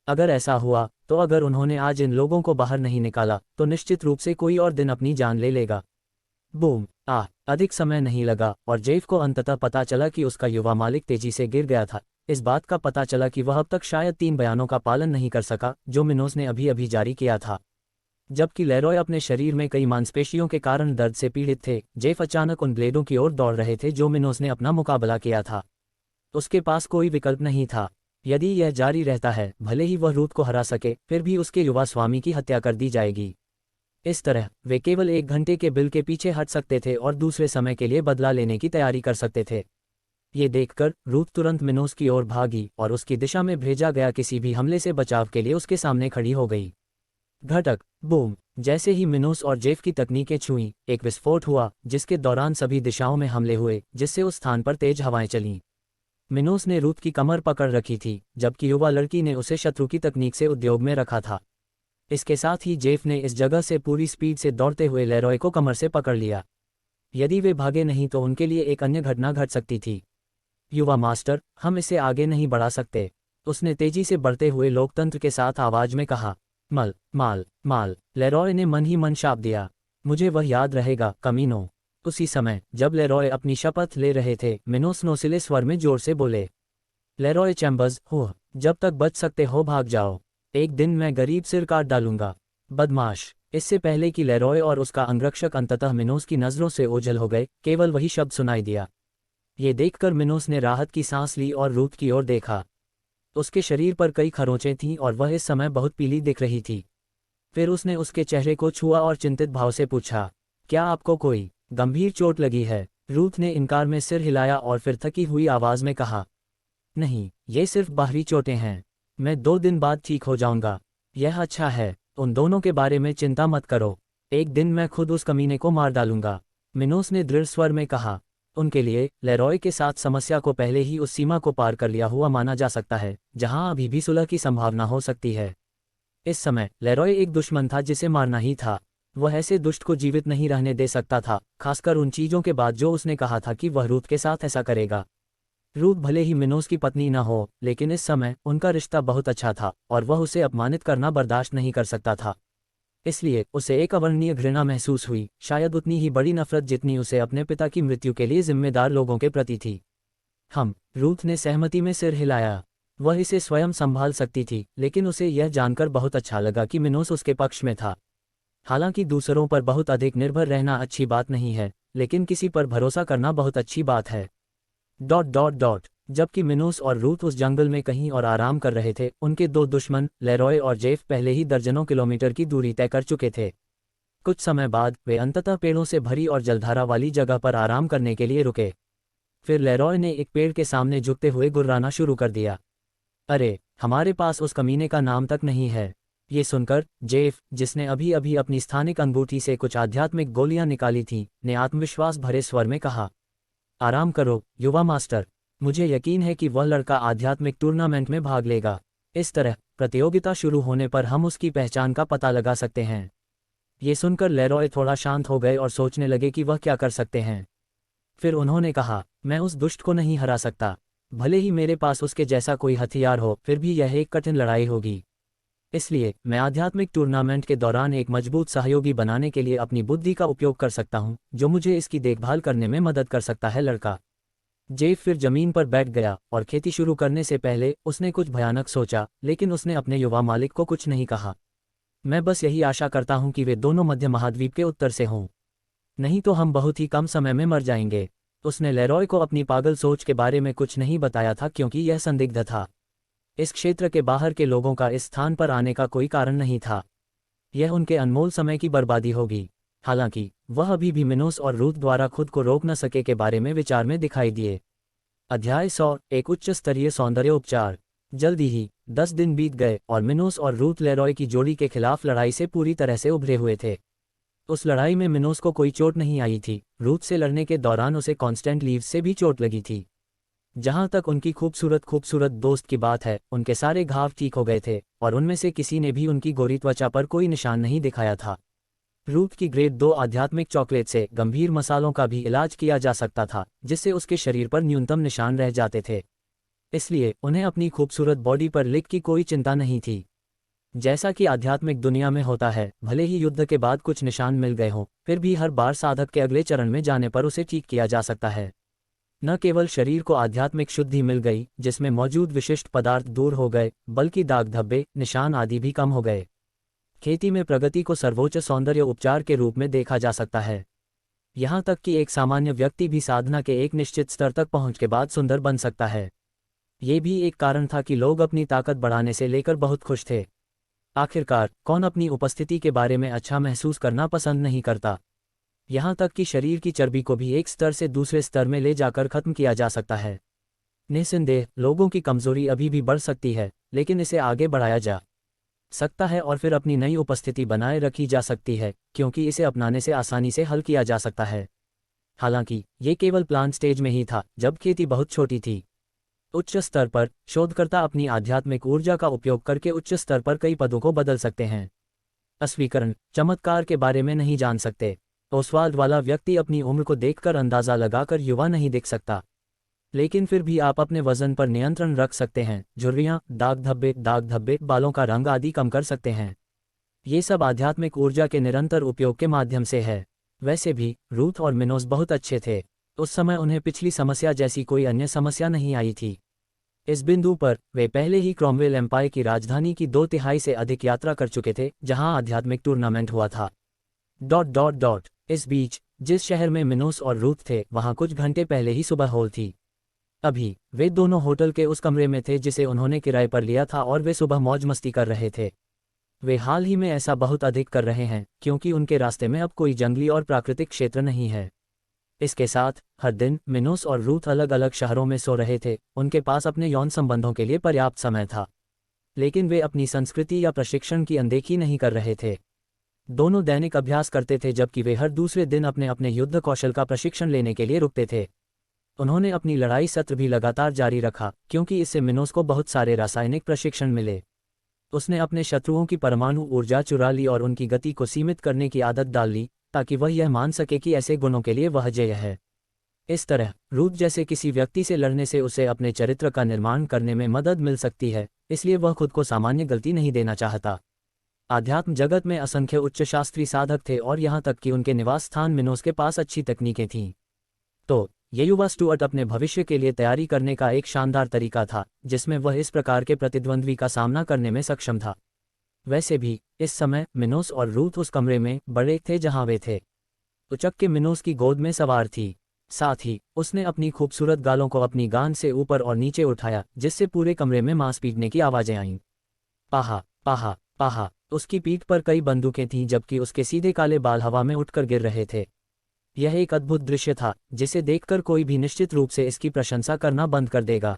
अगर ऐसा हुआ तो अगर उन्होंने आज इन लोगों को बाहर नहीं निकाला तो निश्चित रूप से कोई और दिन अपनी जान ले लेगा। बूम! अधिक समय नहीं लगा और जेफ को अंततः पता चला कि उसका युवा मालिक तेजी से गिर गया था। इस बात का पता चला कि वह अब तक शायद 3 बयानों का पालन नहीं कर सका जो मिनोस ने अभी अभी जारी किया था। जबकि लेरॉय अपने शरीर में कई मांसपेशियों के कारण दर्द से पीड़ित थे, जेफ अचानक उन ब्लेडों की ओर दौड़ रहे थे जो मिनोस ने अपना मुकाबला किया था। उसके पास कोई विकल्प नहीं था। यदि यह जारी रहता है, भले ही वह रूथ को हरा सके, फिर भी उसके युवा स्वामी की हत्या कर दी जाएगी। इस तरह वे केवल 1 घंटे के बिल के पीछे हट सकते थे और दूसरे समय के लिए बदला लेने की तैयारी कर सकते थे। ये देखकर रूथ तुरंत मिनोस की ओर भागी और उसकी दिशा में भेजा गया किसी भी हमले से बचाव के लिए उसके सामने खड़ी हो गई। घटक, बूम! जैसे ही मिनोस और जेफ की तकनीकें छुईं, एक विस्फोट हुआ जिसके दौरान सभी दिशाओं में हमले हुए, जिससे उस स्थान पर तेज हवाएं चलीं। मिनोस ने रूथ की कमर पकड़ रखी थी, जबकि युवा लड़की ने उसे शत्रु की तकनीक से उद्योग में रखा था। इसके साथ ही जेफ ने इस जगह से पूरी स्पीड से दौड़ते हुए लेरॉय को कमर से पकड़ लिया। यदि वे भागे नहीं तो उनके लिए एक अन्य घटना घट सकती थी। युवा मास्टर, हम इसे आगे नहीं बढ़ा सकते, उसने तेजी से बढ़ते हुए लोकतंत्र के साथ आवाज में कहा। माल, लेरॉय ने मन ही मन शाप दिया। मुझे वह याद रहेगा, कमीनो। उसी समय जब लेरॉय अपनी शपथ ले रहे थे, मिनोस नोसिले स्वर में जोर से बोले, लेरॉय चैम्बर्स, हो, जब तक बच सकते हो भाग जाओ। एक दिन मैं गरीब सिर काट डालूंगा, बदमाश। इससे पहले कि लेरॉय और उसका अंगरक्षक अंततः मिनोस की नजरों से ओझल हो गए, केवल वही शब्द सुनाई दिया। ये देखकर मिनोस ने राहत की सांस ली और रूथ की ओर देखा। उसके शरीर पर कई खरोंचें थीं और वह इस समय बहुत पीली दिख रही थी। फिर उसने उसके चेहरे को छुआ और चिंतित भाव से पूछा, क्या आपको कोई गंभीर चोट लगी है? रूथ ने इनकार में सिर हिलाया और फिर थकी हुई आवाज में कहा, नहीं, ये सिर्फ बाहरी चोटें हैं, मैं 2 दिन बाद ठीक हो जाऊंगा। यह अच्छा है, उन दोनों के बारे में चिंता मत करो, एक दिन मैं खुद उस कमीने को मार डालूंगा, मिनोस ने दृढ़ स्वर में कहा। उनके लिए लेरॉय के साथ समस्या को पहले ही उस सीमा को पार कर लिया हुआ माना जा सकता है जहां अभी भी सुलह की संभावना हो सकती है। इस समय लेरॉय एक दुश्मन था जिसे मारना ही था। वह ऐसे दुष्ट को जीवित नहीं रहने दे सकता था, खासकर उन चीजों के बाद जो उसने कहा था कि वह रूथ के साथ ऐसा करेगा। रूथ भले ही मिनोस की पत्नी न हो, लेकिन इस समय उनका रिश्ता बहुत अच्छा था और वह उसे अपमानित करना बर्दाश्त नहीं कर सकता था। इसलिए उसे एक अवर्णनीय घृणा महसूस हुई, शायद उतनी ही बड़ी नफरत जितनी उसे अपने पिता की मृत्यु के लिए जिम्मेदार लोगों के प्रति थी। रूथ ने सहमति में सिर हिलाया। वह इसे स्वयं संभाल सकती थी, लेकिन उसे यह जानकर बहुत अच्छा लगा कि मिनोस उसके पक्ष में था। हालांकि दूसरों पर बहुत अधिक निर्भर रहना अच्छी बात नहीं है, लेकिन किसी पर भरोसा करना बहुत अच्छी बात है। जबकि मिनोस और रूथ उस जंगल में कहीं और आराम कर रहे थे, उनके दो दुश्मन लेरॉय और जेफ पहले ही दर्जनों किलोमीटर की दूरी तय कर चुके थे। कुछ समय बाद वे अंततः पेड़ों से भरी और जलधारा वाली जगह पर आराम करने के लिए रुके। फिर लेरॉय ने एक पेड़ के सामने झुकते हुए गुर्राना शुरू कर दिया। अरे, हमारे पास उस कमीने का नाम तक नहीं है। ये सुनकर जेफ, जिसने अभी अभी अपनी स्थानिक अंगूठी से कुछ आध्यात्मिक गोलियां निकाली थीं, ने आत्मविश्वास भरे स्वर में कहा, आराम करो युवा मास्टर, मुझे यकीन है कि वह लड़का आध्यात्मिक टूर्नामेंट में भाग लेगा। इस तरह प्रतियोगिता शुरू होने पर हम उसकी पहचान का पता लगा सकते हैं। ये सुनकर लेरॉय थोड़ा शांत हो गए और सोचने लगे कि वह क्या कर सकते हैं। फिर उन्होंने कहा, मैं उस दुष्ट को नहीं हरा सकता। भले ही मेरे पास उसके जैसा कोई हथियार हो, फिर भी यह एक कठिन लड़ाई होगी। इसलिए मैं आध्यात्मिक टूर्नामेंट के दौरान एक मजबूत सहयोगी बनाने के लिए अपनी बुद्धि का उपयोग कर सकता हूं, जो मुझे इसकी देखभाल करने में मदद कर सकता है। लड़का जेफ फिर जमीन पर बैठ गया और खेती शुरू करने से पहले उसने कुछ भयानक सोचा, लेकिन उसने अपने युवा मालिक को कुछ नहीं कहा। मैं बस यही आशा करता हूं कि वे दोनों मध्य महाद्वीप के उत्तर से हों, नहीं तो हम बहुत ही कम समय में मर जाएंगे। उसने लेरॉय को अपनी पागल सोच के बारे में कुछ नहीं बताया था, क्योंकि यह संदिग्ध था। इस क्षेत्र के बाहर के लोगों का इस स्थान पर आने का कोई कारण नहीं था। यह उनके अनमोल समय की बर्बादी होगी। हालांकि वह अभी भी मिनोस और रूथ द्वारा खुद को रोक न सके के बारे में विचार में दिखाई दिए। अध्याय 100, एक उच्च स्तरीय सौंदर्य उपचार। जल्दी ही 10 दिन बीत गए और मिनोस और रूथ लेरॉय की जोड़ी के खिलाफ लड़ाई से पूरी तरह से उभरे हुए थे। उस लड़ाई में मिनोस को कोई चोट नहीं आई थी। रूथ से लड़ने के दौरान उसे कांस्टेंट लीव्स से भी चोट लगी थी। जहां तक उनकी खूबसूरत दोस्त की बात है, उनके सारे घाव ठीक हो गए थे और उनमें से किसी ने भी उनकी गोरी त्वचा पर कोई निशान नहीं दिखाया था। रूथ की ग्रेड 2 आध्यात्मिक चॉकलेट से गंभीर मसालों का भी इलाज किया जा सकता था, जिससे उसके शरीर पर न्यूनतम निशान रह जाते थे। इसलिए उन्हें अपनी खूबसूरत बॉडी पर लिक की कोई चिंता नहीं थी। जैसा कि आध्यात्मिक दुनिया में होता है, भले ही युद्ध के बाद कुछ निशान मिल गए हों, फिर भी हर बार साधक के अगले चरण में जाने पर उसे ठीक किया जा सकता है। न केवल शरीर को आध्यात्मिक शुद्धि मिल गई, जिसमें मौजूद विशिष्ट पदार्थ दूर हो गए, बल्कि दाग धब्बे, निशान आदि भी कम हो गए। खेती में प्रगति को सर्वोच्च सौंदर्य उपचार के रूप में देखा जा सकता है। यहाँ तक कि एक सामान्य व्यक्ति भी साधना के एक निश्चित स्तर तक पहुँच के बाद सुंदर बन सकता है। ये भी एक कारण था कि लोग अपनी ताकत बढ़ाने से लेकर बहुत खुश थे। आखिरकार कौन अपनी उपस्थिति के बारे में अच्छा महसूस करना पसंद नहीं करता। यहाँ तक कि शरीर की चर्बी को भी एक स्तर से दूसरे स्तर में ले जाकर खत्म किया जा सकता है। निस्संदेह लोगों की कमजोरी अभी भी बढ़ सकती है, लेकिन इसे आगे बढ़ाया जा सकता है और फिर अपनी नई उपस्थिति बनाए रखी जा सकती है, क्योंकि इसे अपनाने से आसानी से हल किया जा सकता है। हालांकि ये केवल प्लान स्टेज में ही था, जब खेती बहुत छोटी थी। उच्च स्तर पर शोधकर्ता अपनी आध्यात्मिक ऊर्जा का उपयोग करके उच्च स्तर पर कई पदों को बदल सकते हैं। अस्वीकरण चमत्कार के बारे में नहीं जान सकते। ओसवाल्ड वाला व्यक्ति अपनी उम्र को देखकर अंदाजा लगाकर युवा नहीं दिख सकता, लेकिन फिर भी आप अपने वजन पर नियंत्रण रख सकते हैं। झुर्रियाँ, दाग धब्बे, बालों का रंग आदि कम कर सकते हैं। ये सब आध्यात्मिक ऊर्जा के निरंतर उपयोग के माध्यम से है। वैसे भी रूथ और मिनोस बहुत अच्छे थे। उस समय उन्हें पिछली समस्या जैसी कोई अन्य समस्या नहीं आई थी। इस बिंदु पर वे पहले ही क्रॉमवेल एम्पायर की राजधानी की 2/3 से अधिक यात्रा कर चुके थे, जहां आध्यात्मिक टूर्नामेंट हुआ था। इस बीच जिस शहर में मिनोस और रूथ थे, वहां कुछ घंटे पहले ही सुबह होल थी। अभी वे दोनों होटल के उस कमरे में थे जिसे उन्होंने किराए पर लिया था और वे सुबह मौज मस्ती कर रहे थे। वे हाल ही में ऐसा बहुत अधिक कर रहे हैं, क्योंकि उनके रास्ते में अब कोई जंगली और प्राकृतिक क्षेत्र नहीं है। इसके साथ हर दिन मिनोस और रूथ अलग अलग शहरों में सो रहे थे। उनके पास अपने यौन संबंधों के लिए पर्याप्त समय था, लेकिन वे अपनी संस्कृति या प्रशिक्षण की अनदेखी नहीं कर रहे थे। दोनों दैनिक अभ्यास करते थे, जबकि वे हर दूसरे दिन अपने अपने युद्ध कौशल का प्रशिक्षण लेने के लिए रुकते थे। उन्होंने अपनी लड़ाई सत्र भी लगातार जारी रखा, क्योंकि इससे मिनोस को बहुत सारे रासायनिक प्रशिक्षण मिले। उसने अपने शत्रुओं की परमाणु ऊर्जा चुरा ली और उनकी गति को सीमित करने की आदत डाल ली, ताकि वह यह मान सके कि ऐसे गुणों के लिए वह जय है। इस तरह रूथ जैसे किसी व्यक्ति से लड़ने से उसे अपने चरित्र का निर्माण करने में मदद मिल सकती है, इसलिए वह खुद को सामान्य गलती नहीं देना चाहता। आध्यात्म जगत में असंख्य उच्च शास्त्रीय साधक थे और यहाँ तक कि उनके निवास स्थान मिनोस के पास अच्छी तकनीकें थीं। तो ये युवा स्टुअर्ट अपने भविष्य के लिए तैयारी करने का एक शानदार तरीका था, जिसमें वह इस प्रकार के प्रतिद्वंद्वी का सामना करने में सक्षम था। वैसे भी इस समय मिनोस और रूथ उस कमरे में बड़े थे जहां वे थे। उचक के मिनोस की गोद में सवार थी। साथ ही उसने अपनी खूबसूरत गालों को अपनी गांड से ऊपर और नीचे उठाया, जिससे पूरे कमरे में मांस पीटने की आवाजें आईं। पाहा पाहा पाहा। उसकी पीठ पर कई बंदूकें थीं, जबकि उसके सीधे काले बाल हवा में उठकर गिर रहे थे। यह एक अद्भुत दृश्य था, जिसे देखकर कोई भी निश्चित रूप से इसकी प्रशंसा करना बंद कर देगा।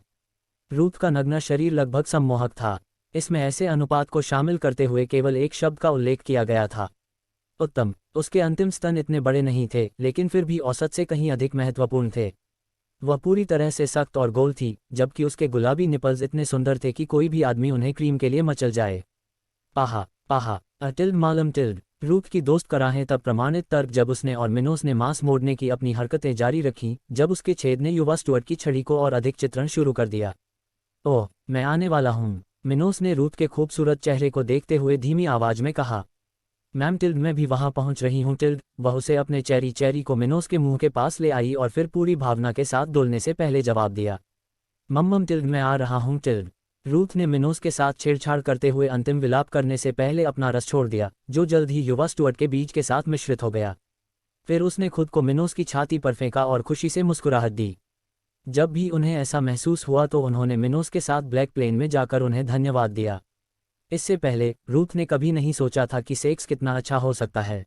रूथ का नग्न शरीर लगभग सम्मोहक था। इसमें ऐसे अनुपात को शामिल करते हुए केवल एक शब्द का उल्लेख किया गया था, उत्तम। उसके अंतिम स्तन इतने बड़े नहीं थे, लेकिन फिर भी औसत से कहीं अधिक महत्वपूर्ण थे। वह पूरी तरह से सख्त और गोल थी, जबकि उसके गुलाबी निपल्स इतने सुंदर थे कि कोई भी आदमी उन्हें क्रीम के लिए मचल जाए। पाहा पाहा अटिल्ड मालम टिल्ड। रूथ की दोस्त कराहें तब प्रमाणित तर्क जब उसने और मिनोस ने मांस मोड़ने की अपनी हरकतें जारी रखीं, जब उसके छेद ने युवा स्टुअर्ट की छड़ी को और अधिक चित्रण शुरू कर दिया। ओह, मैं आने वाला हूँ, मिनोस ने रूथ के खूबसूरत चेहरे को देखते हुए धीमी आवाज में कहा। मैम टिल्ड, मैं भी वहां पहुंच रही हूँ टिल्ड। वह उसे अपने चेरी को मिनोस के मुंह के पास ले आई और फिर पूरी भावना के साथ डोलने से पहले जवाब दिया, मम्मम टिल्ड, मैं आ रहा हूँ टिल्ड। रूथ ने मिनोस के साथ छेड़छाड़ करते हुए अंतिम विलाप करने से पहले अपना रस छोड़ दिया, जो जल्द ही युवा स्टुअर्ट के बीज के साथ मिश्रित हो गया। फिर उसने खुद को मिनोस की छाती पर फेंका और खुशी से मुस्कुराहट दी। जब भी उन्हें ऐसा महसूस हुआ तो उन्होंने मिनोस के साथ ब्लैक प्लेन में जाकर उन्हें धन्यवाद दिया। इससे पहले रूथ ने कभी नहीं सोचा था कि सेक्स कितना अच्छा हो सकता है।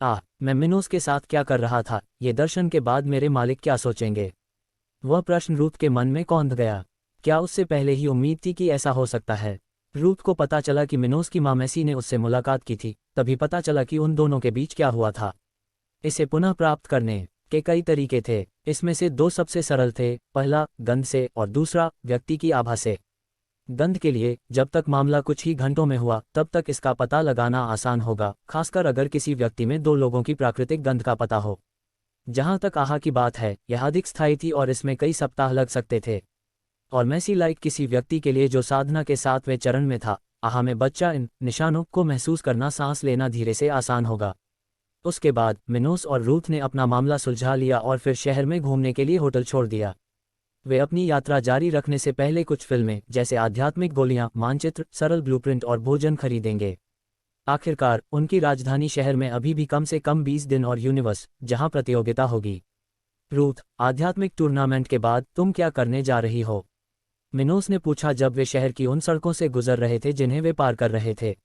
मैं मिनोस के साथ क्या कर रहा था, ये दर्शन के बाद मेरे मालिक क्या सोचेंगे? वह प्रश्न रूथ के मन में कौंध गया। क्या उससे पहले ही उम्मीद थी कि ऐसा हो सकता है? रूथ को पता चला कि मिनोस की मां मैसी ने उससे मुलाकात की थी, तभी पता चला कि उन दोनों के बीच क्या हुआ था। इसे पुनः प्राप्त करने के कई तरीके थे। इसमें से दो सबसे सरल थे, पहला गंध से और दूसरा व्यक्ति की आभा से। गंध के लिए, जब तक मामला कुछ ही घंटों में हुआ तब तक इसका पता लगाना आसान होगा, खासकर अगर किसी व्यक्ति में दो लोगों की प्राकृतिक गंध का पता हो। जहां तक आहा की बात है, यह अधिक स्थायी थी और इसमें कई सप्ताह लग सकते थे। और मैसी लाइक किसी व्यक्ति के लिए जो साधना के 7वें चरण में था, आहा में बच्चा इन निशानों को महसूस करना, सांस लेना धीरे से आसान होगा। उसके बाद मिनोस और रूथ ने अपना मामला सुलझा लिया और फिर शहर में घूमने के लिए होटल छोड़ दिया। वे अपनी यात्रा जारी रखने से पहले कुछ फिल्में जैसे आध्यात्मिक गोलियां, मानचित्र, सरल ब्लूप्रिंट और भोजन खरीदेंगे। आखिरकार उनकी राजधानी शहर में अभी भी कम से कम 20 दिन और यूनिवर्स, जहां प्रतियोगिता होगी। रूथ, आध्यात्मिक टूर्नामेंट के बाद तुम क्या करने जा रही हो? मिनोस ने पूछा जब वे शहर की उन सड़कों से गुजर रहे थे जिन्हें वे पार कर रहे थे।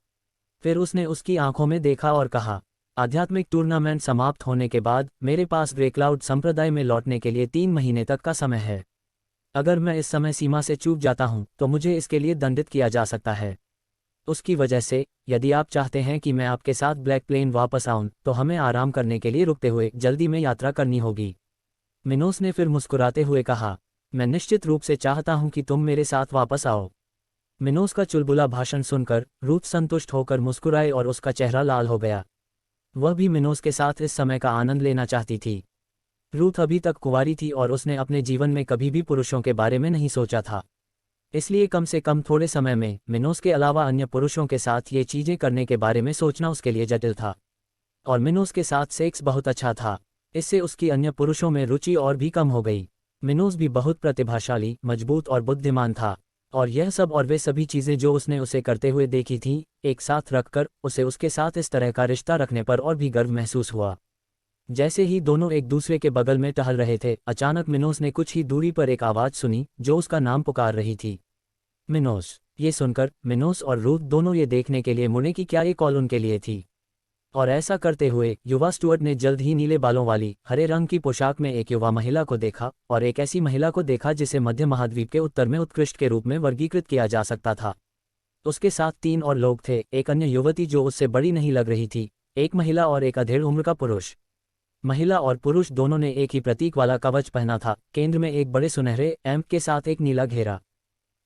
फिर उसने उसकी आंखों में देखा और कहा, आध्यात्मिक टूर्नामेंट समाप्त होने के बाद मेरे पास ग्रे क्लाउड संप्रदाय में लौटने के लिए 3 महीने तक का समय है। अगर मैं इस समय सीमा से चूक जाता हूं तो मुझे इसके लिए दंडित किया जा सकता है। उसकी वजह से, यदि आप चाहते हैं कि मैं आपके साथ ब्लैक प्लेन वापस आऊं, तो हमें आराम करने के लिए रुकते हुए जल्दी में यात्रा करनी होगी। मिनोस ने फिर मुस्कुराते हुए कहा, मैं निश्चित रूप से चाहता हूं कि तुम मेरे साथ वापस आओ। मिनोस का चुलबुला भाषण सुनकर रूथ संतुष्ट होकर मुस्कुराए और उसका चेहरा लाल हो गया। वह भी मिनोस के साथ इस समय का आनंद लेना चाहती थी। रूथ अभी तक कुंवारी थी और उसने अपने जीवन में कभी भी पुरुषों के बारे में नहीं सोचा था। इसलिए कम से कम थोड़े समय में मिनोस के अलावा अन्य पुरुषों के साथ ये चीजें करने के बारे में सोचना उसके लिए जटिल था। और मिनोस के साथ सेक्स बहुत अच्छा था। इससे उसकी अन्य पुरुषों में रुचि और भी कम हो गई। मिनोस भी बहुत प्रतिभाशाली, मजबूत और बुद्धिमान था। और यह सब और वे सभी चीजें जो उसने उसे करते हुए देखी थीं, एक साथ रखकर उसे उसके साथ इस तरह का रिश्ता रखने पर और भी गर्व महसूस हुआ। जैसे ही दोनों एक दूसरे के बगल में टहल रहे थे, अचानक मिनोस ने कुछ ही दूरी पर एक आवाज सुनी जो उसका नाम पुकार रही थी। मिनोस। ये सुनकर मिनोस और रूथ दोनों ये देखने के लिए मुड़े कि क्या ये कॉल उनके लिए थी। और ऐसा करते हुए युवा स्टुअर्ट ने जल्द ही नीले बालों वाली, हरे रंग की पोशाक में एक युवा महिला को देखा, और एक ऐसी महिला को देखा जिसे मध्य महाद्वीप के उत्तर में उत्कृष्ट के रूप में वर्गीकृत किया जा सकता था। उसके साथ 3 और लोग थे, एक अन्य युवती जो उससे बड़ी नहीं लग रही थी, एक महिला और एक अधेड़ उम्र का पुरुष। महिला और पुरुष दोनों ने एक ही प्रतीक वाला कवच पहना था, केंद्र में एक बड़े सुनहरे एम के साथ एक नीला घेरा।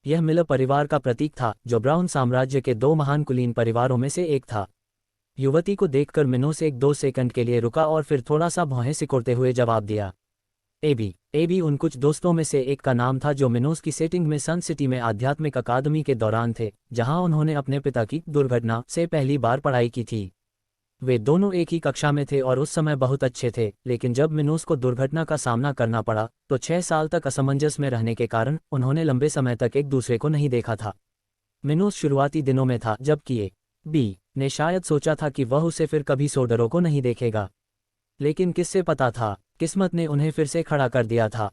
यह मिलर परिवार का प्रतीक था, जो ब्राउन साम्राज्य के 2 महान कुलीन परिवारों में से एक था। युवती को देखकर मिनोस 1-2 सेकंड के लिए रुका और फिर थोड़ा सा भौहें सिकोड़ते हुए जवाब दिया, एबी उन कुछ दोस्तों में से एक का नाम था जो मिनोस की सेटिंग में सन सिटी में आध्यात्मिक अकादमी के दौरान थे, जहां उन्होंने अपने पिता की दुर्घटना से पहली बार पढ़ाई की थी। वे दोनों एक ही कक्षा में थे और उस समय बहुत अच्छे थे, लेकिन जब मिनोस को दुर्घटना का सामना करना पड़ा तो 6 साल तक असमंजस में रहने के कारण उन्होंने लंबे समय तक एक दूसरे को नहीं देखा था। मिनोस शुरुआती दिनों में था, जबकि बी ने शायद सोचा था कि वह उसे फिर कभी सोडरो को नहीं देखेगा। लेकिन किससे पता था, किस्मत ने उन्हें फिर से खड़ा कर दिया था।